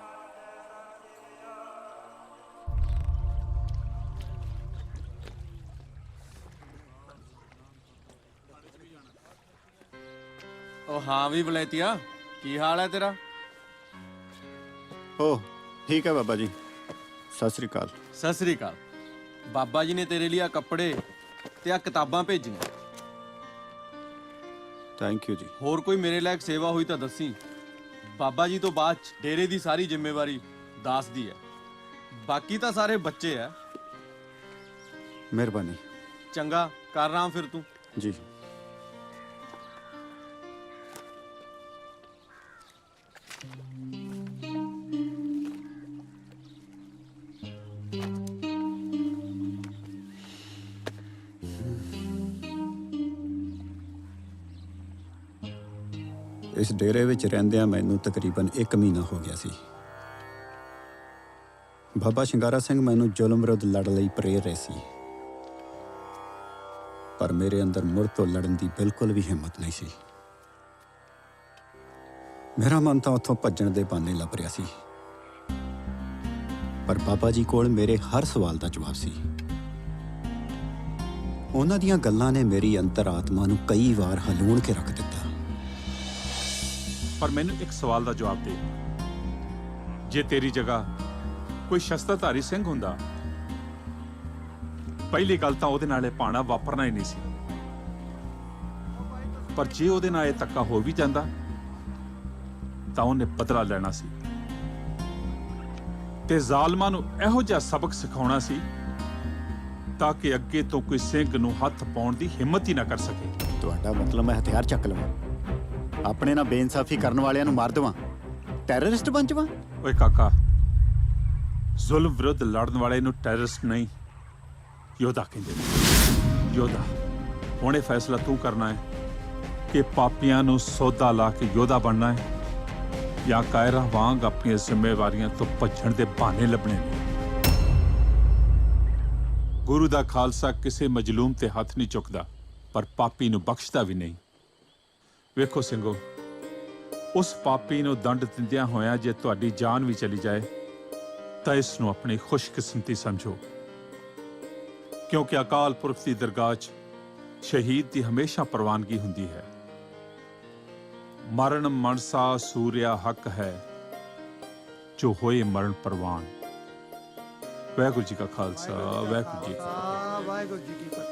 ਉਹ ਹਾਂ ਵੀ ਬਲੈਤੀਆ, ਕੀ ਹਾਲ ਹੈ ਤੇਰਾ? ਓ ਠੀਕ ਹੈ ਬਾਬਾ ਜੀ, ਸਤਿ ਸ੍ਰੀ ਅਕਾਲ। ਸਤਿ ਸ੍ਰੀ ਅਕਾਲ। ਬਾਬਾ ਜੀ ਨੇ ਤੇਰੇ ਲਈ ਆ ਕੱਪੜੇ ਤੇ ਆ ਕਿਤਾਬਾਂ ਭੇਜੀਆਂ। ਥੈਂਕ ਯੂ ਜੀ। ਹੋਰ ਕੋਈ ਮੇਰੇ ਲਾਇਕ ਸੇਵਾ ਹੋਈ ਤਾਂ ਦੱਸੀ। ਬਾਬਾ ਜੀ ਤੋਂ ਬਾਅਦ 'ਚ ਡੇਰੇ ਦੀ ਸਾਰੀ ਜ਼ਿੰਮੇਵਾਰੀ ਦਾਸ ਦੀ ਹੈ, ਬਾਕੀ ਤਾਂ ਸਾਰੇ ਬੱਚੇ ਆ। ਮਿਹਰਬਾਨੀ। ਚੰਗਾ ਕਰ ਰਹਾ ਫਿਰ ਤੂੰ। ਜੀ। ਇਸ ਡੇਰੇ ਵਿੱਚ ਰਹਿੰਦਿਆਂ ਮੈਨੂੰ ਤਕਰੀਬਨ 1 ਮਹੀਨਾ ਹੋ ਗਿਆ ਸੀ। ਬਾਬਾ ਸ਼ਿੰਗਾਰਾ ਸਿੰਘ ਮੈਨੂੰ ਜ਼ੁਲਮ ਵਿਰੁੱਧ ਲੜਨ ਲਈ ਪ੍ਰੇਰ ਰਹੇ ਸੀ, ਪਰ ਮੇਰੇ ਅੰਦਰ ਮੁੜ ਤੋਂ ਲੜਨ ਦੀ ਬਿਲਕੁਲ ਵੀ ਹਿੰਮਤ ਨਹੀਂ ਸੀ। ਮੇਰਾ ਮਨ ਤਾਂ ਉੱਥੋਂ ਭੱਜਣ ਦੇ ਬਹਾਨੇ ਲੱਭ ਰਿਹਾ ਸੀ, ਪਰ ਬਾਬਾ ਜੀ ਕੋਲ ਮੇਰੇ ਹਰ ਸਵਾਲ ਦਾ ਜਵਾਬ ਸੀ। ਉਹਨਾਂ ਦੀਆਂ ਗੱਲਾਂ ਨੇ ਮੇਰੀ ਅੰਤਰ-ਆਤਮਾ ਨੂੰ ਕਈ ਵਾਰ ਹਲੂਣ ਕੇ ਰੱਖ ਦਿੱਤਾ। ਪਰ ਮੈਨੂੰ ਇੱਕ ਸਵਾਲ ਦਾ ਜਵਾਬ ਦੇ, ਜੇ ਤੇਰੀ ਜਗ੍ਹਾ ਕੋਈ ਸ਼ਸਤਰਧਾਰੀ ਸਿੰਘ ਹੁੰਦਾ, ਪਹਿਲੀ ਗੱਲ ਤਾਂ ਉਹਦੇ ਨਾਲ ਇਹ ਪਾਣਾ ਵਾਪਰਨਾ ਹੀ ਨਹੀਂ ਸੀ। ਪਰ ਜੇ ਉਹਦੇ ਨਾਲ ਇਹ ਧੱਕਾ ਹੋ ਵੀ ਜਾਂਦਾ ਤਾਂ ਉਹਨੇ ਬਦਲਾ ਲੈਣਾ ਸੀ ਤੇ ਜ਼ਾਲਮਾਂ ਨੂੰ ਇਹੋ ਜਿਹਾ ਸਬਕ ਸਿਖਾਉਣਾ ਸੀ ਤਾਂ ਕਿ ਅੱਗੇ ਤੋਂ ਕੋਈ ਸਿੰਘ ਨੂੰ ਹੱਥ ਪਾਉਣ ਦੀ ਹਿੰਮਤ ਹੀ ਨਾ ਕਰ ਸਕੇ। ਤੁਹਾਡਾ ਮਤਲਬ ਮੈਂ ਹਥਿਆਰ ਚੱਕ ਲਵਾਂ, ਆਪਣੇ ਨਾਲ ਬੇਇਨਸਾਫੀ ਕਰਨ ਵਾਲਿਆਂ ਨੂੰ ਮਾਰ ਦੇਵਾਂ, ਟੈਰਰਿਸਟ ਬਣ ਜਾਵਾਂ? ਓਏ ਕਾਕਾ, ਜ਼ੁਲਮ ਵਿਰੁੱਧ ਲੜਨ ਵਾਲੇ ਨੂੰ ਟੈਰਰਿਸਟ ਨਹੀਂ, ਯੋਧਾ ਕਹਿੰਦੇ ਨੇ। ਯੋਧਾ। ਹੁਣ ਇਹ ਫੈਸਲਾ ਤੂੰ ਕਰਨਾ ਹੈ ਕਿ ਪਾਪੀਆਂ ਨੂੰ ਸੌਦਾ ਲਾ ਕੇ ਯੋਧਾ ਬਣਨਾ ਹੈ ਜਾਂ ਕਾਇਰਾ ਵਾਂਗ ਆਪਣੀਆਂ ਜ਼ਿੰਮੇਵਾਰੀਆਂ ਤੋਂ ਭੱਜਣ ਦੇ ਬਹਾਨੇ ਲੱਭਣੇ ਨੇ। ਗੁਰੂ ਦਾ ਖਾਲਸਾ ਕਿਸੇ ਮਜਲੂਮ ਤੇ ਹੱਥ ਨਹੀਂ ਚੁੱਕਦਾ, ਪਰ ਪਾਪੀ ਨੂੰ ਬਖਸ਼ਦਾ ਵੀ ਨਹੀਂ। ਵੇਖੋ ਸਿੰਘੋ, ਉਸ ਪਾਪੀ ਨੂੰ ਦੰਡ ਦਿੰਦਿਆਂ ਹੋਇਆਂ ਜੇ ਤੁਹਾਡੀ ਜਾਨ ਵੀ ਚਲੀ ਜਾਏ ਤਾਂ ਇਸ ਨੂੰ ਆਪਣੀ ਖੁਸ਼ਕਿਸਮਤੀ ਸਮਝੋ, ਕਿਉਂਕਿ ਅਕਾਲ ਪੁਰਖ ਦੀ ਦਰਗਾਹ 'ਚ ਸ਼ਹੀਦ ਦੀ ਹਮੇਸ਼ਾ ਪ੍ਰਵਾਨਗੀ ਹੁੰਦੀ ਹੈ। ਮਰਨ ਮਨਸਾ ਸੂਰਿਆ ਹੱਕ ਹੈ, ਜੋ ਹੋਏ ਮਰਨ ਪ੍ਰਵਾਨ। ਵਾਹਿਗੁਰੂ ਜੀ ਕਾ ਖਾਲਸਾ, ਵਾਹਿਗੁਰੂ ਜੀ ਕੀ ਫਤਿਹ। ਵਾਹਿਗੁਰੂ ਜੀ ਕੀ ਫਤਿਹ।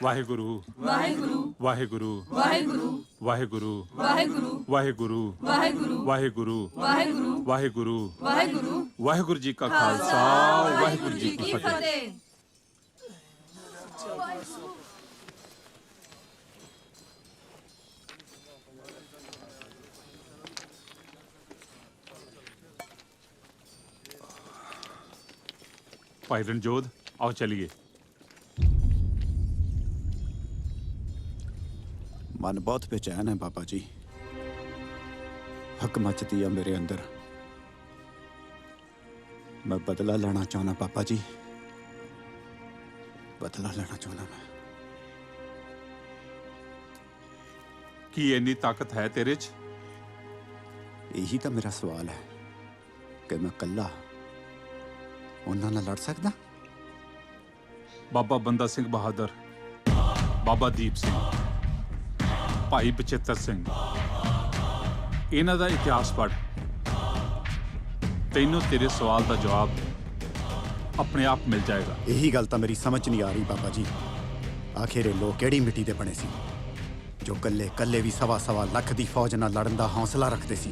ਵਾਹਿਗੁਰੂ ਵਾਹਿਗੁਰੂ ਵਾਹਿਗੁਰੂ ਵਾਹਿਗੁਰੂ ਵਾਹਿਗੁਰੂ ਵਾਹਿਗੁਰੂ ਵਾਹਿਗੁਰੂ ਵਾਹਿਗੁਰੂ ਵਾਹਿਗੁਰੂ ਵਾਹਿਗੁਰੂ ਵਾਹਿਗੁਰੂ ਵਾਹਿਗੁਰੂ ਵਾਹਿਗੁਰੂ ਜੀ ਕਾ ਖਾਲਸਾ, ਵਾਹਿਗੁਰੂ ਜੀ ਕੀ ਫਤਿਹ। ਭਾਈ ਰਣਜੋਧ, ਆਓ ਚਲੀਏ। ਮਨ ਬਹੁਤ ਬੇਚੈਨ ਹੈ ਬਾਬਾ ਜੀ, ਹੱਕ ਮੱਚਦੀ ਆ ਮੇਰੇ ਅੰਦਰ। ਮੈਂ ਬਦਲਾ ਲੈਣਾ ਚਾਹੁੰਦਾ ਬਾਬਾ ਜੀ, ਬਦਲਾ ਲੈਣਾ ਚਾਹੁੰਦਾ ਮੈਂ। ਕੀ ਇੰਨੀ ਤਾਕਤ ਹੈ ਤੇਰੇ 'ਚ? ਇਹੀ ਤਾਂ ਮੇਰਾ ਸਵਾਲ ਹੈ ਕਿ ਮੈਂ ਇਕੱਲਾ ਉਹਨਾਂ ਨਾਲ ਲੜ ਸਕਦਾ? ਬਾਬਾ ਬੰਦਾ ਸਿੰਘ ਬਹਾਦਰ, ਬਾਬਾ ਦੀਪ ਸਿੰਘ, ਭਾਈ ਬਚਿੱਤਰ ਸਿੰਘ, ਇਹਨਾਂ ਦਾ ਇਤਿਹਾਸ ਪੜ੍ਹ, ਤੈਨੂੰ ਤੇਰੇ ਸਵਾਲ ਦਾ ਜਵਾਬ ਆਪਣੇ ਆਪ ਮਿਲ ਜਾਏਗਾ। ਇਹੀ ਗੱਲ ਤਾਂ ਮੇਰੀ ਸਮਝ ਨਹੀਂ ਆ ਰਹੀ ਬਾਬਾ ਜੀ। ਆਖਿਰ ਇਹ ਲੋਕ ਕਿਹੜੀ ਮਿੱਟੀ ਦੇ ਬਣੇ ਸੀ ਜੋ ਕੱਲੇ ਵੀ ਸਵਾ ਲੱਖ ਦੀ ਫੌਜ ਨਾਲ ਲੜਨ ਦਾ ਹੌਸਲਾ ਰੱਖਦੇ ਸੀ?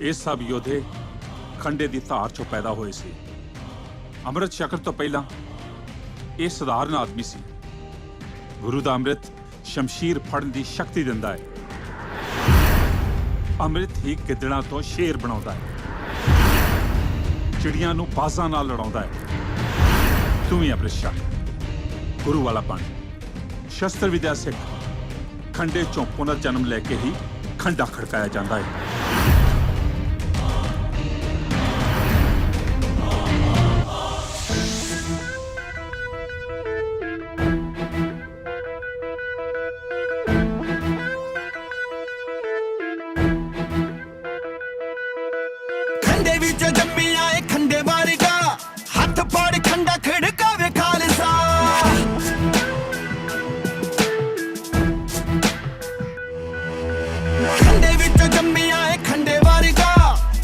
ਇਹ ਸਭ ਯੋਧੇ ਖੰਡੇ ਦੀ ਧਾਰ ਚੋਂ ਪੈਦਾ ਹੋਏ ਸੀ। ਅੰਮ੍ਰਿਤ ਛਕਣ ਤੋਂ ਪਹਿਲਾਂ ਇਹ ਸਧਾਰਨ ਆਦਮੀ ਸੀ। ਗੁਰੂ ਦਾ ਅੰਮ੍ਰਿਤ ਸ਼ਮਸ਼ੀਰ ਫੜਨ ਦੀ ਸ਼ਕਤੀ ਦਿੰਦਾ ਹੈ। ਅੰਮ੍ਰਿਤ ਹੀ ਗਿੱਦੜਾਂ ਤੋਂ ਸ਼ੇਰ ਬਣਾਉਂਦਾ ਹੈ, ਚਿੜੀਆਂ ਨੂੰ ਬਾਜ਼ਾਂ ਨਾਲ ਲੜਾਉਂਦਾ ਹੈ। ਤੂੰ ਵੀ ਅੰਮ੍ਰਿਤ ਛਕ, ਗੁਰੂ ਵਾਲਾ ਬਣ। ਸ਼ਸਤਰ ਵਿਦਿਆ ਸਿੱਖ, ਖੰਡੇ ਚੋਂ ਪੁਨਰ ਜਨਮ ਲੈ ਕੇ ਹੀ ਖੰਡਾ ਖੜਕਾਇਆ ਜਾਂਦਾ ਹੈ। ਖੰਡੇ ਵਿੱਚ ਜੰਮਿਆ ਏ ਖੰਡੇ ਵਾਰਗਾ, ਹੱਥ ਫੜ ਖੰਡਾ ਖੜਕਾਵੇ ਖਾਲਸਾ। ਖੰਡੇ ਵਿੱਚ ਜੰਮਿਆ ਏ ਖੰਡੇ ਵਾਰਗਾ,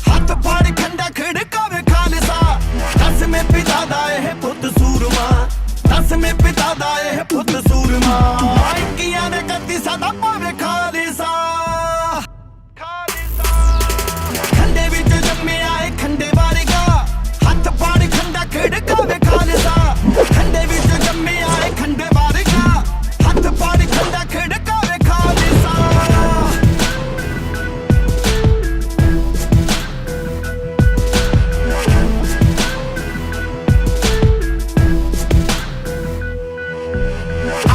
ਹੱਥ ਫੜ ਖੰਡਾ ਖੜਕਾਵੇ ਖਾਲਸਾ। ਦਸਵੇਂ ਪਿਤਾ ਦਾ ਇਹ ਪੁੱਤ ਸੂਰਮਾ, ਦਸਵੇਂ ਪਿਤਾ ਦਾ ਇਹ ਪੁੱਤ ਸੂਰਮਾ। ਇੱਕੀਆਂ ਦੇ 31 ਸਦਾ ਪਾਵੇ ਖਾਲਸਾ। ਖੰਡੇ ਵਿੱਚ ਜੰਮਿਆ ਏ ਖੰਡੇ ਵਾਰਗਾ, ਹੱਥ ਫੜ ਖੰਡਾ ਖੜਕਾਵੇ ਖਾਲਸਾ। ਖੰਡੇ ਵਿੱਚ ਜੰਮਿਆ ਏ ਖੰਡੇ ਵਾਰਗਾ, ਹੱਥ ਫੜ ਖੰਡਾ ਖੜਕਾਵੇ ਖਾਲਸਾ।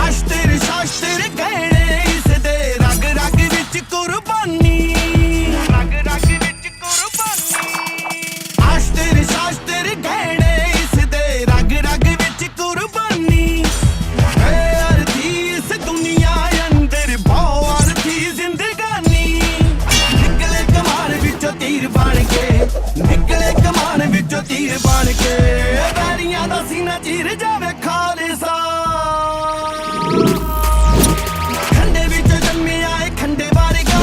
ਆਸ਼ਤਰ ਸ਼ਾਸਤਰ ਗਹਿਣੇ ਇਸ ਦੇ ਰਗ ਰਗ ਵਿੱਚ ਕੁਰਬਾਨੀ, ਰਗ ਰਗ ਵਿੱਚ ਕੁਰਬਾਨੀ। ਆਸ਼ਤਰ ਸ਼ਾਸਤਰ ਗਹਿਣੇ ਇਸ ਦੇ ਰਗ ਰਗ ਵਿੱਚ ਕੁਰਬਾਨੀ। ਹੈ ਅਰਥੀ ਇਸ ਦੁਨੀਆ ਅੰਦਰ, ਬਹੁ ਅਰਥੀ ਜ਼ਿੰਦਗਾਨੀ। ਨਿਕਲੇ ਕਮਾਨ ਵਿੱਚੋਂ ਤੀਰ ਬਣ ਕੇ, ਨਿਕਲੇ ਕਮਾਨ ਵਿੱਚੋਂ ਤੀਰ ਬਣ ਕੇ। ਵੈਰੀਆਂ ਦਾ ਸੀਨਾ ਚੀਰ ਜਾਵੇ ਖਾਲਸਾ। ਖੰਡੇ ਵਿੱਚ ਜੰਮਿਆ ਏ ਖੰਡੇ ਵਾਰਗਾ,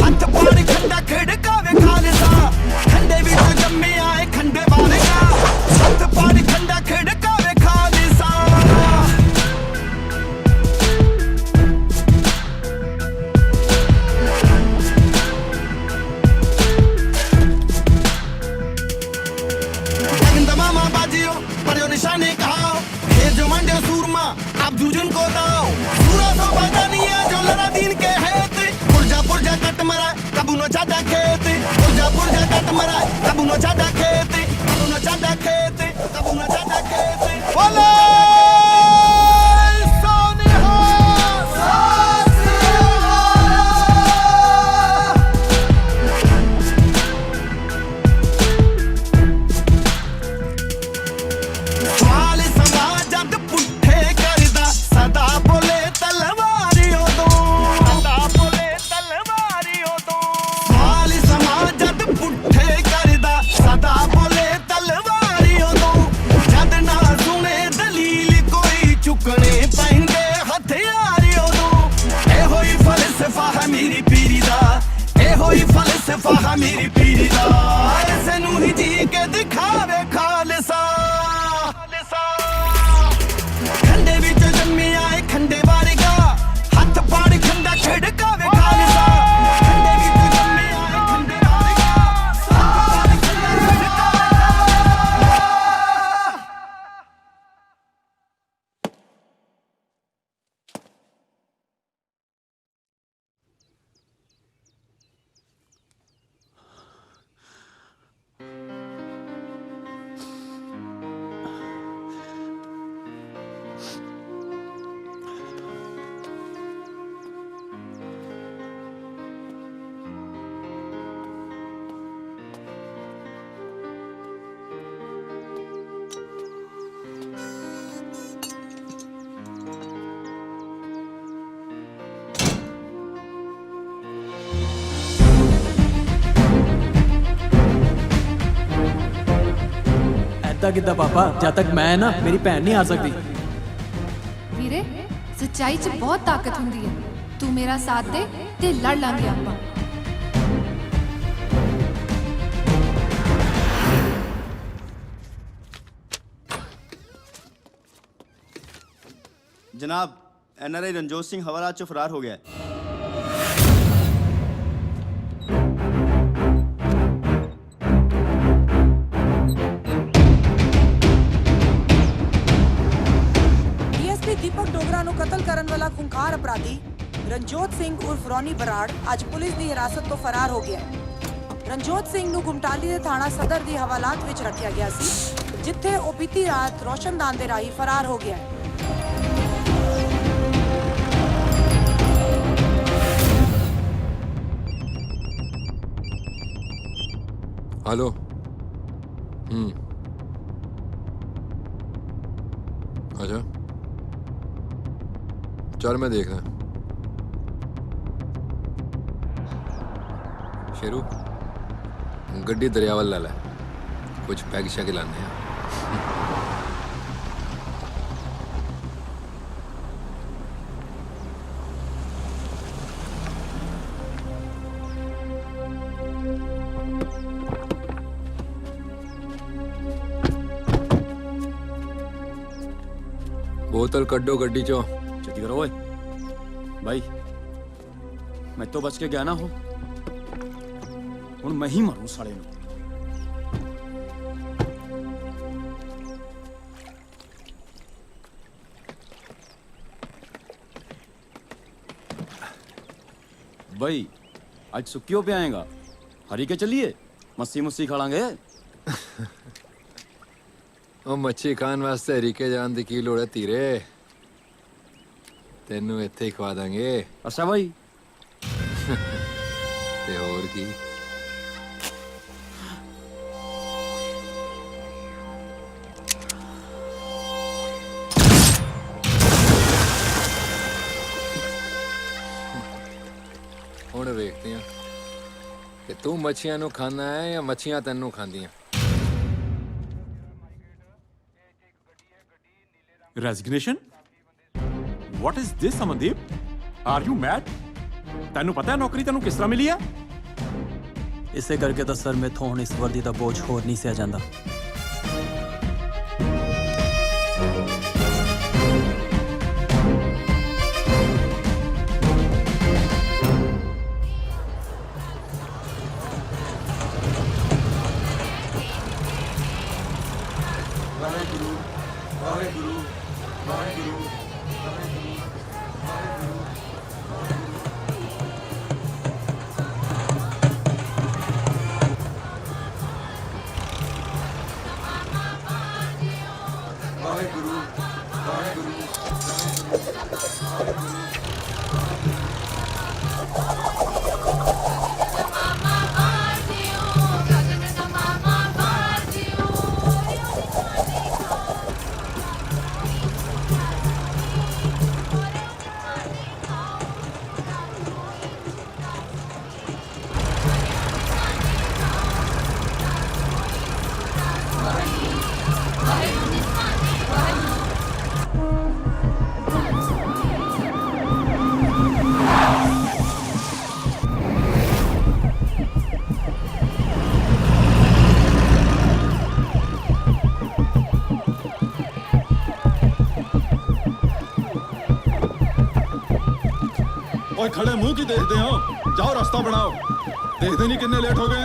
ਹੱਥ ਫੜ ਖੰਡਾ ਖੜਕਾਵੇ ਖਾਲਸਾ। ਖੰਡੇ ਵਿੱਚ ਜੰਮਿਆ ਏ ਖੰਡੇ ਵਾਰਗਾ, ਹੱਥ ਫੜ ਖੰਡਾ ਖੜਕਾਵੇ ਖਾਲਸਾ। जगन मामा बाजियो पर्यो निशाने कहाओ, हे जो मंडे सूरमा अब जुजन को दाओ। सूरा सो बदनिया जो लड़ा दीन के हेत, पुरजा कट मरा कबू नो चादा खेत। पुरजा कट मरा कबू नो चादा खेत, कबू नो चादा खेत, कबू नो चादा खेत। बोलो सोनिहा ਸਵਾਲ ਸਵਾ ਜਦ ਪੁੱਠੇ ਕਰਦਾ, ਸਦਾ ਬੋਲੇ ਤਲਵਾਰੀ ਉਦੋਂ, ਸਦਾ ਬੋਲੇ ਤਲਵਾਰੀ ਉਦੋਂ। ਸਵਾਲ ਸਵਾ ਜਦ ਪੁੱਠੇ ਕਰਦਾ, ਸਦਾ ਬੋਲੇ ਤਲਵਾਰੀ ਉਦੋਂ। ਜਦ ਨਾ ਸੁਣੇ ਦਲੀਲ ਕੋਈ, ਚੁੱਕਣੇ ਪੈਂਦੇ ਹਥਿਆਰ ਉਦੋਂ। ਇਹੋ ਹੀ ਫਲਸਫਾ ਹੈ ਮੇਰੀ ਪੀਰੀ ਦਾ, ਇਹੋ ਹੀ ਫਲਸਫਾ ਹੈ ਮੇਰੀ ਪੀਰੀ ਦਾ। ਇਸ ਨੂੰ ਹੀ ਜੀ ਕੇ ਦਿਖਾਵੇ ਖਾਲਸਾ। ਖੰਡੇ ਵਿੱਚ ਜੰਮਿਆ ਏ ਖੰਡੇ ਵਾਰਗਾ, ਹੱਥ ਫੜ ਖੰਡਾ ਖੜਕਾਵੇ ਖਾਲਸਾ। ਖੰਡੇ ਵਿੱਚ ਜੰਮਿਆ ਏ ਖੰਡੇ ਵਾਰਗਾ, ਹੱਥ ਫੜ ਖੰਡਾ ਖੜਕਾਵੇ। ਐਦਾਂ ਕਿੱਦਾਂ ਪਾਪਾ? ਜਦ ਤੱਕ ਮੈਂ ਨਾ ਮੇਰੀ ਭੈਣ ਨਹੀਂ ਆ ਸਕਦੀ। ਵੀਰੇ ਸੱਚਾਈ 'ਚ ਬਹੁਤ ਤਾਕਤ ਹੁੰਦੀ ਹੈ। ਤੂੰ ਮੇਰਾ ਸਾਥ ਦੇ ਤੇ ਲੜ ਲਾਂਗੇ ਆਪਾਂ। जनाब NRI रणजोत सिंह हवालात चो फरार हो गया है। डीएसपी दीपक डोगरा ਨੂੰ ਕਤਲ ਕਰਨ ਵਾਲਾ ਖੁੰਖਾਰ ਅਪਰਾਧੀ ਰਣਜੋਤ ਸਿੰਘ ਉਰਫ ਰੌਨੀ ਬਰਾੜ ਅੱਜ ਪੁਲਿਸ ਦੀ ਹਿਰਾਸਤ ਤੋਂ ਫਰਾਰ ਹੋ ਗਿਆ ਹੈ। ਰਣਜੋਤ ਸਿੰਘ ਨੂੰ ਗੁਮਟਾਲੀ ਦੇ ਥਾਣਾ ਸਦਰ ਦੀ ਹਵਾਲਾਤ ਵਿੱਚ ਰੱਖਿਆ ਗਿਆ ਸੀ, ਜਿੱਥੇ ਉਹ ਬੀਤੀ ਰਾਤ ਰੋਸ਼ਨਦਾਨ ਦੇ ਰਾਹੀਂ ਫਰਾਰ ਹੋ ਗਿਆ ਹੈ। हेलो अच्छा चल मैं देख रहा शेरू गड्डी दरियावल ला लै कुछ पैग शैग लाने हैं। बोतल कड्डो गड्डी चो छेती करो ओए भाई, मैं तो बच के गया ना हूं, हुण मैं ही मारूं साले नूं। भाई आज सुक्कियों पे आएगा, हरी के चलिए मस्सी मुस्सी खा लांगे। ਉਹ ਮੱਛੀ ਖਾਣ ਵਾਸਤੇ ਹਰੀਕੇ ਜਾਣ ਦੀ ਕੀ ਲੋੜ ਹੈ ਧੀਰੇ, ਤੈਨੂੰ ਇੱਥੇ ਹੀ ਖਵਾ ਦਾਂਗੇ। ਅੱਛਾ ਭਾਈ ਤੇ ਹੋਰ ਕੀ। ਹੁਣ ਵੇਖਦੇ ਹਾਂ ਕਿ ਤੂੰ ਮੱਛੀਆਂ ਨੂੰ ਖਾਣਾ ਹੈ ਜਾਂ ਮੱਛੀਆਂ ਤੈਨੂੰ ਖਾਂਦੀਆਂ। Resignation? What is this, Amandeep? Are you mad? ਤੈਨੂੰ ਪਤਾ ਹੈ ਨੌਕਰੀ ਤੈਨੂੰ ਕਿਸ ਤਰ੍ਹਾਂ ਮਿਲੀ ਹੈ? ਇਸੇ ਕਰਕੇ ਤਾਂ ਸਰ ਮੈਥੋਂ ਹੁਣ ਇਸ ਵਰਦੀ ਦਾ ਬੋਝ ਹੋਰ ਨਹੀਂ ਸਿਆ ਜਾਂਦਾ। ਓਏ ਖੜੇ ਮੂੰਹ ਕੀ ਦੇਖਦੇ ਹੋ, ਜਾਓ ਰਸਤਾ ਬਣਾਓ, ਦੇਖਦੇ ਨਹੀਂ ਕਿੰਨੇ ਲੇਟ ਹੋ ਗਏ।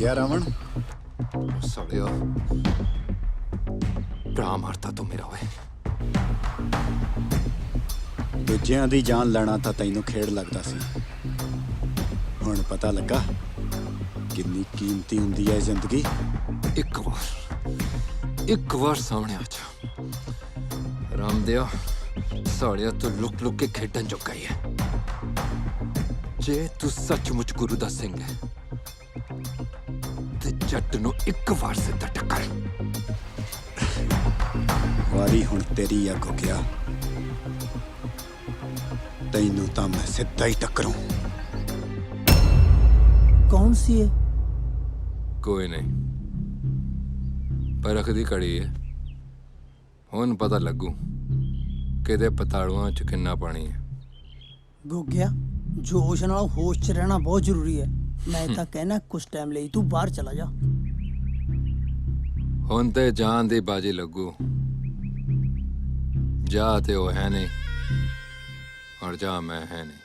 गया रावण? सालिया भरा मारता तू मेरा ਓਏ। ਦੂਜਿਆਂ ਦੀ ਜਾਨ ਲੈਣਾ ਤਾਂ ਤੈਨੂੰ ਖੇਡ ਲੱਗਦਾ ਸੀ। ਹੁਣ ਪਤਾ ਲੱਗਾ ਕਿੰਨੀ ਕੀਮਤੀ ਹੁੰਦੀ ਹੈ ਜ਼ਿੰਦਗੀ। ਇੱਕ ਵਾਰ ਸਾਹਮਣੇ ਆ ਜਾ ਰਾਮਦੇਵ। ਸਾਲਿਆ ਤੂੰ ਲੁਕ ਲੁਕ ਕੇ ਖੇਡਣ ਜੋਗਾ ਹੀ ਹੈ। ਜੇ ਤੂੰ ਸੱਚਮੁੱਚ ਗੁਰੂ ਦਾ ਸਿੰਘ ਹੈ ਤੇ ਜੱਟ ਨੂੰ ਇੱਕ ਵਾਰ ਸਿੱਧਾ ਟੱਕਰ। ਵਾਰੀ ਹੁਣ ਤੇਰੀ ਅੱਗ ਹੋ ਗਿਆ। ਤੈਨੂੰ ਤਾਂ ਮੈਂ ਸਿੱਧਾ ਹੀ ਟੱਕਰਾਂ। कौन सी है? ਕੋਈ ਨਹੀਂ ਪਰਖ ਦੀ ਘੜੀ ਹੈ। ਹੁਣ ਪਤਾ ਲੱਗੂ ਕਿਹਦੇ ਪਤਾਲੂਆਂ ਚ ਕਿੰਨਾ ਪਾਣੀ ਹੈ। गोग्या जोश नाल होश च रहना बहुत जरूरी है। मैं ਤਾਂ कहना कुछ टाइम ਲਈ तू बाहर चला जा। ਹੁਣ ਤੇ ਜਾਨ ਦੀ ਬਾਜੀ ਲੱਗੂ। ਜਾ ਤੇ ਉਹ ਹੈ ਨਹੀਂ ਔਰ ਜਾ ਮੈਂ ਹੈ ਨਹੀਂ।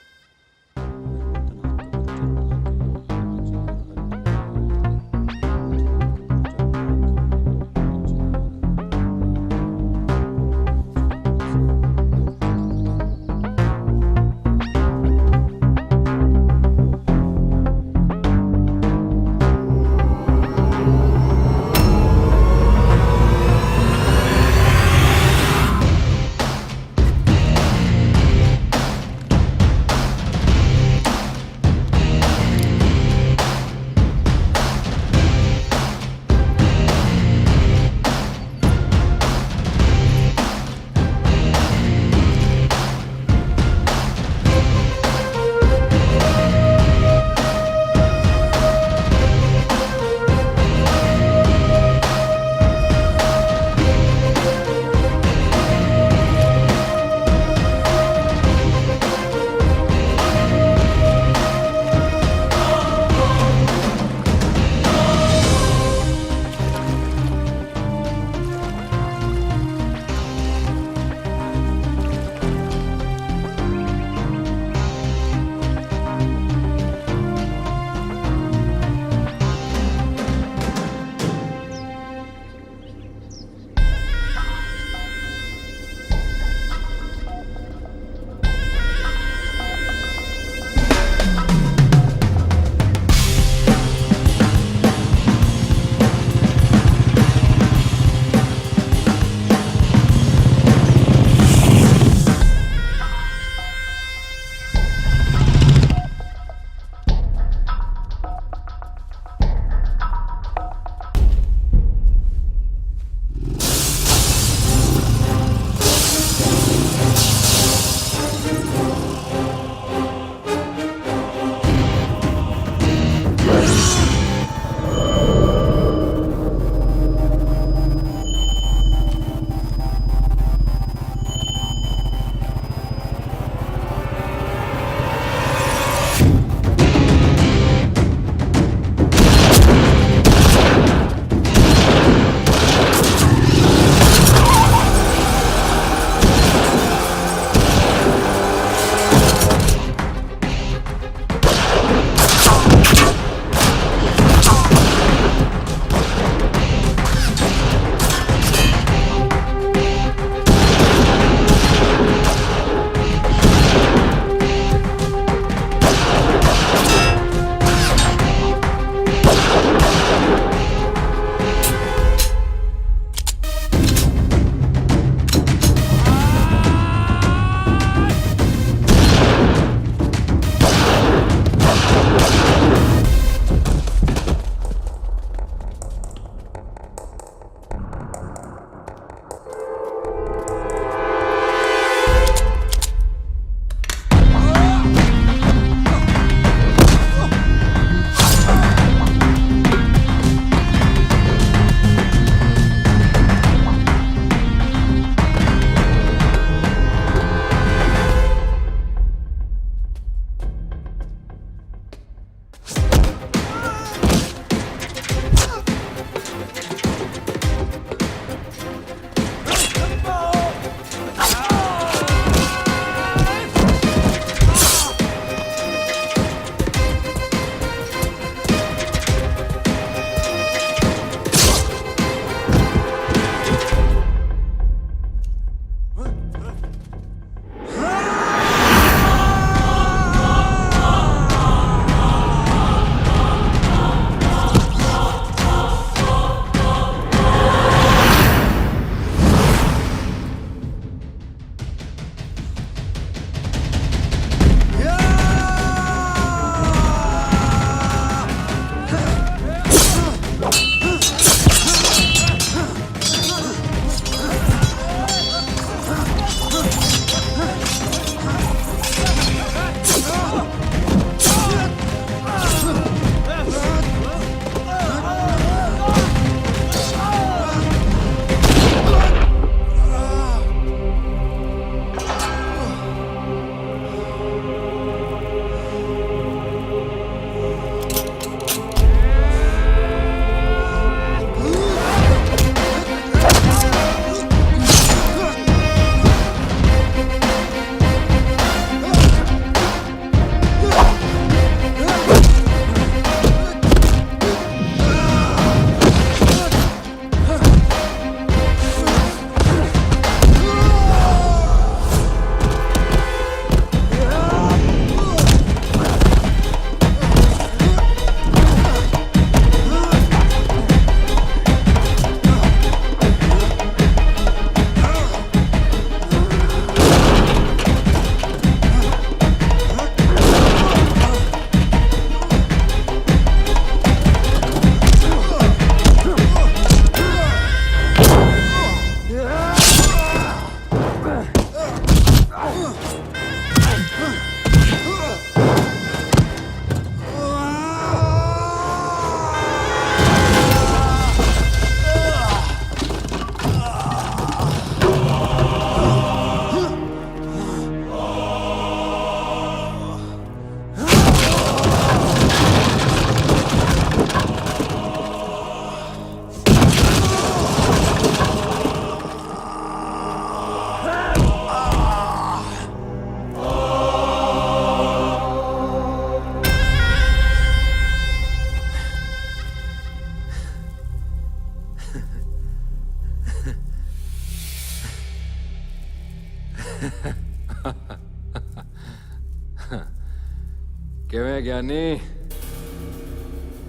ਕਿਵੇਂ ਗਿਆਨੀ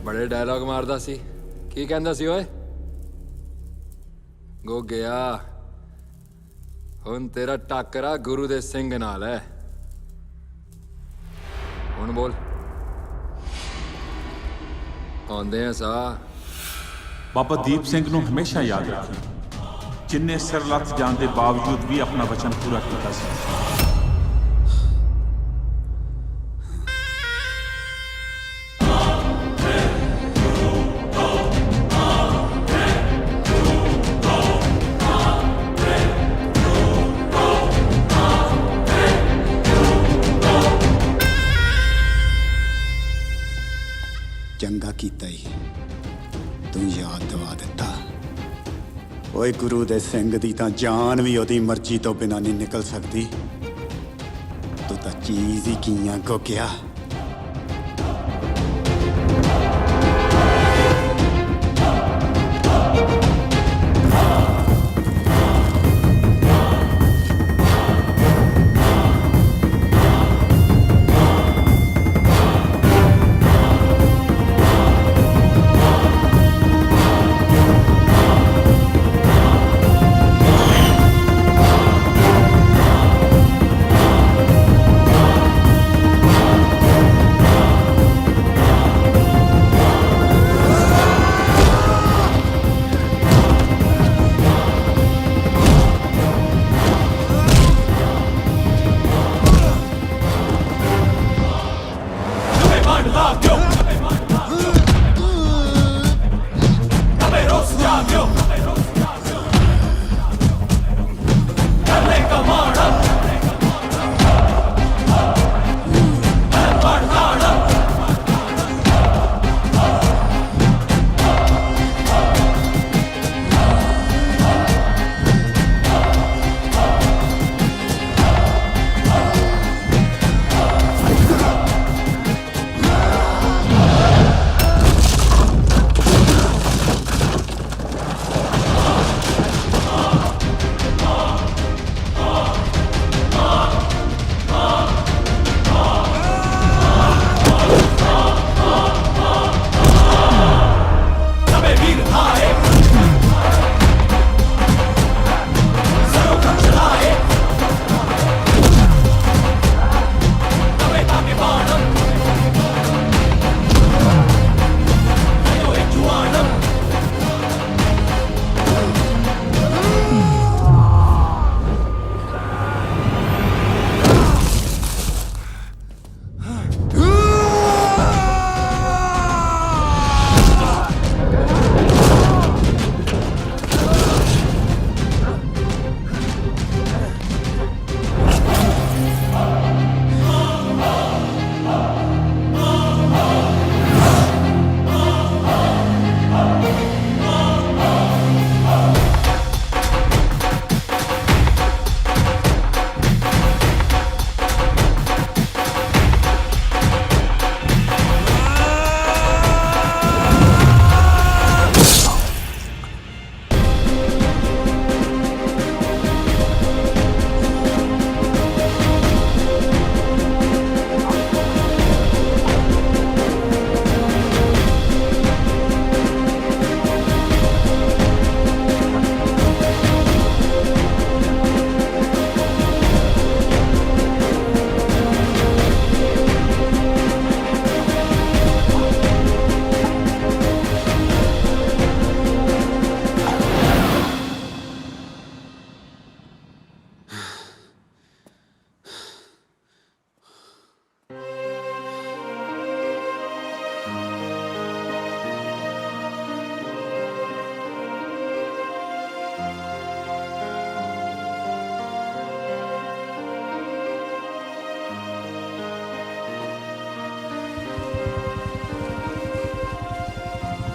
ਬੜੇ ਡਾਇਲੌਗ ਮਾਰਦਾ ਸੀ ਕੀ ਕਹਿੰਦਾ ਸੀ ਓਏ ਗੋ ਗਿਆ ਹੁਣ ਤੇਰਾ ਟੱਕਰਾ ਗੁਰੂ ਦੇ ਸਿੰਘ ਨਾਲ ਹੈ ਹੁਣ ਬੋਲ ਆਉਂਦੇ ਆ ਸਾ ਬਾਬਾ ਦੀਪ ਸਿੰਘ ਨੂੰ ਹਮੇਸ਼ਾ ਯਾਦ ਰੱਖੀ ਜਿਨਨੇ ਸਿਰ ਲੱਥ ਜਾਣ ਦੇ ਬਾਵਜੂਦ ਵੀ ਆਪਣਾ ਵਚਨ ਪੂਰਾ ਕੀਤਾ ਸੀ ਚੰਗਾ ਕੀਤਾ ਹੀ ਤੂੰ ਯਾਦ ਦਿਵਾ ਦਿੱਤਾ ਓਏ ਗੁਰੂ ਦੇ ਸਿੰਘ ਦੀ ਤਾਂ ਜਾਨ ਵੀ ਉਹਦੀ ਮਰਜ਼ੀ ਤੋਂ ਬਿਨਾਂ ਨਹੀਂ ਨਿਕਲ ਸਕਦੀ ਤੂੰ ਤਾਂ ਚੀਜ਼ ਹੀ ਕੀਆਂ ਗੋਕਿਆ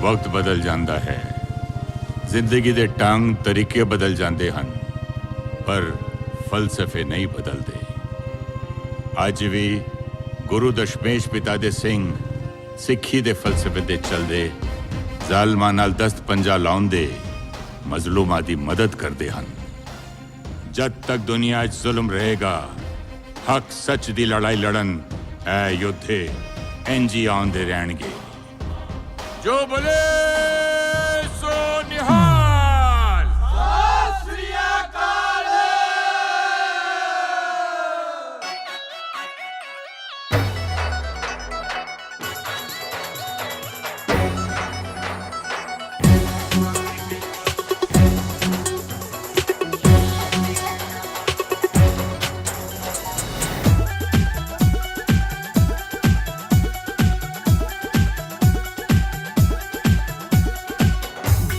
ਵਕਤ ਬਦਲ ਜਾਂਦਾ ਹੈ ਜ਼ਿੰਦਗੀ ਦੇ ਢੰਗ ਤਰੀਕੇ ਬਦਲ ਜਾਂਦੇ ਹਨ ਪਰ ਫਲਸਫੇ ਨਹੀਂ ਬਦਲਦੇ ਅੱਜ ਵੀ ਗੁਰੂ ਦਸ਼ਮੇਸ਼ ਪਿਤਾ ਦੇ ਸਿੰਘ ਸਿੱਖੀ ਦੇ ਫਲਸਫੇ ਤੇ ਚੱਲਦੇ ਜ਼ਾਲਮਾਂ ਨਾਲ ਦਸਤ ਪੰਜਾ ਲਾਉਂਦੇ ਮਜ਼ਲੂਮਾਂ ਦੀ ਮਦਦ ਕਰਦੇ ਹਨ जब तक दुनिया 'ਚ ਜ਼ੁਲਮ ਰਹੇਗਾ ਹੱਕ ਸੱਚ ਦੀ ਲੜਾਈ ਲੜਨ ਇਹ ਯੋਧੇ ਇੰਜ ਹੀ ਆਉਂਦੇ ਰਹਿਣਗੇ ਜੋ ਬੋਲੇ ਸੋ ਨਿਹਾਲ ਸਤਿ ਸ੍ਰੀ ਅਕਾਲ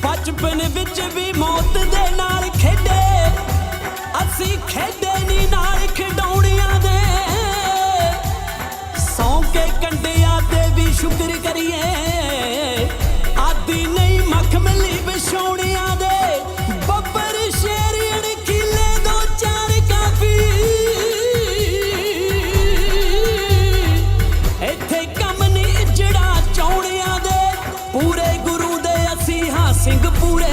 ਬਚਪਨ ਵਿੱਚ ਵੀ ਮੌਤ ਦੇ ਨਾਲ ਖੇਡੇ ਅਸੀਂ ਖੇਡੇ ਨੀ ਨਾਲ ਖਿਡੌਣਿਆਂ ਦੇ ਸੌਂ ਕੇ ਕੰਡਿਆਂ ਤੇ ਵੀ ਸ਼ੁਕਰ ਕਰੀਏ ਆਦੀ ਨਹੀਂ ਮੱਖ ਮਿਲੀ ਵਿਛੋਣਿਆਂ ਦੇ ਬੱਬਰ ਸ਼ੇਰ ਅਣਖੀਲੇ ਦੋ ਚਾਰ ਕਾਫੀ ਇੱਥੇ ਕੰਮ ਨਹੀਂ ਜਿਹੜਾ ਚੌਣਿਆਂ ਦੇ ਪੂਰੇ ਗੁਰੂ ਦੇ ਅਸੀਂ ਹਾਂ ਸਿੰਘ ਪੂਰੇ